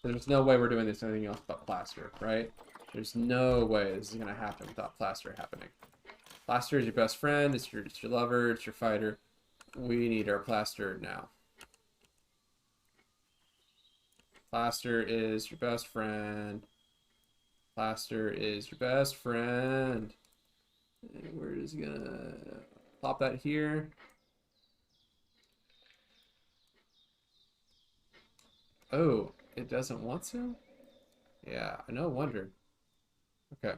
There's no way we're doing this anything else but plaster, right? There's no way this is gonna happen without plaster happening. Plaster is your best friend, it's your lover, it's your fighter. We need our plaster now. Plaster is your best friend. Plaster is your best friend. And we're just gonna plop that here. Oh, it doesn't want to? Yeah, no wonder. Okay.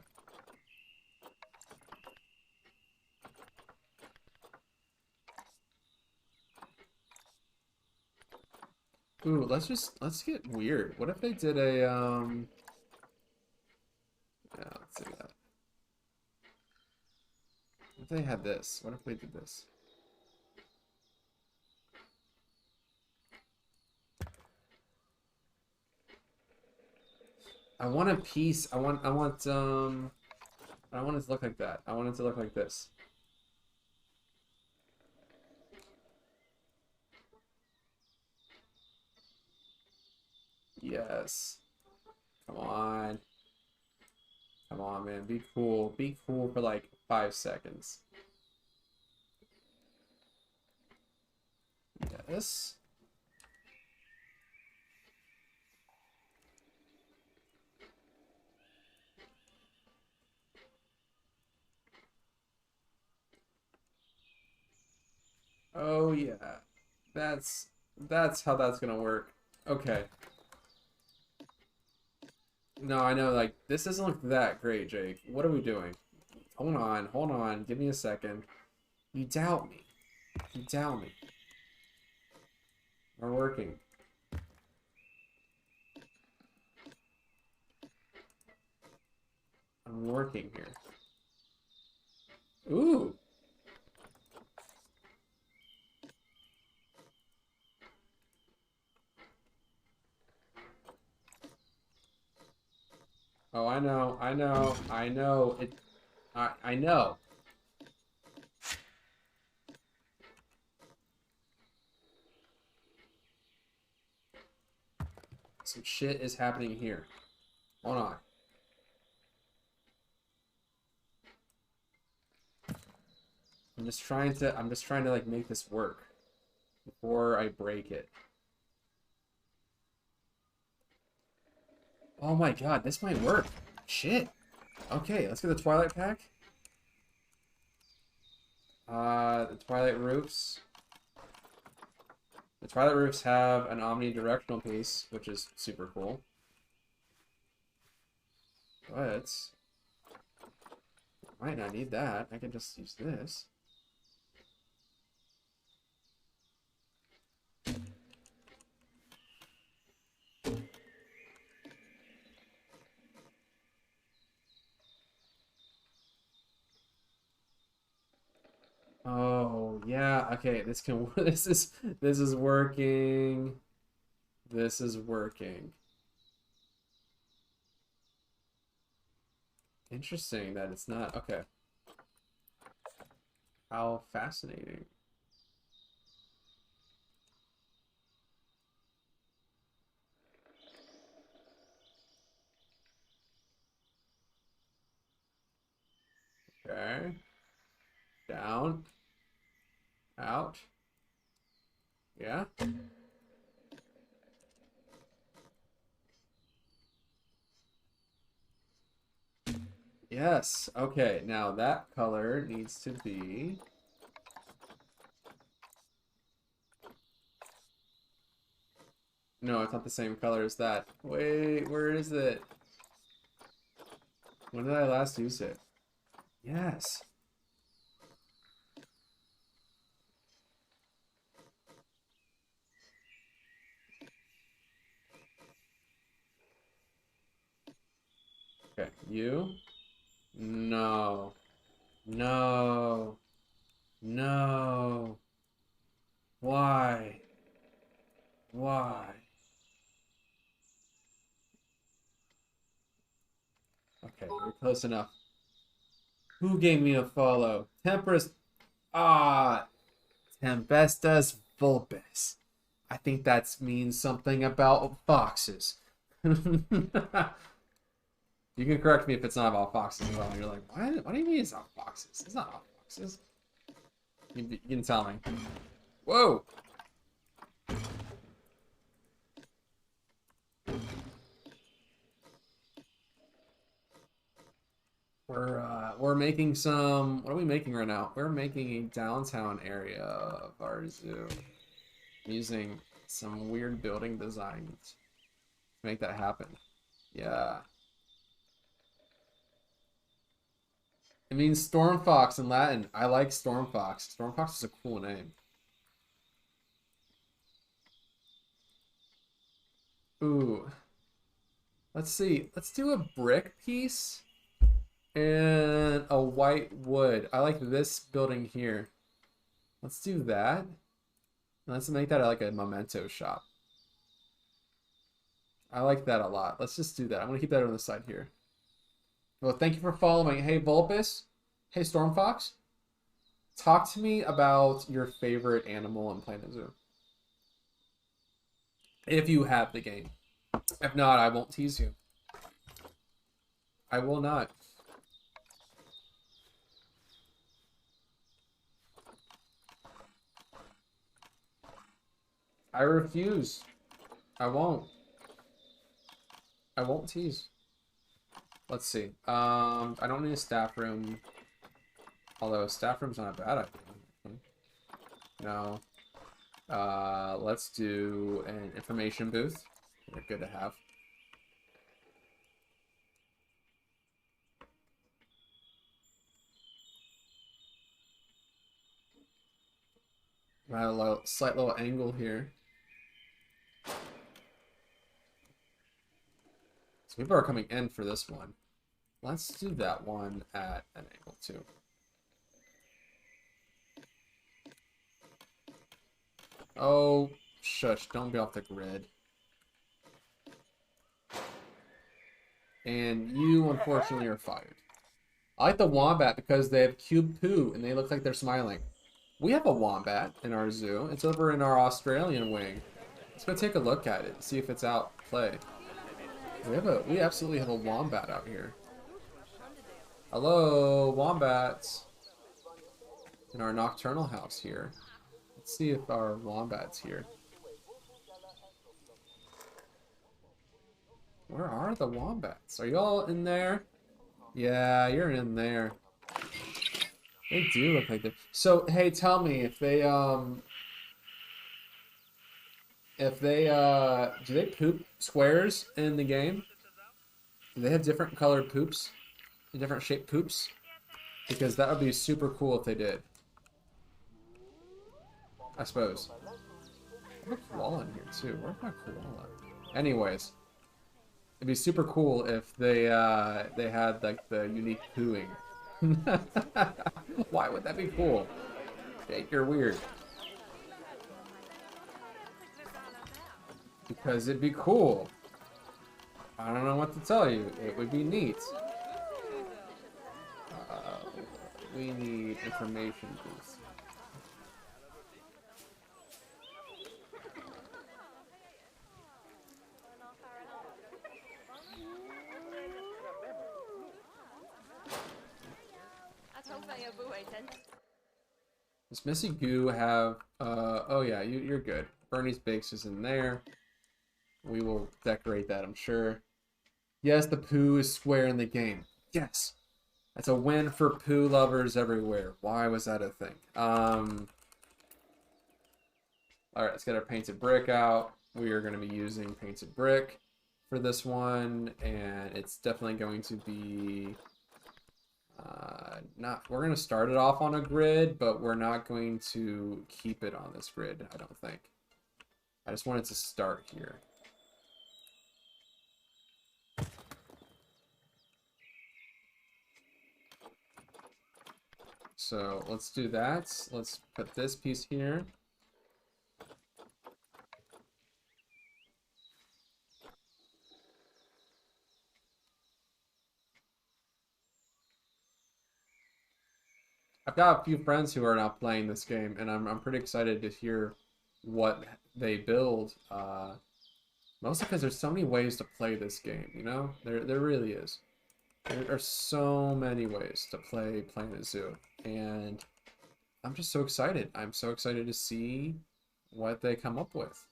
Ooh, let's get weird. What if they did a if they had this? What if they did this? I want a piece. I want I don't want it to look like that. I want it to look like this. Yes. Come on. Come on, man. Be cool. Be cool for like 5 seconds. Yes. Oh yeah. That's how that's gonna work. Okay. No, I know, like, this doesn't look that great, Jake. What are we doing? Hold on. Give me a second. You doubt me. You doubt me. We're working. I'm working here. Ooh. Oh, I know. I know. I know. I know. Some shit is happening here. Hold on. I'm just trying to like make this work before I break it. Oh my god, this might work. Shit. Okay, let's get the Twilight pack. The Twilight roofs. The Twilight roofs have an omnidirectional piece, which is super cool. But I might not need that. I can just use this. Oh, yeah. Okay, this can this is working. This is working. Interesting that it's not. Okay. How fascinating. Okay. Down. Out. Yeah. Yes. Okay. Now that color needs to be. No, it's not the same color as that. Wait, where is it? When did I last use it? Yes. Okay. You? No. No. No. Why? Why? Okay, you're close enough. Who gave me a follow? Tempest. Ah, Tempestus vulpes. I think that means something about foxes. You can correct me if it's not about foxes as well. You're like, what do you mean it's not foxes? It's not about foxes. You can tell me. Whoa! We're making some. What are we making right now? We're making a downtown area of our zoo using some weird building designs to make that happen. Yeah. It means storm fox in Latin. I like storm fox. Storm fox is a cool name. Ooh. Let's see. Let's do a brick piece And a white wood. I like this building here. Let's do that. Let's make that like a memento shop. I like that a lot. Let's just do that. I'm gonna keep that on the side here. Well, thank you for following. Hey, Vulpus. Hey, Stormfox. Talk to me about your favorite animal in Planet Zoo. If you have the game. If not, I won't tease you. I will not. I refuse. I won't. I won't tease. Let's see. I don't need a staff room. Although a staff room's not a bad idea. No. Let's do an information booth. They're good to have. A slight little angle here. So people are coming in for this one. Let's do that one at an angle too. Oh, shush, don't be off the grid. And you, unfortunately, are fired. I like the wombat because they have cube poo and they look like they're smiling. We have a wombat in our zoo. It's over in our Australian wing. Let's go take a look at it, see if it's out play. We absolutely have a wombat out here. Hello, wombats. In our nocturnal house here. Let's see if our wombat's here. Where are the wombats? Are y'all in there? Yeah, you're in there. They do look like they. So, hey, tell me if they do they poop squares in the game? Do they have different colored poops? Different shaped poops? Because that would be super cool if they did. I suppose. I have a koala in here too. Where's my koala? Anyways, it'd be super cool if they had like the unique pooing. Why would that be cool? Jake, you're weird. Because it'd be cool. I don't know what to tell you. It would be neat. We need information boost. Does Missy Goo have oh yeah, you're good. Bernie's Bakes is in there. We will decorate that, I'm sure. Yes, the poo is square in the game. Yes. That's a win for poo lovers everywhere. Why was that a thing? Alright, let's get our painted brick out. We are going to be using painted brick for this one, and it's definitely going to be we're going to start it off on a grid, but we're not going to keep it on this grid, I don't think. I just wanted to start here. So let's do that. Let's put this piece here. I've got a few friends who are now playing this game, and I'm pretty excited to hear what they build. Mostly because there's so many ways to play this game, you know? There really is. There are so many ways to play Planet Zoo, and I'm just so excited. I'm so excited to see what they come up with.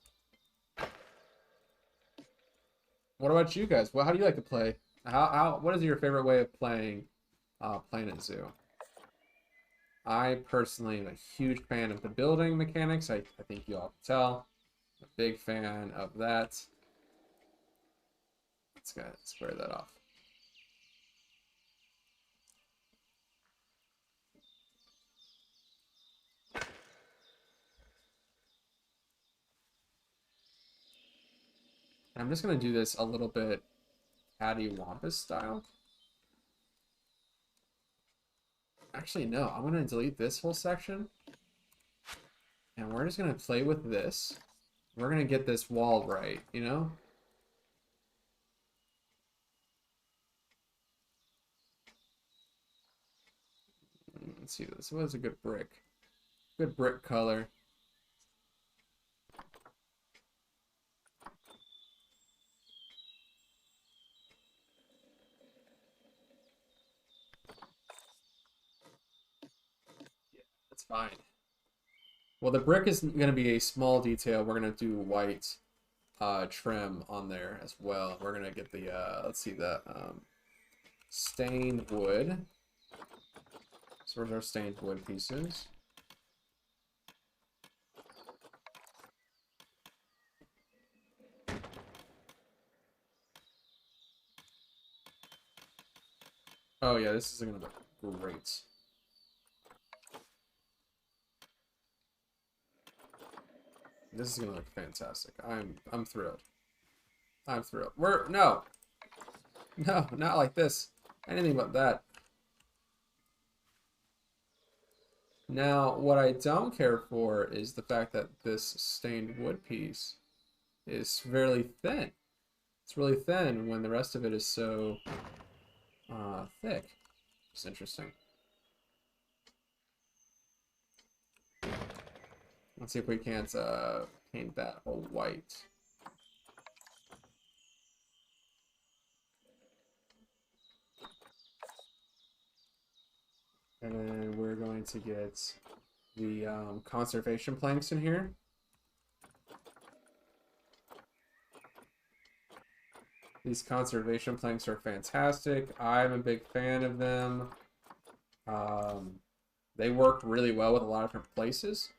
What about you guys? Well, how do you like to play? What is your favorite way of playing Planet Zoo? I personally am a huge fan of the building mechanics. I think you all can tell. I'm a big fan of that. Let's go ahead and square that off. I'm just going to do this a little bit cattywampus style. Actually, no. I'm going to delete this whole section. And we're just going to play with this. We're going to get this wall right, you know? Let's see this. What is a good brick? Good brick color. Yeah, that's fine. Well, the brick is going to be a small detail. We're going to do white trim on there as well. We're going to get the, let's see, the stained wood. So where's our stained wood pieces? Oh yeah, this is going to look great. This is going to look fantastic. I'm thrilled. I'm thrilled. No, not like this. Anything but that. Now, what I don't care for is the fact that this stained wood piece is fairly thin. It's really thin when the rest of it is so thick. It's interesting. Let's see if we can't paint that all white. And then we're going to get the conservation planks in here. These conservation planks are fantastic. I'm a big fan of them. They work really well with a lot of different places.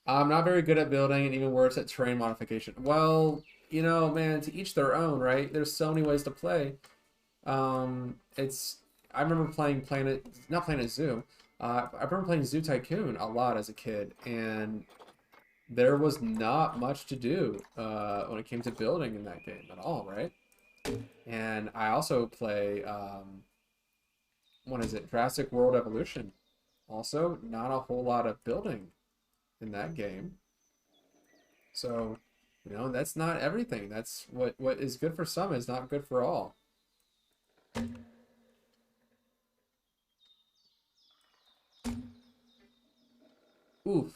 I'm not very good at building, and even worse at terrain modification. Well, you know, man, to each their own, right? There's so many ways to play. I remember playing not Planet Zoo. I remember playing Zoo Tycoon a lot as a kid, and there was not much to do when it came to building in that game at all, right? And I also play, what is it? Jurassic World Evolution. Also, not a whole lot of building in that game. So, you know, that's not everything. That's what is good for some is not good for all. Oof.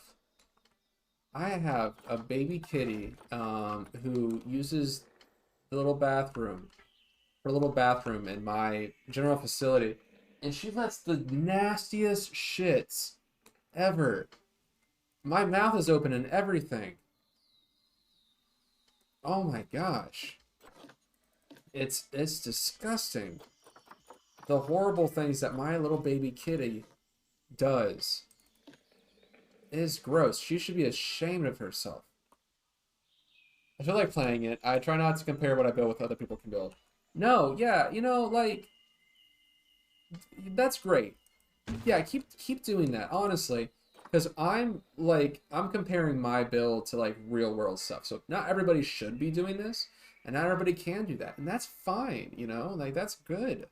I have a baby kitty who uses the little bathroom, her little bathroom in my general facility, and she lets the nastiest shits ever. My mouth is open and everything. Oh my gosh. It's disgusting. The horrible things that my little baby kitty does is gross. She should be ashamed of herself. I feel like playing it. I try not to compare what I build with other people can build. No, yeah, you know, like that's great. Yeah, keep doing that, honestly. Because I'm comparing my build to like real world stuff. So not everybody should be doing this, and not everybody can do that. And that's fine, you know? Like that's good.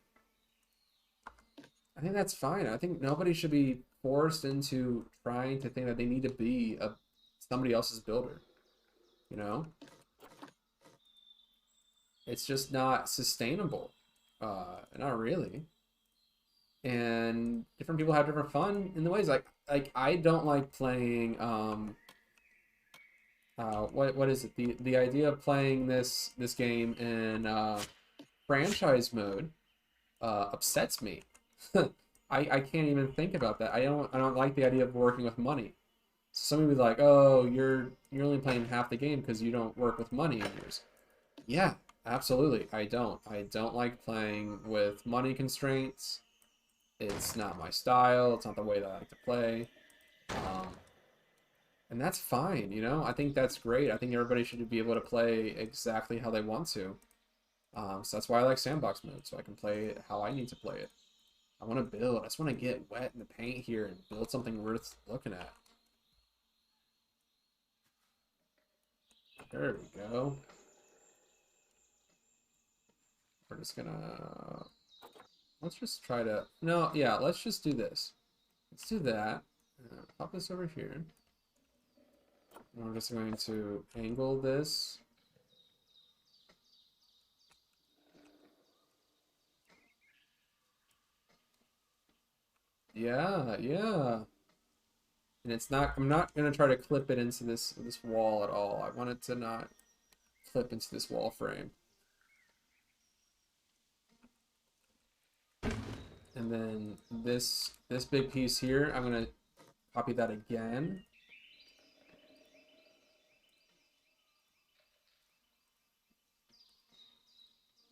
I think that's fine. I think nobody should be forced into trying to think that they need to be somebody else's builder. You know? It's just not sustainable. Not really. And different people have different fun in the ways. Like I don't like playing what is it? The idea of playing this game in franchise mode upsets me. I can't even think about that. I don't like the idea of working with money. Somebody would be like, "Oh, you're only playing half the game because you don't work with money in yours." Yeah, absolutely. I don't. I don't like playing with money constraints. It's not my style. It's not the way that I like to play. Um, and that's fine, you know? I think that's great. I think everybody should be able to play exactly how they want to. So that's why I like sandbox mode, so I can play it how I need to play it. I want to build. I just want to get wet in the paint here and build something worth looking at. There we go. We're just gonna Let's just try to... No, yeah, let's just do this. Let's do that. Pop this over here. And we're just going to angle this. Yeah, yeah. And it's not... I'm not going to try to clip it into this wall at all. I want it to not clip into this wall frame. And then this big piece here, I'm going to copy that again.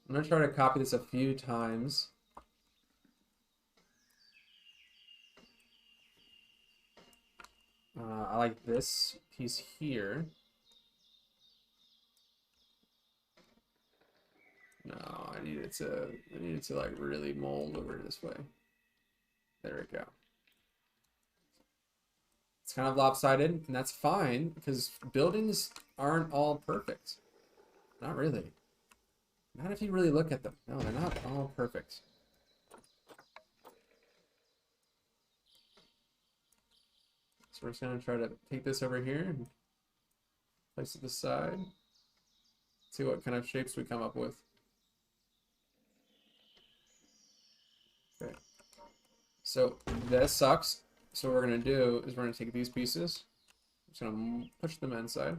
I'm going to try to copy this a few times. I like this piece here. No, I need it to like really mold over this way. There we go. It's kind of lopsided, and that's fine because buildings aren't all perfect. Not really. Not if you really look at them. No, they're not all perfect. So we're just gonna try to take this over here and place it aside. See what kind of shapes we come up with. Okay. So that sucks. So what we're gonna do is we're gonna take these pieces. I'm just gonna push them inside.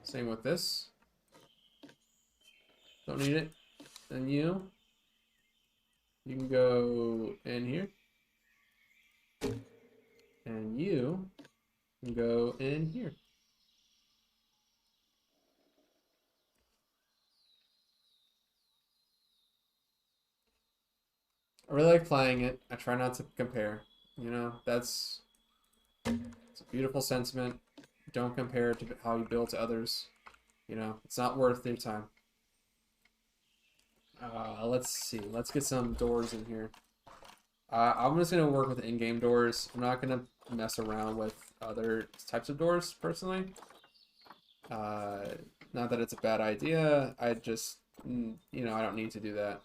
Same with this. Don't need it. Then you can go in here. And you can go in here. I really like playing it. I try not to compare. You know, it's a beautiful sentiment. Don't compare to how you build to others. You know, it's not worth your time. Let's see. Let's get some doors in here. I'm just going to work with in-game doors. I'm not going to mess around with other types of doors, personally. Not that it's a bad idea. I just, you know, I don't need to do that.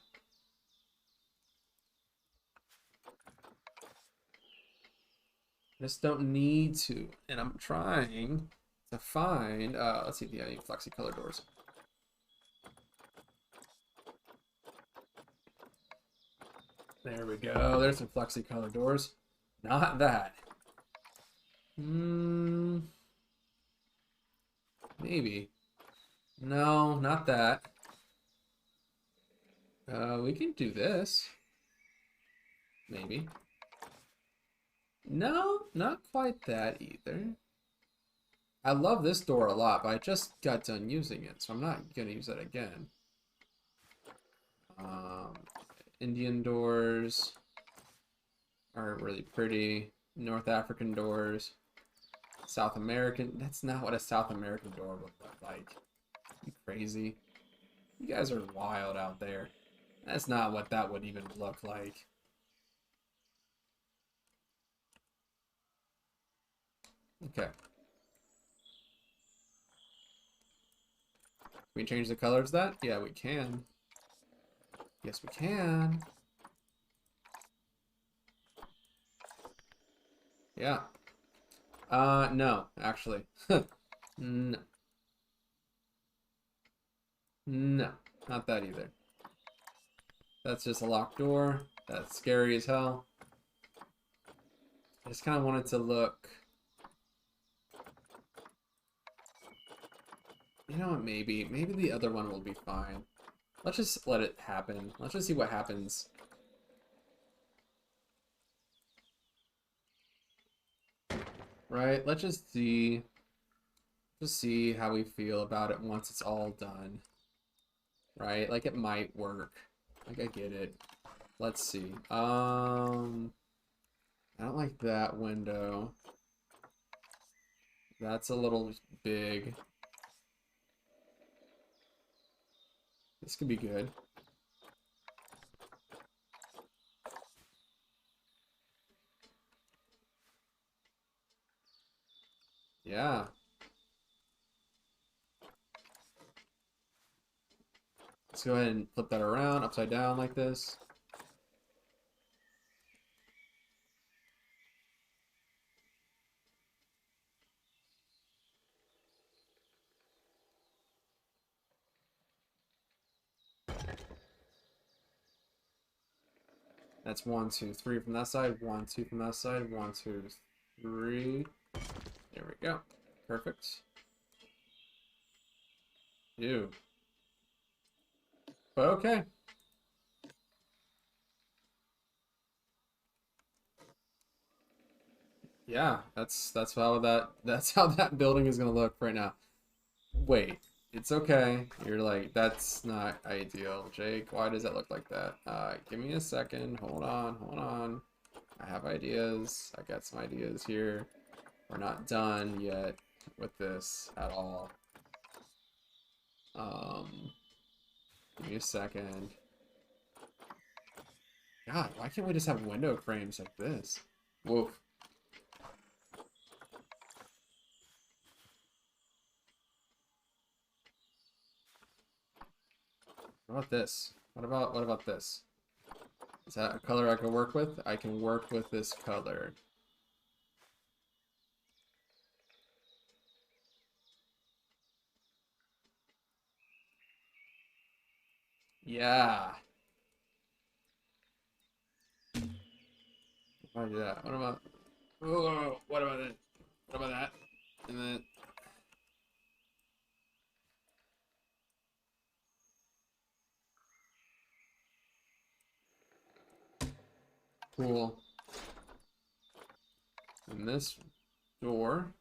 Just don't need to. And I'm trying to find, let's see if you have any flexi color doors. There we go. There's some flexi color doors. Not that. Maybe. No, not that. We can do this. Maybe. No, not quite that either. I love this door a lot, but I just got done using it, so I'm not going to use that again. Indian doors are really pretty. North African doors. South American. That's not what a South American door would look like. You crazy? You guys are wild out there. That's not what that would even look like. Okay. Can we change the colors of that? Yeah, we can. Yes, we can. Yeah. No, actually. No. No, not that either. That's just a locked door. That's scary as hell. I just kind of want it to look... You know what, maybe the other one will be fine. Let's just let it happen. Let's just see what happens. Right? Let's just see how we feel about it once it's all done. Right? Like, it might work. Like, I get it. Let's see. I don't like that window. That's a little big. This could be good. Yeah. Let's go ahead and flip that around, upside down like this. That's 1, 2, 3 from that side. 1, 2 from that side. 1, 2, 3. There we go. Perfect. Ew. But okay. Yeah, that's how that building is gonna look right now. Wait, it's okay. You're like, that's not ideal, Jake. Why does that look like that? Give me a second. Hold on, hold on. I have ideas. I got some ideas here. We're not done yet with this at all. Give me a second. God, why can't we just have window frames like this? Woof. What about this? What about this? Is that a color I can work with? I can work with this color. Yeah. Why do that? What about? Oh, what about it? What about that? And then. Cool. And this door.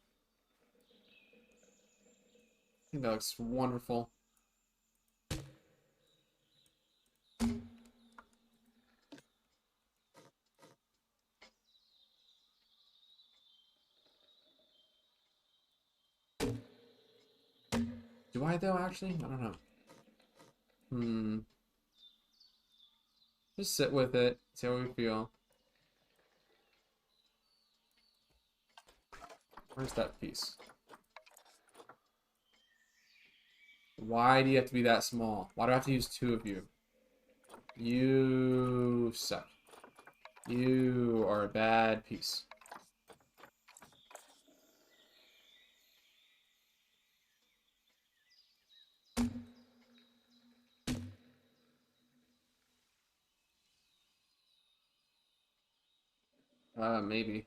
I think that looks wonderful. Do I though, actually? I don't know. Just sit with it, see how we feel. Where's that piece? Why do you have to be that small? Why do I have to use 2 of you? You suck. You are a bad piece. Maybe.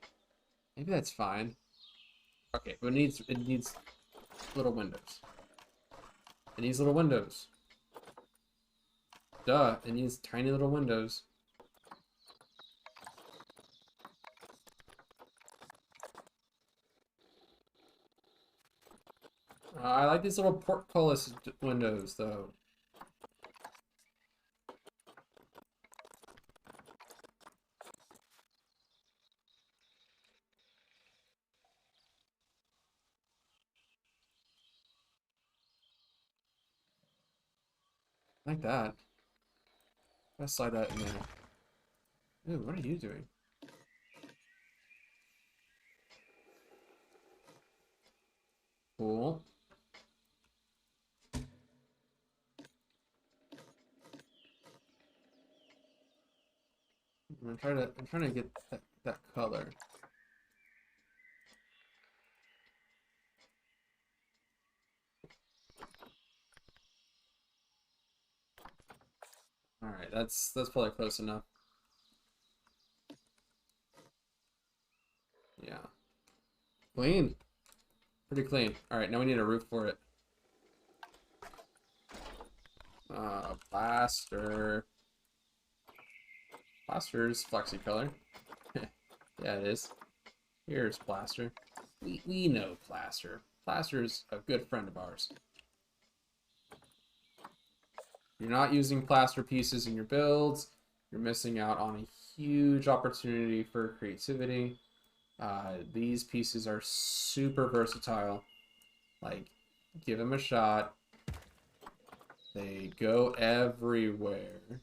Maybe that's fine. Okay, but it needs little windows. It needs little windows. Duh, it needs tiny little windows. I like these little portcullis windows, though. Like that. Let's slide that in there. Ooh, what are you doing? Cool. I'm trying to get that color. All right, that's probably close enough. Yeah. Clean. Pretty clean. All right, now we need a roof for it. Plaster. Plaster's flexi color. Yeah, it is. Here's plaster. We know plaster. Plaster's a good friend of ours. You're not using plaster pieces in your builds. You're missing out on a huge opportunity for creativity. These pieces are super versatile. Like, give them a shot. They go everywhere.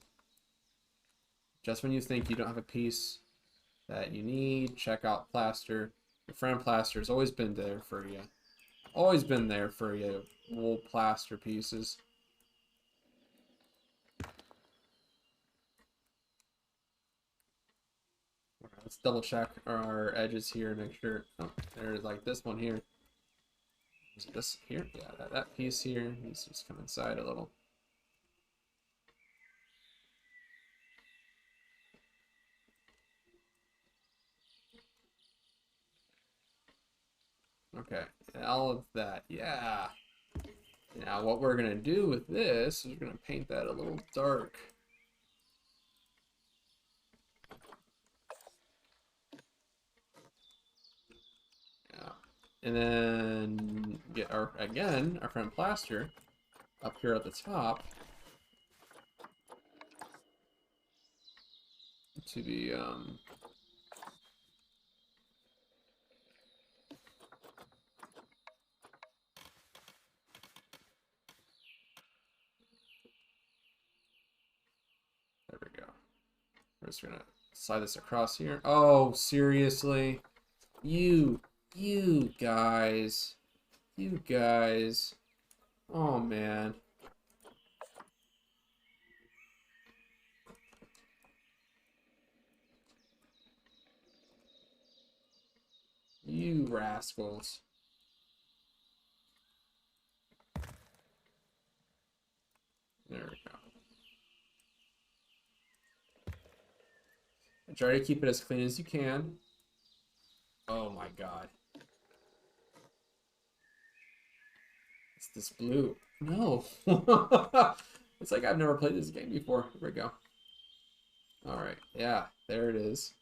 Just when you think you don't have a piece that you need, check out plaster. Your friend Plaster's always been there for you. Always been there for you, wool plaster pieces. Let's double check our edges here, make sure. Oh, there's like this one here. Is it this here? Yeah, that piece here needs to just come inside a little. Okay, all of that, yeah. Now what we're gonna do with this is we're gonna paint that a little dark. Yeah, and then get our friend plaster up here at the top to be there we go. We're just gonna slide this across here. Oh, seriously? You guys. You guys. Oh, man. You rascals. There we go. Try to keep it as clean as you can. Oh my god. It's this blue. No. It's like I've never played this game before. Here we go. Alright, yeah, there it is.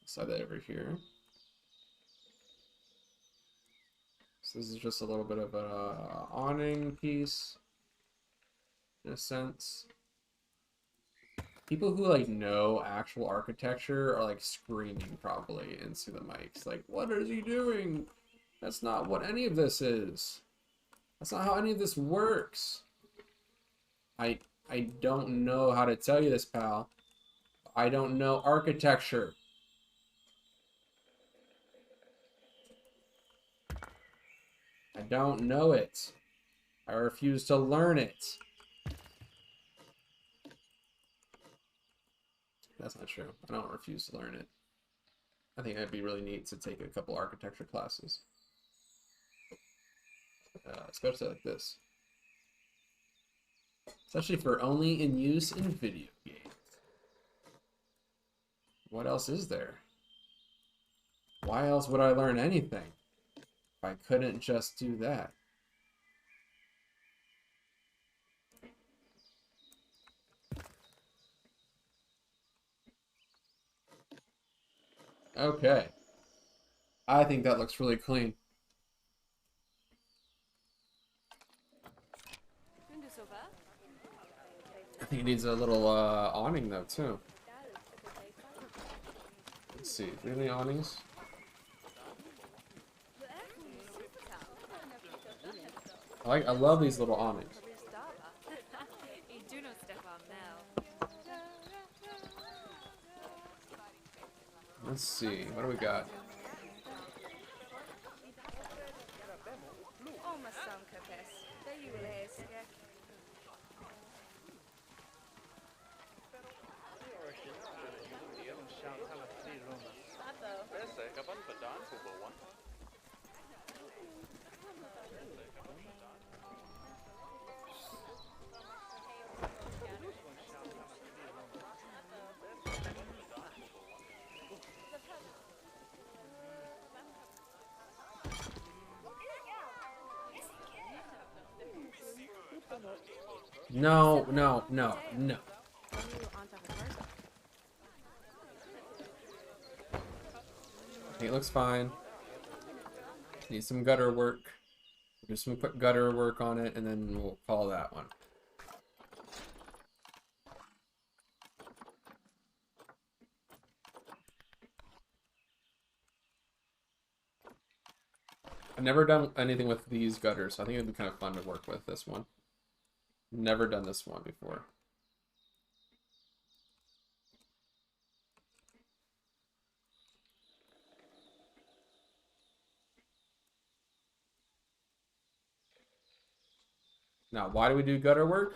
Slide that over here. So this is just a little bit of a awning piece, in a sense. People who like know actual architecture are like screaming probably into the mics, like, what is he doing? That's not what any of this is. That's not how any of this works. I don't know how to tell you this, pal. I don't know architecture. I don't know it. I refuse to learn it. That's not true. I don't refuse to learn it. I think it'd be really neat to take a couple architecture classes. Especially like this. Especially for only in use in video games. What else is there? Why else would I learn anything if I couldn't just do that? Okay. I think that looks really clean. I think it needs a little awning though too. Let's see, really awnings? I love these little awnings. Let's see, what do we got? No, no, no, no. I think it looks fine. Need some gutter work. Do some quick gutter work on it, and then we'll call that one. I've never done anything with these gutters, so I think it'd be kind of fun to work with this one. Never done this one before. Now, why do we do gutter work?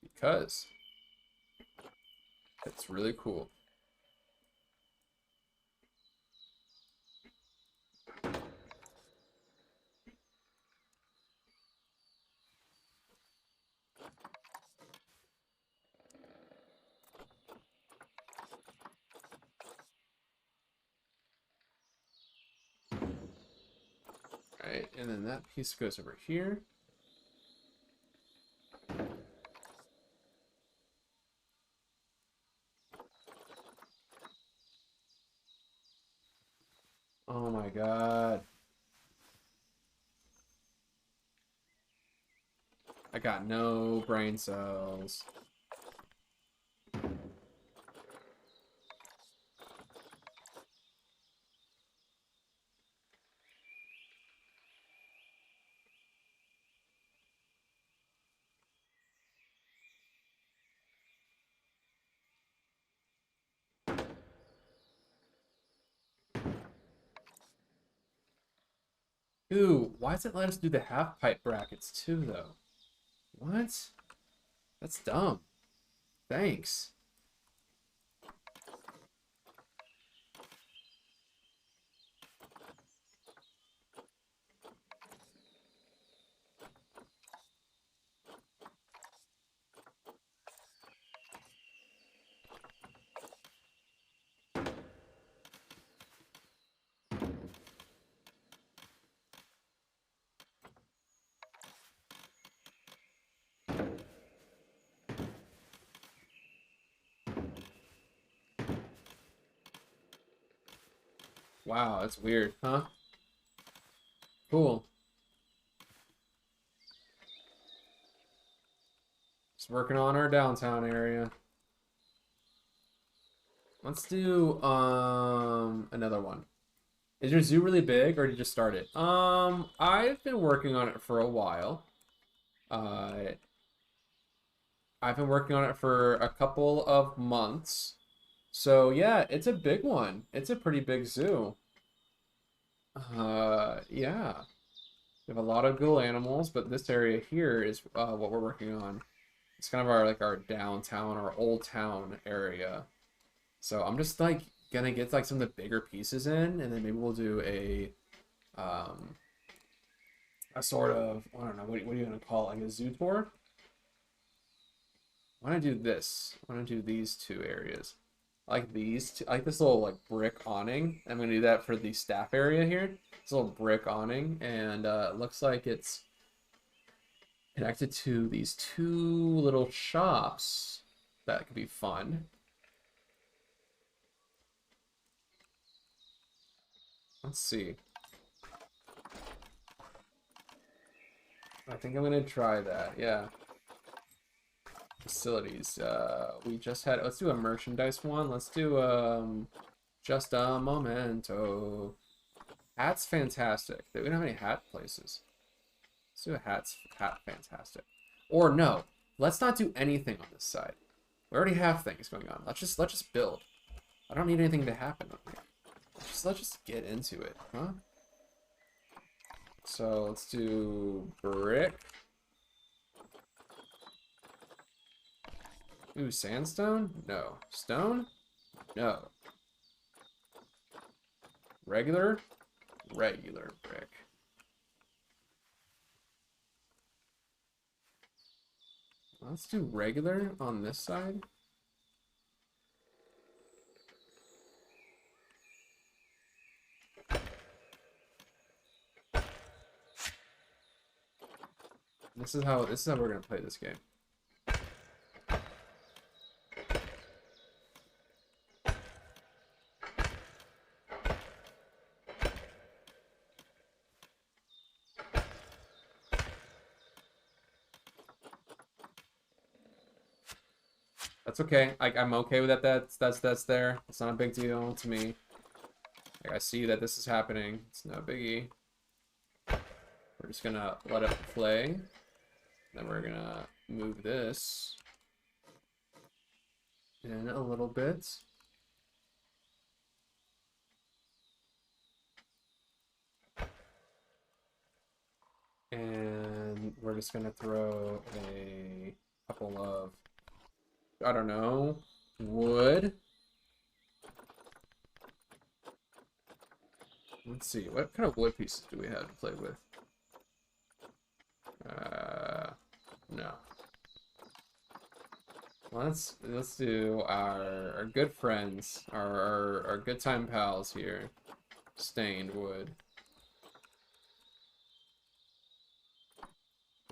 Because it's really cool. Alright, and then that piece goes over here. Oh my god. I got no brain cells. Ooh, why does it let us do the half pipe brackets too, though? What? That's dumb. Thanks. Wow, that's weird, huh? Cool. Just working on our downtown area. Let's do another one. Is your zoo really big or did you just start it? I've been working on it for a while. I've been working on it for a couple of months. So yeah, it's a big one. It's a pretty big zoo. Yeah. We have a lot of cool animals, but this area here is what we're working on. It's kind of our like our downtown, our old town area. So I'm just like gonna get like some of the bigger pieces in, and then maybe we'll do a sort of, I don't know, what are you gonna call it? Like a zoo tour? I want to do this. I want to do these two areas. I like these two, I like this little like brick awning. I'm gonna do that for the staff area here. This little brick awning, and it looks like it's connected to these two little shops. That could be fun. Let's see. I think I'm gonna try that. Yeah. Facilities. We just had. Let's do a merchandise one. Let's do just a momento. Hat's fantastic. We don't have any hat places. Let's do a hat fantastic. Or no, let's not do anything on this side. We already have things going on. Let's just build. I don't need anything to happen on here. Let's just get into it, huh? So let's do brick. Ooh, sandstone? No. Stone? No. Regular? Regular brick. Let's do regular on this side. This is how we're gonna play this game. That's okay. I'm okay with that. That's there. It's not a big deal to me. Like, I see that this is happening. It's no biggie. We're just gonna let it play. Then we're gonna move this in a little bit. And we're just gonna throw a couple of, I don't know, wood. Let's see, what kind of wood pieces do we have to play with? No. Let's do our good friends, our good time pals here. Stained wood.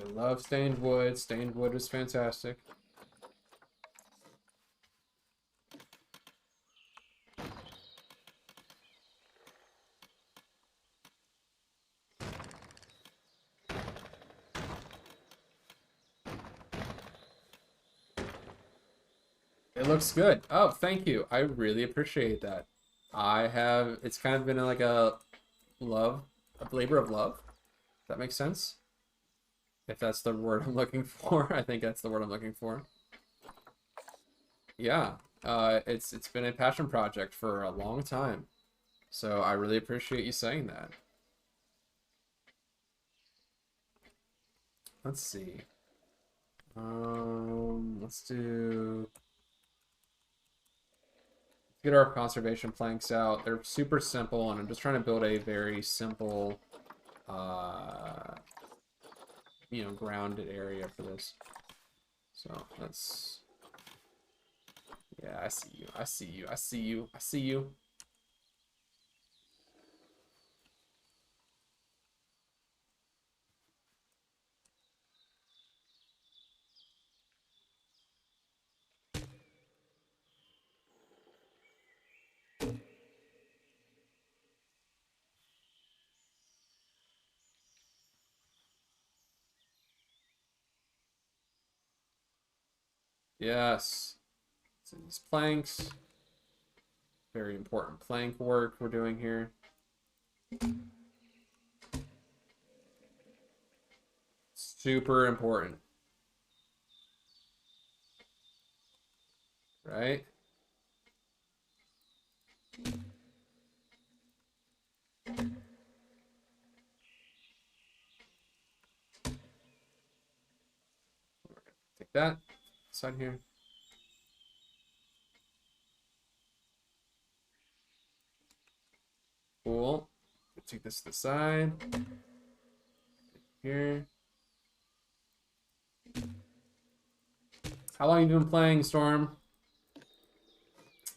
I love stained wood. Stained wood is fantastic. It looks good. Oh, thank you. I really appreciate that. It's kind of been like a labor of love. Does that make sense? If that's the word I'm looking for. I think that's the word I'm looking for. Yeah. It's been a passion project for a long time. So I really appreciate you saying that. Let's see. Let's get our conservation planks out. They're super simple, and I'm just trying to build a very simple, grounded area for this. So let's. Yeah, I see you. I see you. I see you. I see you. Yes. So these planks. Very important plank work we're doing here. Super important. Right? Take that side here. Cool. Take this to the side. Here. How long have you been playing, Storm?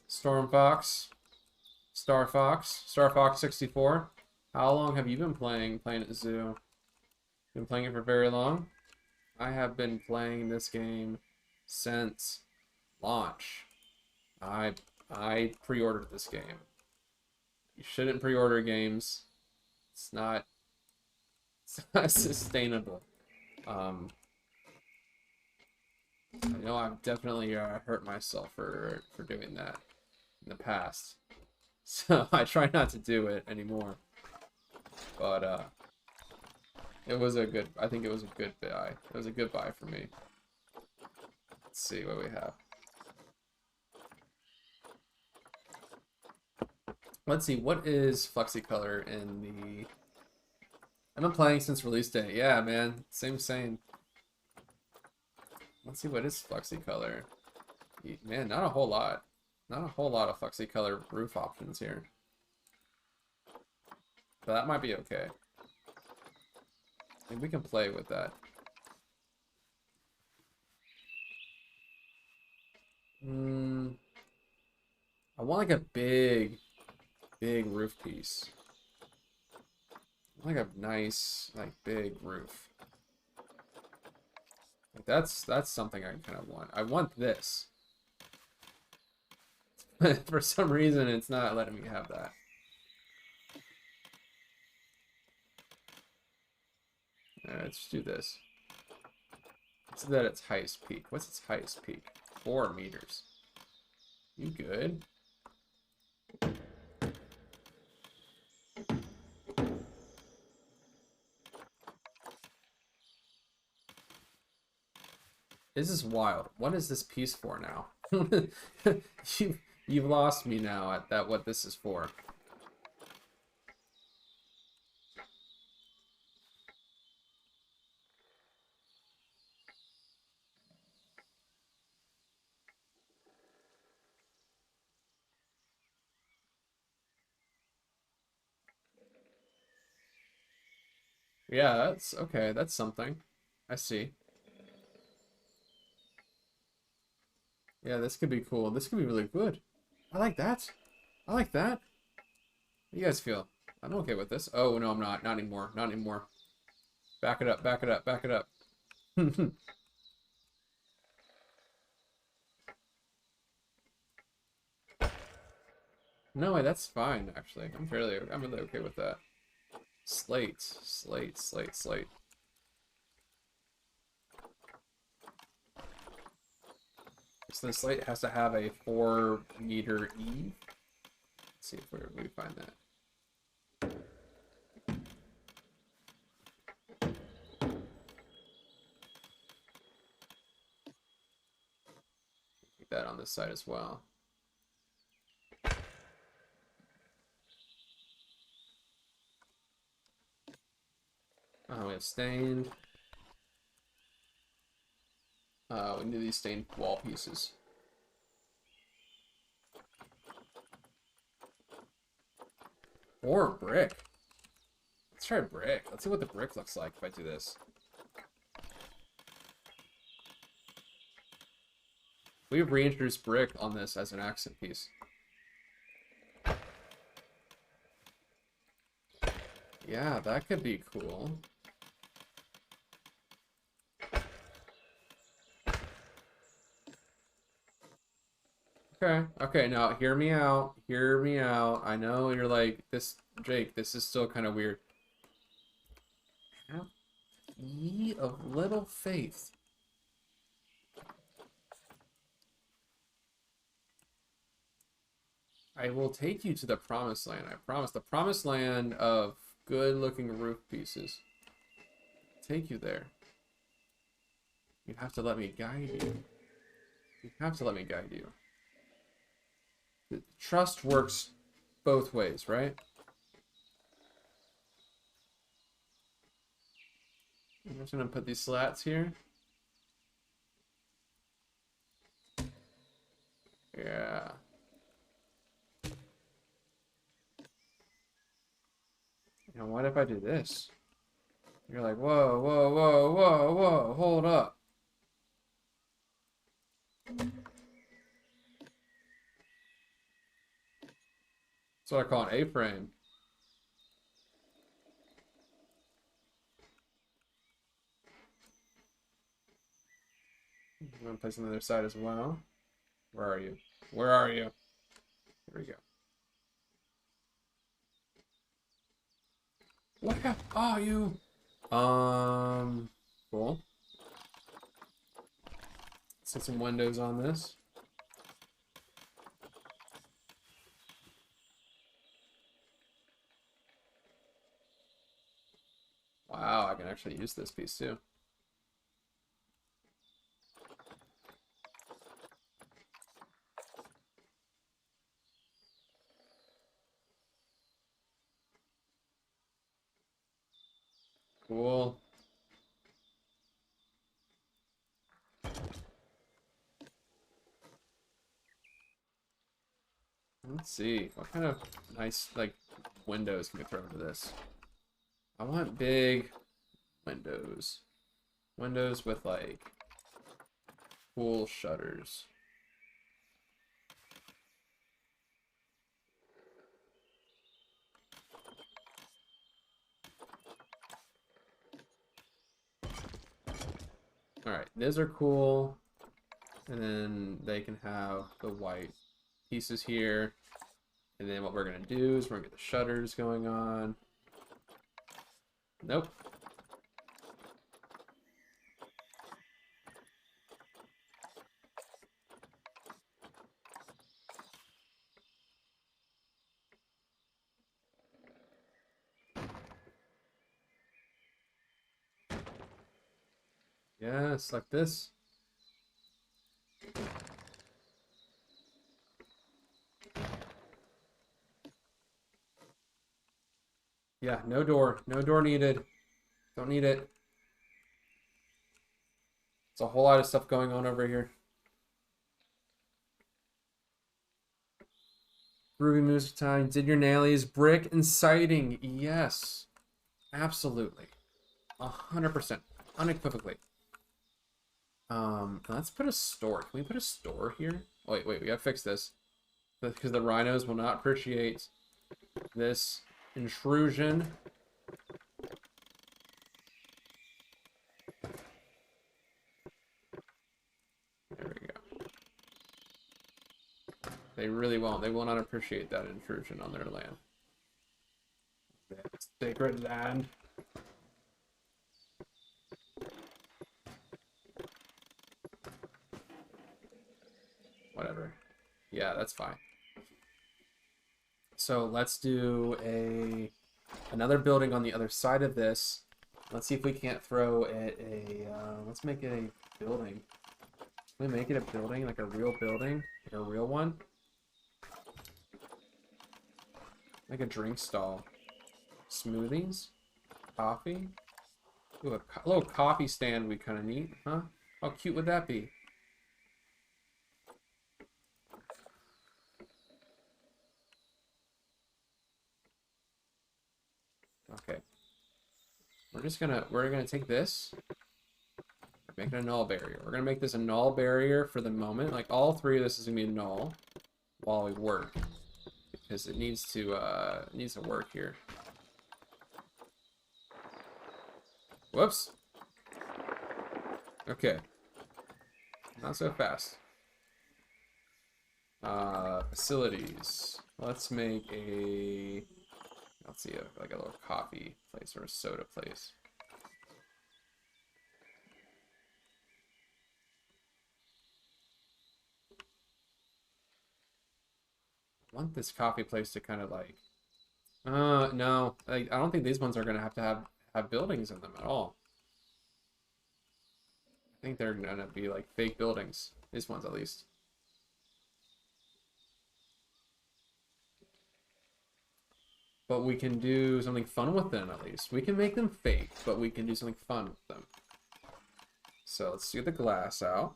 Storm Fox? Star Fox? Star Fox 64? How long have you been playing Planet Zoo? Been playing it for very long? I have been playing this game since launch. I pre-ordered this game. You shouldn't pre-order games. It's not sustainable. I know I've definitely hurt myself for doing that in the past. So I try not to do it anymore. But it was a good, I think it was a good buy. It was a good buy for me. Let's see what we have. Let's see, what is Flexicolor in the... I've been playing since release day. Yeah, man. Same. Let's see, what is Flexicolor? Man, not a whole lot. Not a whole lot of Flexicolor roof options here. But that might be okay. I think we can play with that. I want like a big roof piece. Like a nice, like, big roof. Like that's something I kind of want. I want this. For some reason, it's not letting me have that. Let's do this. Let's do that at its highest peak. What's its highest peak? 4 meters. You good? This is wild. What is this piece for now? You've lost me now at that. What this is for? Yeah, that's okay. That's something. I see. Yeah, this could be cool. This could be really good. I like that. I like that. How do you guys feel? I'm okay with this. Oh, no, I'm not. Not anymore. Not anymore. Back it up. Back it up. Back it up. No way, that's fine, actually. I'm really okay with that. Slate, slate, slate, slate. So the slate has to have a 4-meter E. Let's see if we find that. Keep that on this side as well. We have stained. We need these stained wall pieces. Or brick. Let's try brick. Let's see what the brick looks like if I do this. We've reintroduced brick on this as an accent piece. Yeah, that could be cool. Okay, okay, now hear me out. Hear me out. I know you're like, this, Jake, this is still kind of weird. Have ye of little faith. I will take you to the promised land. I promise. The promised land of good-looking roof pieces. Take you there. You have to let me guide you. You have to let me guide you. The trust works both ways, right? I'm just gonna put these slats here. Yeah. And what if I do this? You're like, whoa, whoa, whoa, whoa, whoa, hold up. That's what I call an A-frame. I'm gonna place on the other side as well. Where are you? Where are you? Here we go. Where are you? Cool. Let's set some windows on this. Wow, I can actually use this piece too. Cool. Let's see, what kind of nice, like, windows can we throw into this? I want big windows. Windows with, like, cool shutters. Alright, those are cool. And then they can have the white pieces here. And then what we're going to do is we're going to get the shutters going on. Nope. Yes, like this. Yeah, no door. No door needed. Don't need it. It's a whole lot of stuff going on over here. Ruby music time. Did your nailies. Brick and siding. Yes. Absolutely. 100%. Unequivocally. Let's put a store. Can we put a store here? Oh, wait, we gotta fix this. Because the rhinos will not appreciate this intrusion. They really won't. They will not appreciate that intrusion on their land. Sacred land. Whatever. Yeah, that's fine. So let's do another building on the other side of this. Let's see if we can't throw it let's make it a building. Can we make it a building, like a real building? Like a real one? Like a drink stall. Smoothies? Coffee? Ooh, a little coffee stand we kind of need, huh? How cute would that be? Okay. We're gonna take this, make it a null barrier. We're gonna make this a null barrier for the moment. Like all three of this is gonna be null while we work. Because it needs to work here. Whoops. Okay. Not so fast. Facilities. Let's make let's see, like a little coffee place or a soda place. I want this coffee place to kind of like, no, I don't think these ones are gonna have buildings in them at all. I think they're gonna be like fake buildings. These ones at least. But we can do something fun with them at least. We can make them fake, but we can do something fun with them. So let's get the glass out.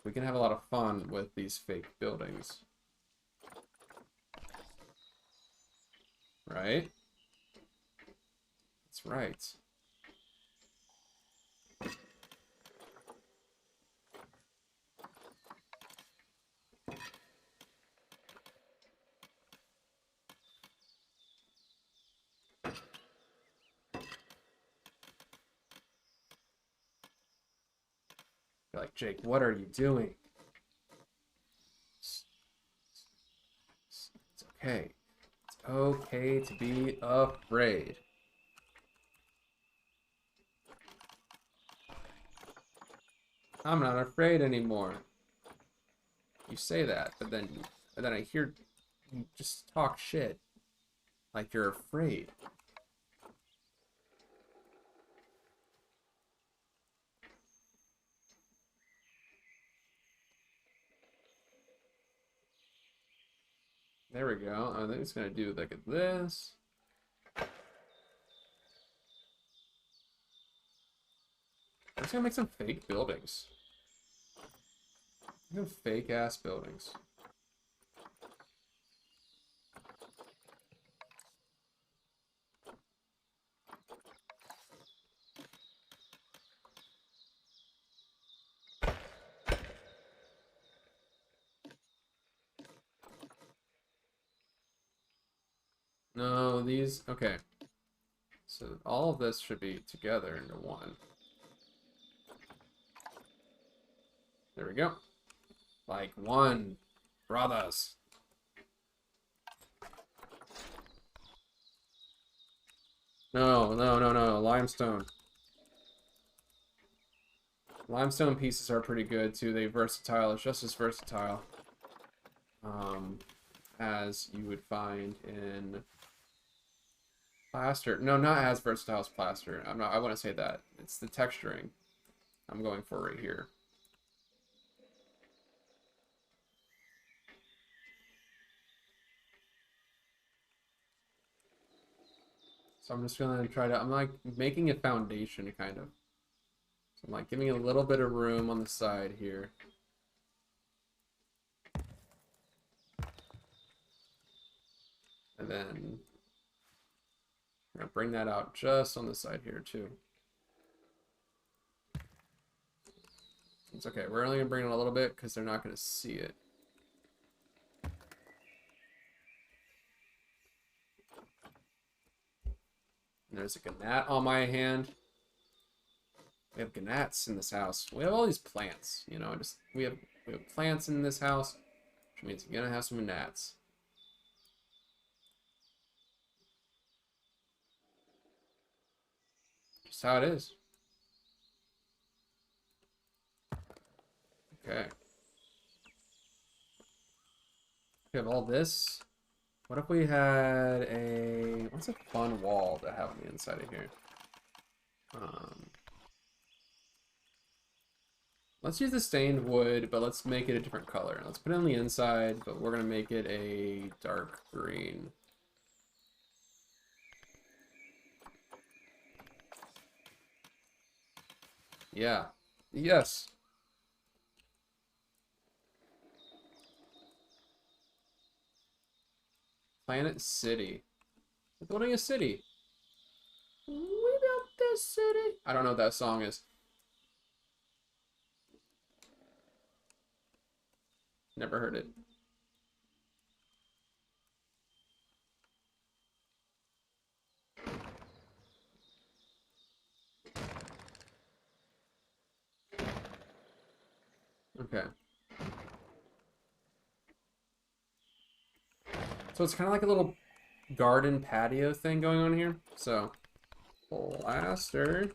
We can have a lot of fun with these fake buildings. Right? That's right. You're like, Jake, what are you doing? It's okay. It's okay to be afraid. I'm not afraid anymore. You say that, but then I hear you just talk shit. Like you're afraid. There we go. I think it's gonna do like this. I'm just gonna make some fake buildings. Some fake ass buildings. No, these, okay. So all of this should be together into one. There we go. Like one, brothers. No, no, no, no, limestone. Limestone pieces are pretty good too. They versatile. It's just as versatile as you would find in plaster. No, not as versatile as plaster. I wouldn't say that. It's the texturing I'm going for right here. So I'm just gonna try to, I'm like making a foundation kind of. So I'm like giving a little bit of room on the side here. And then I'm gonna bring that out just on the side here too. It's okay, we're only gonna bring it a little bit because they're not gonna see it. And there's a gnat on my hand. We have gnats in this house. We have all these plants, you know, we have We have plants in this house, which means we're gonna have some gnats. Just how it is. Okay. We have all this. What if we had a... What's a fun wall to have on the inside of here? Let's use the stained wood, but let's make it a different color. Let's put it on the inside, but we're going to make it a dark green. Yeah. Yes. Planet City. We're building a city. We built this city. I don't know what that song is. Never heard it. Okay. So it's kind of like a little garden patio thing going on here. So, plaster.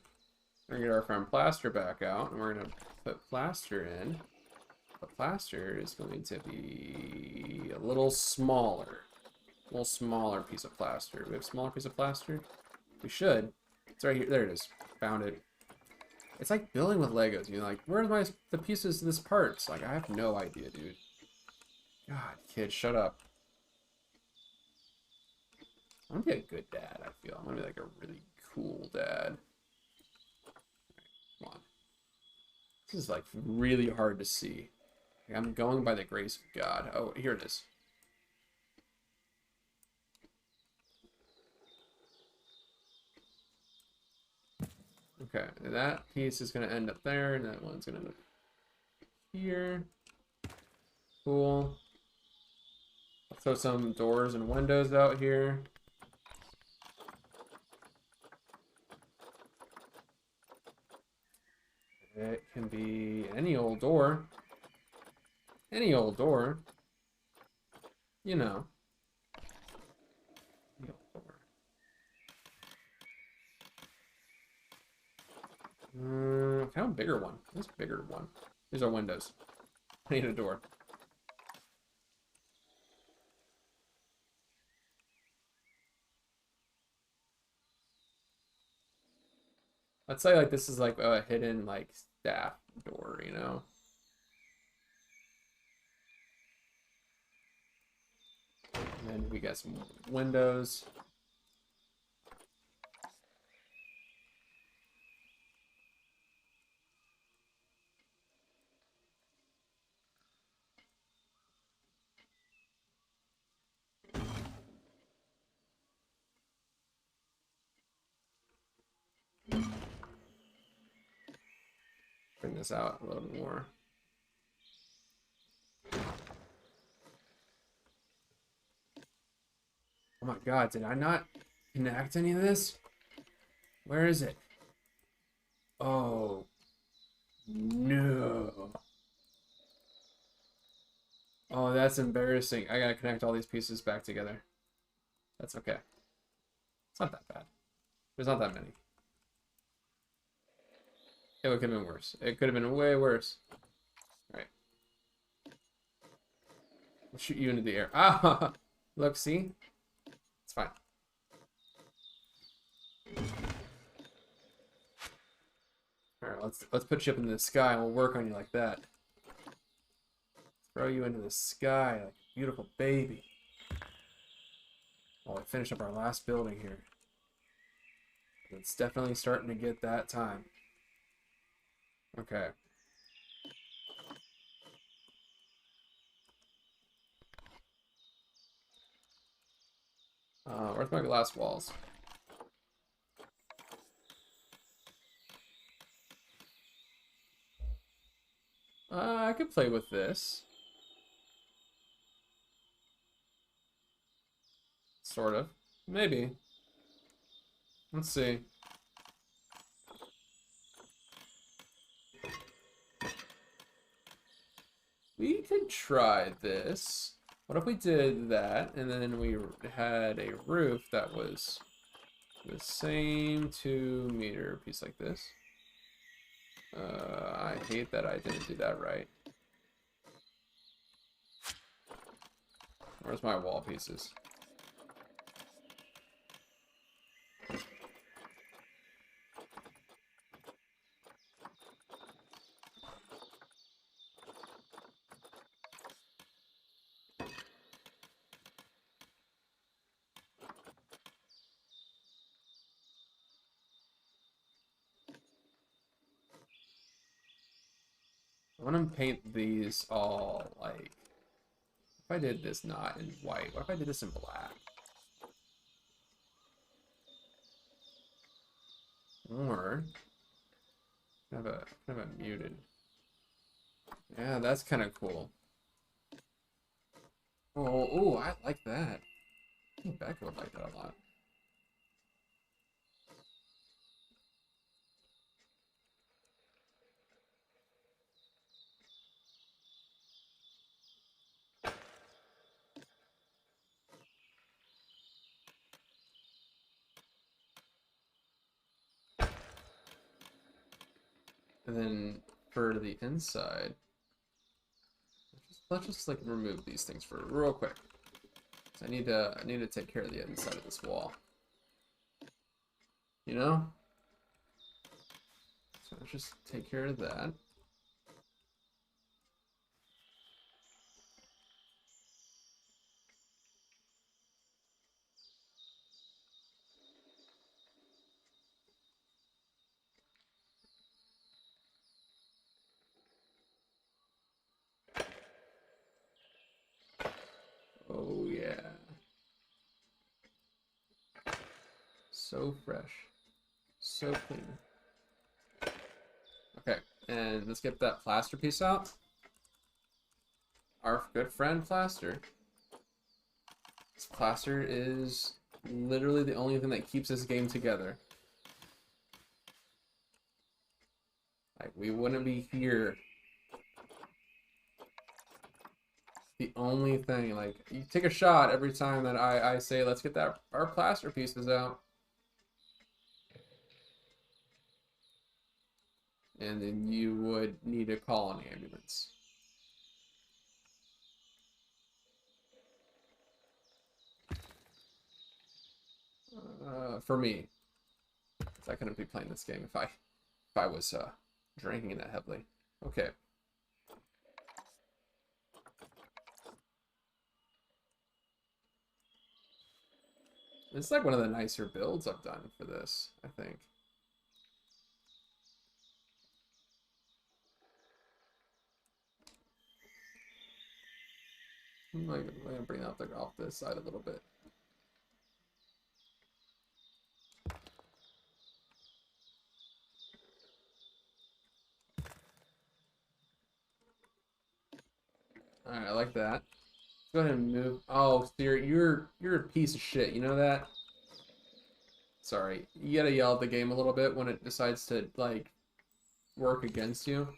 We're gonna get our friend Plaster back out, and we're gonna put plaster in. But plaster is going to be a little smaller. A little smaller piece of plaster. We have a smaller piece of plaster? We should. It's right here. There it is. Found it. It's like building with Legos. You know, like, where are the pieces of this parts? Like, I have no idea, dude. God, kid, shut up. I'm gonna be a good dad, I feel. I'm gonna be like a really cool dad. Come on. This is like really hard to see. Like, I'm going by the grace of God. Oh, here it is. Okay, that piece is gonna end up there, and that one's gonna end up here. Cool. I'll throw some doors and windows out here. It can be any old door. Any old door. You know. Any old door. Kind of a bigger one. This bigger one. These are windows. I need a door. Let's say like this is like a hidden like staff door, you know. And then we got some windows. Bring this out a little more. Oh my God, did I not connect any of this? Where is it? Oh, no. Oh, that's embarrassing. I gotta connect all these pieces back together. That's okay. It's not that bad. There's not that many. It could have been worse. It could have been way worse. All right. I'll shoot you into the air. Ah! Look, see? It's fine. All right, let's put you up into the sky and we'll work on you like that. Throw you into the sky like a beautiful baby. While we finish up our last building here. It's definitely starting to get that time. Okay. Where's my glass walls? I could play with this. Sort of. Maybe. Let's see. We could try this. What if we did that, and then we had a roof that was the same 2-meter piece like this? I hate that I didn't do that right. Where's my wall pieces? I want to paint these all, like, if I did this not in white, what if I did this in black? Or kind of a muted. Yeah, that's kind of cool. Oh, I like that. I think Becca would like that a lot. And then for the inside, let's just like remove these things for real quick. I need to take care of the inside of this wall. You know? So let's just take care of that. Oh yeah. So fresh. So clean. Okay, and let's get that plaster piece out. Our good friend Plaster. This plaster is literally the only thing that keeps this game together. Like, we wouldn't be here. The only thing, like, you take a shot every time that I say, let's get our plaster pieces out. And then you would need to call an ambulance. For me. I couldn't be playing this game if I was drinking that heavily. Okay. It's like one of the nicer builds I've done for this, I think. I'm gonna bring out off this side a little bit. All right, I like that. Go ahead and move. Oh, you're a piece of shit. You know that? Sorry. You gotta yell at the game a little bit when it decides to like work against you.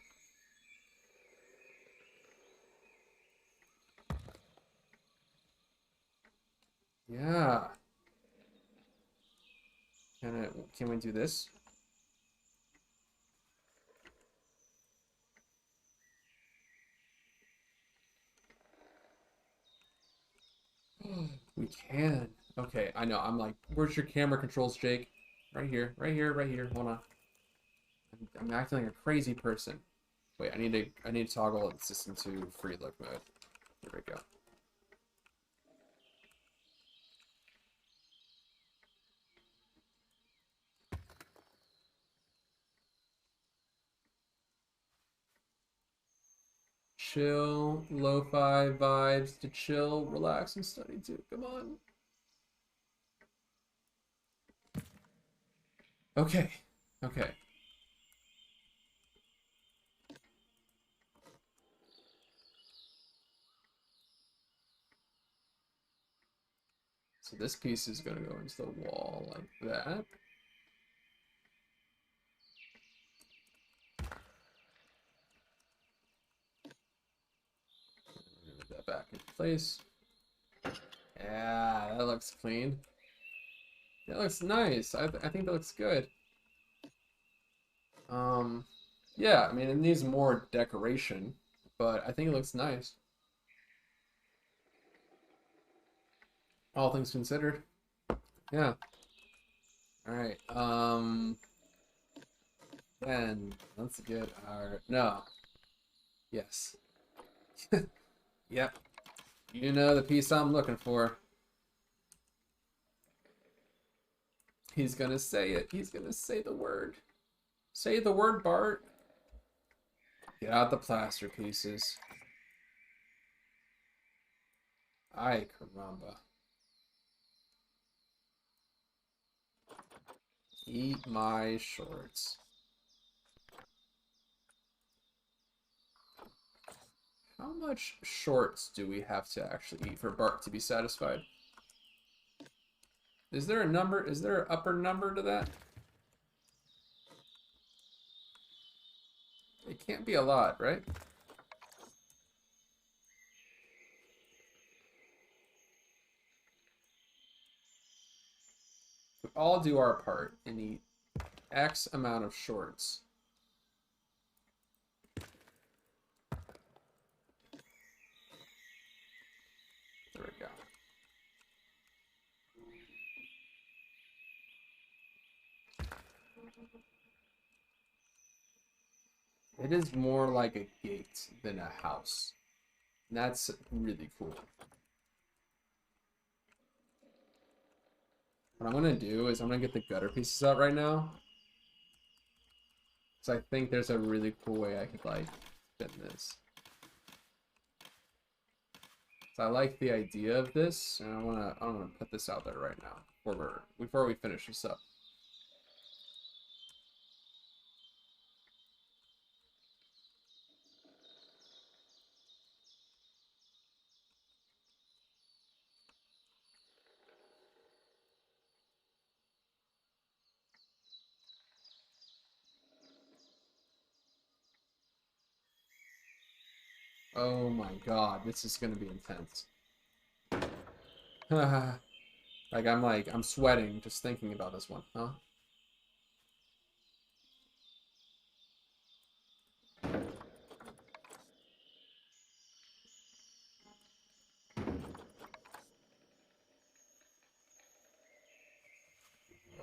Yeah. Can we do this? We can. Okay, I know. I'm like, where's your camera controls, Jake? Right here, right here, right here. Hold on. I'm acting like a crazy person. Wait, I need to toggle the system to free look mode. Here we go. Chill, lo-fi vibes to chill, relax, and study too. Come on. Okay. Okay. So this piece is gonna go into the wall like that. back into place. Yeah, that looks clean. That looks nice. I think that looks good. Yeah, I mean, it needs more decoration, but I think it looks nice. All things considered. Yeah. All right. Then let's get our no. Yes. Yep. You know the piece I'm looking for. He's gonna say it. He's gonna say the word. Say the word, Bart. Get out the plaster pieces. Ay, caramba. Eat my shorts. How much shorts do we have to actually eat for Bart to be satisfied? Is there a number? Is there an upper number to that? It can't be a lot, right? We all do our part and eat X amount of shorts. There we go. It is more like a gate than a house. And that's really cool. What I'm gonna do is I'm gonna get the gutter pieces out right now. Because I think there's a really cool way I could like fit this. So I like the idea of this, and I'm gonna put this out there right now before we finish this up. Oh my god, this is gonna be intense. I'm sweating just thinking about this one, huh?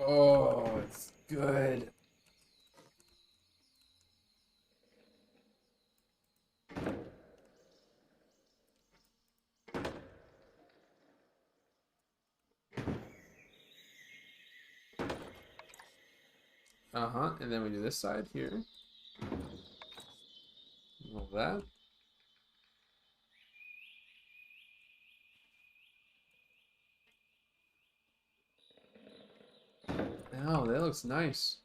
Oh, it's good. Uh-huh, and then we do this side here. All that. Oh, that looks nice.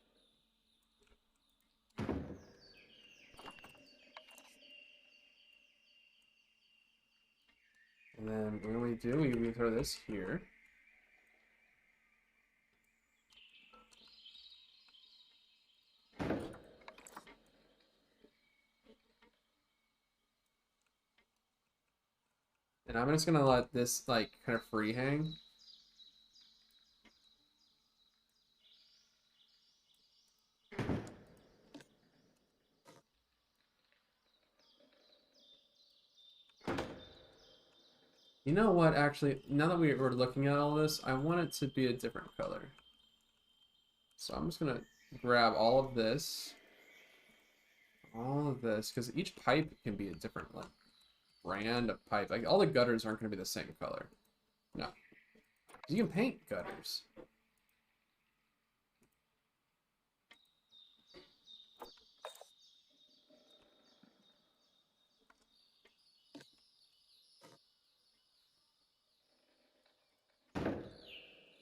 And then what do? We throw this here. And I'm just gonna let this like kind of free hang. You know what, actually, now that we're looking at all this, I want it to be a different color. So I'm just gonna grab all of this, because each pipe can be a different like brand of pipe. Like all the gutters aren't gonna be the same color. No, you can paint gutters.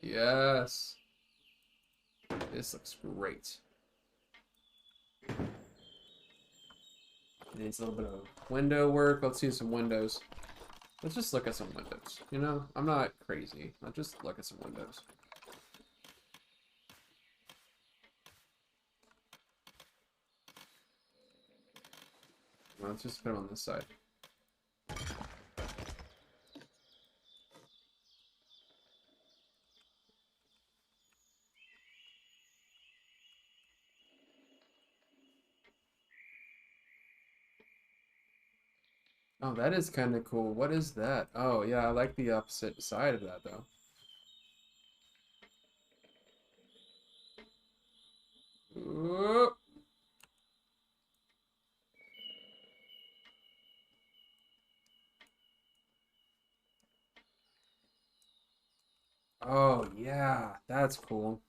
Yes. This looks great. Needs a little bit of window work. Let's see some windows. Let's just look at some windows. You know, I'm not crazy. I'll just look at some windows. Let's just put them on this side. Oh, that is kind of cool. What is that? Oh, yeah, I like the opposite side of that, though. Whoop. Oh, yeah, that's cool.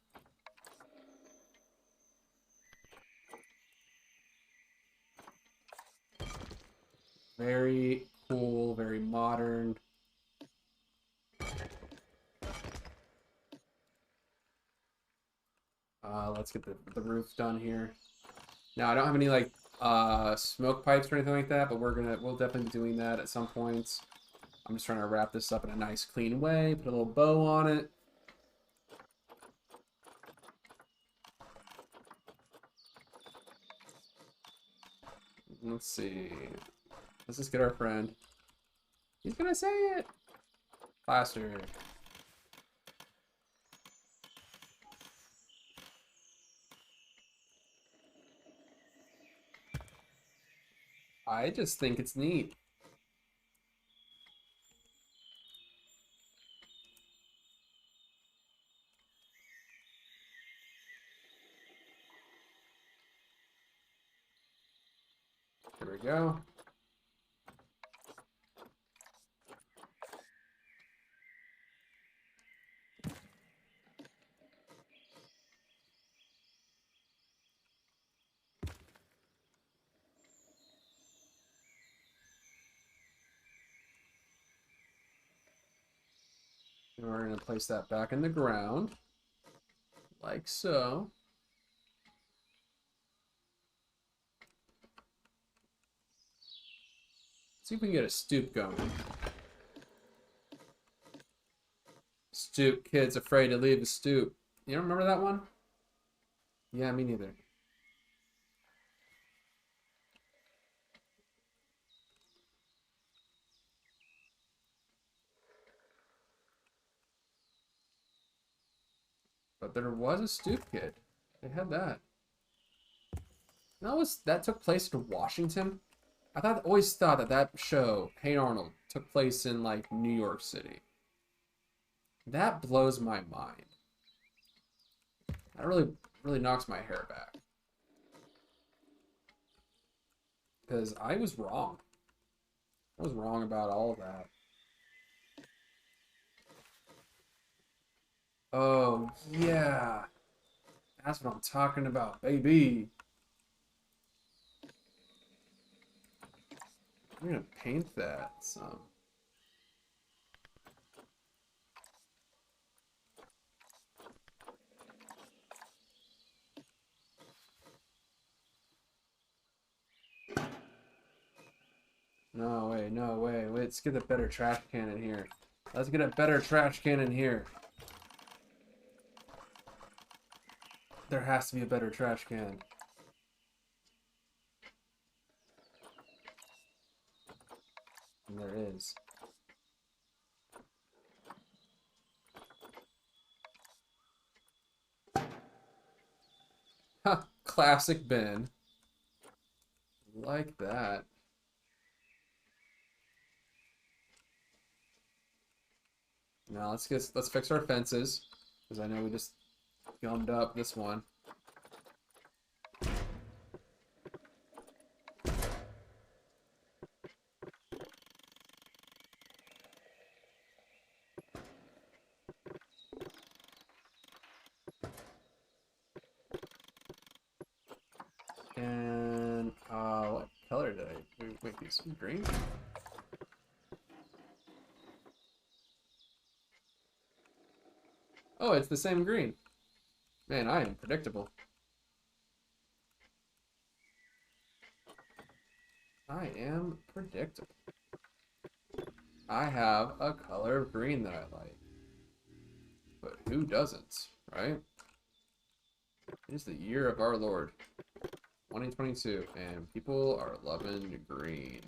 Very cool, very modern. Let's get the roof done here. Now, I don't have any like smoke pipes or anything like that, but we'll definitely be doing that at some points. I'm just trying to wrap this up in a nice clean way, put a little bow on it. Let's see. Let's just get our friend. He's gonna say it. Plaster. I just think it's neat. Here we go. And we're going to place that back in the ground, like so. See if we can get a stoop going. Stoop, kids afraid to leave the stoop. You don't remember that one? Yeah, me neither. But there was a stoop kid. They had that. That took place in Washington. Always thought that show, Hey Arnold, took place in like New York City. That blows my mind. That really knocks my hair back. Because I was wrong. I was wrong about all of that. Oh, yeah. That's what I'm talking about, baby. I'm gonna paint that some. No way, no way. Let's get a better trash can in here. Let's get a better trash can in here. There has to be a better trash can. And there is. Ha! Classic bin. Like that. Now let's fix our fences. Because I know we just gummed up this one. And what color did I make these? Green? Oh, it's the same green. Man, I am predictable. I am predictable. I have a color of green that I like. But who doesn't, right? It is the year of our Lord, 2022, and people are loving green.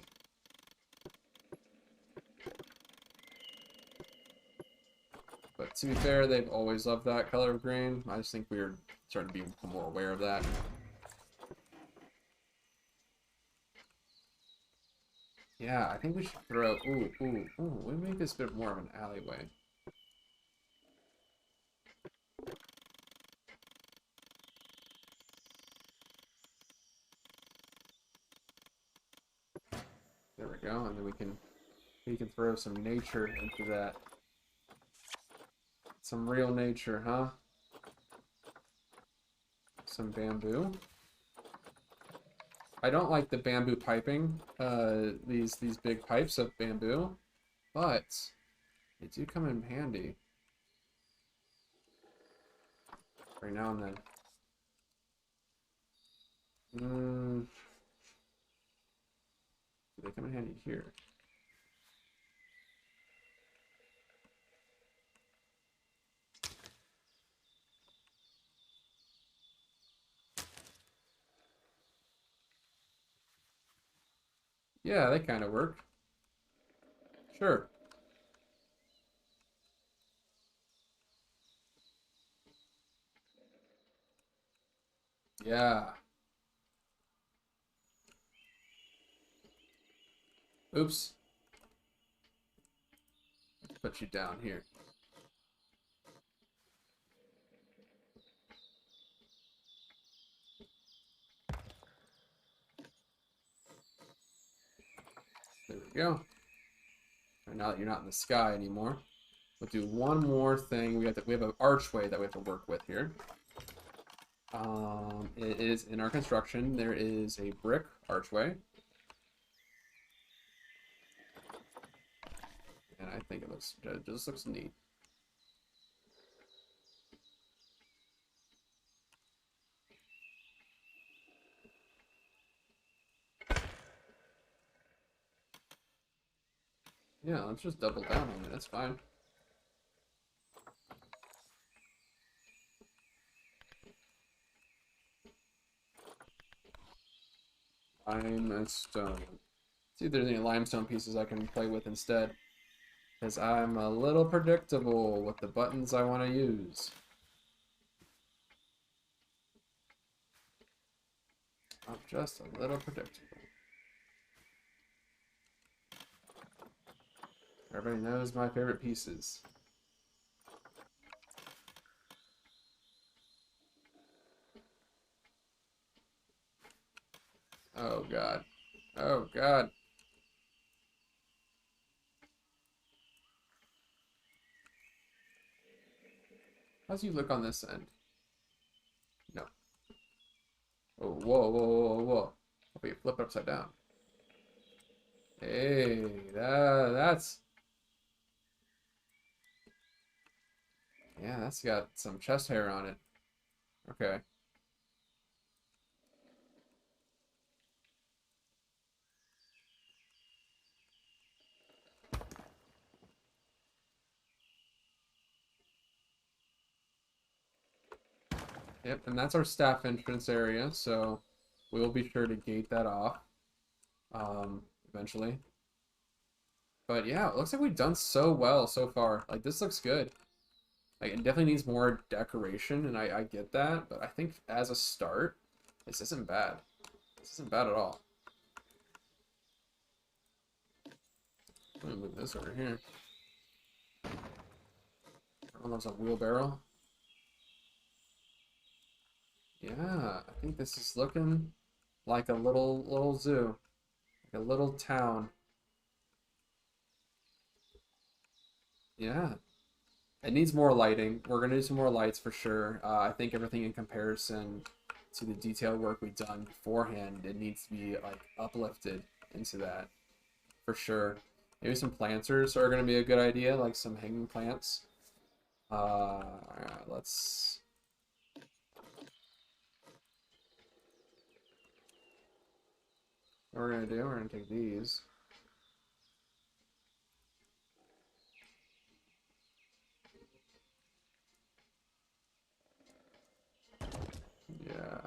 But to be fair, they've always loved that color of green. I just think we're starting to be more aware of that. Yeah, I think we should throw... Ooh. We make this a bit more of an alleyway. There we go, and then we can throw some nature into that. Some real nature, huh? Some bamboo. I don't like the bamboo piping, these big pipes of bamboo, but they do come in handy every now and then. Do they come in handy here? Yeah, they kind of work. Sure. Yeah. Oops. Put you down here. There we go. And now that you're not in the sky anymore, we'll do one more thing. We have an archway that we have to work with here. It is in our construction. There is a brick archway. And I think it just looks neat. Yeah, let's just double down on it. That's fine. Limestone. See if there's any limestone pieces I can play with instead. Because I'm a little predictable with the buttons I want to use. I'm just a little predictable. Everybody knows my favorite pieces. Oh god. Oh god. How's you look on this end? No. Oh, whoa. Hope you flip it upside down. Hey, that's... Yeah, that's got some chest hair on it. Okay. Yep, and that's our staff entrance area, so we'll be sure to gate that off eventually. But yeah, it looks like we've done so well so far. Like, this looks good. Like, it definitely needs more decoration, and I get that, but I think as a start, this isn't bad. This isn't bad at all. I'm gonna move this over here. Almost a wheelbarrow. Yeah, I think this is looking like a little zoo. Like a little town. Yeah. It needs more lighting. We're gonna do some more lights for sure. I think everything in comparison to the detail work we've done beforehand, it needs to be like uplifted into that for sure. Maybe some planters are gonna be a good idea, like some hanging plants. Let's. What we're gonna do? We're gonna take these. Yeah.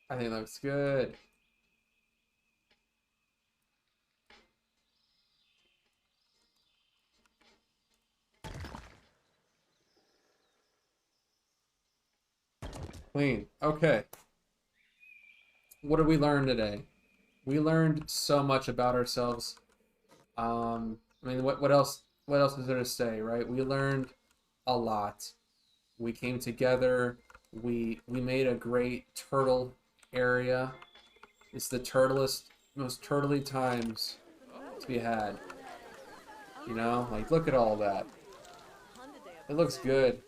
I think that looks good. Clean. Okay. what did we learn today? We learned so much about ourselves. I mean, what else? What else is there to say, right? We learned a lot. We came together. We made a great turtle area. It's the most turtly times to be had. You know, like look at all that. It looks good.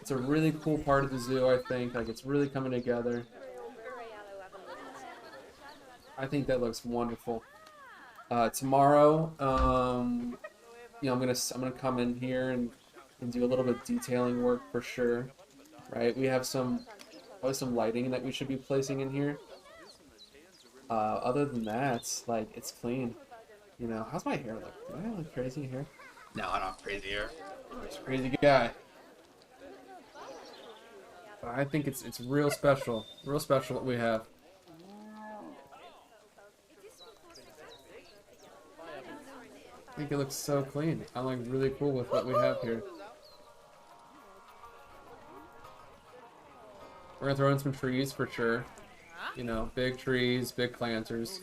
It's a really cool part of the zoo, I think. Like it's really coming together. I think that looks wonderful. Tomorrow, you know, I'm gonna come in here and do a little bit of detailing work for sure. Right? We have probably some lighting that we should be placing in here. Other than that, like it's clean. You know, how's my hair look? Do I look crazy here? No, I don't have crazy hair. I'm just a crazy guy. But I think it's real special what we have. I think it looks so clean. I'm like really cool with what we have here. We're gonna throw in some trees for sure. You know, big trees, big planters.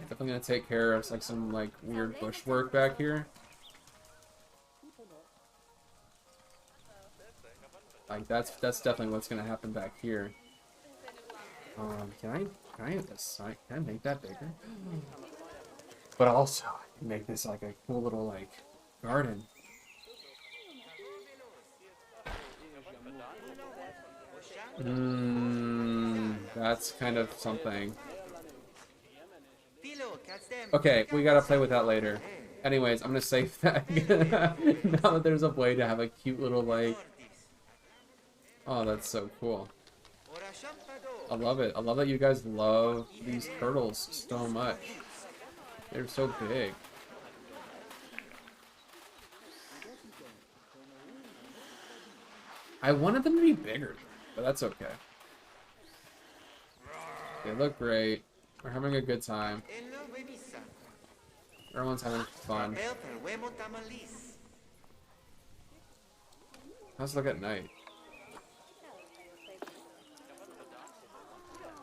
Definitely gonna take care of like some like weird bush work back here. Like that's definitely what's gonna happen back here. Can I make that bigger? But also make this like a cool little like garden. That's kind of something. Okay, we gotta play with that later. Anyways, I'm gonna save that. Now that there's a way to have a cute little like... Oh, that's so cool. I love it. I love that you guys love these turtles so much. They're so big. I wanted them to be bigger, but that's okay. They look great. We're having a good time. Everyone's having fun. How's it look at night?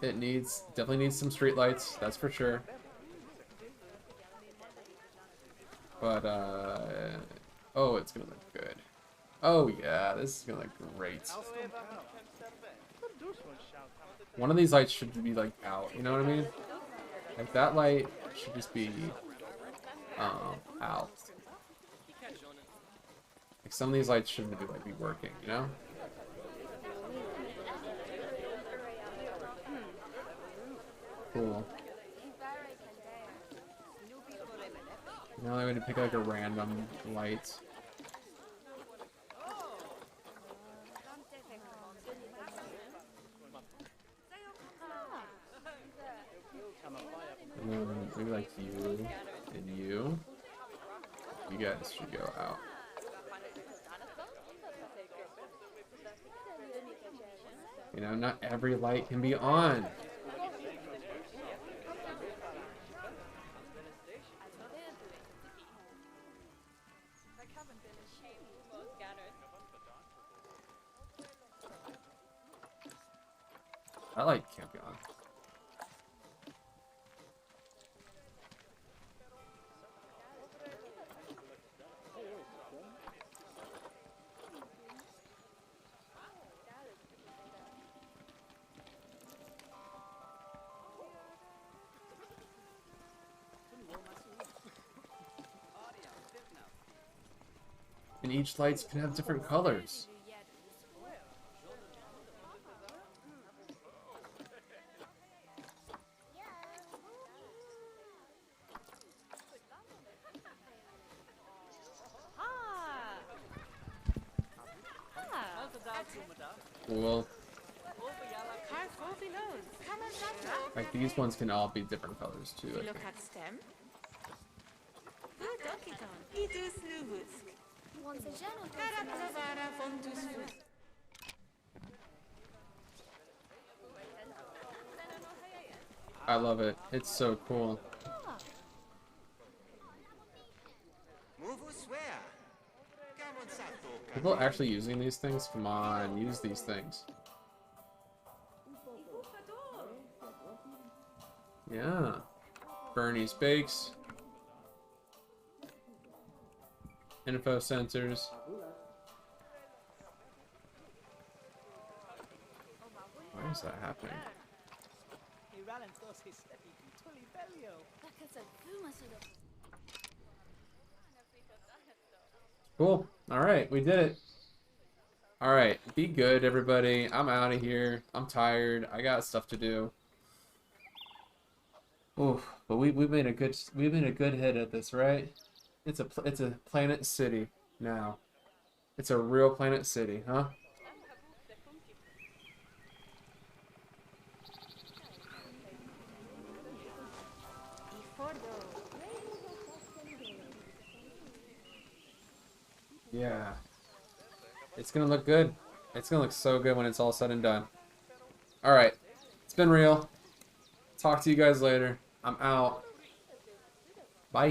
It definitely needs some street lights, that's for sure. But, oh, it's gonna look good. Oh yeah, this is gonna look great. One of these lights should be like out, you know what I mean? Like that light should just be out. Like some of these lights shouldn't be working, you know? Cool. Now I'm gonna pick like a random light. And then maybe like you and you. You guys should go out. You know, not every light can be on. That light can't be on. And each lights can have different colors. Cool. Like these ones can all be different colors too. I think. I love it. It's so cool. People actually using these things? Come on, use these things. Yeah. Bernie's Bakes. Info sensors. Why is that happening? Cool. Alright, we did it. Alright, be good, everybody. I'm out of here. I'm tired. I got stuff to do. Oof, but we made a good hit at this, right? It's a planet city now. It's a real planet city, huh? Yeah. It's gonna look good. It's gonna look so good when it's all said and done. Alright. It's been real. Talk to you guys later. I'm out. Bye.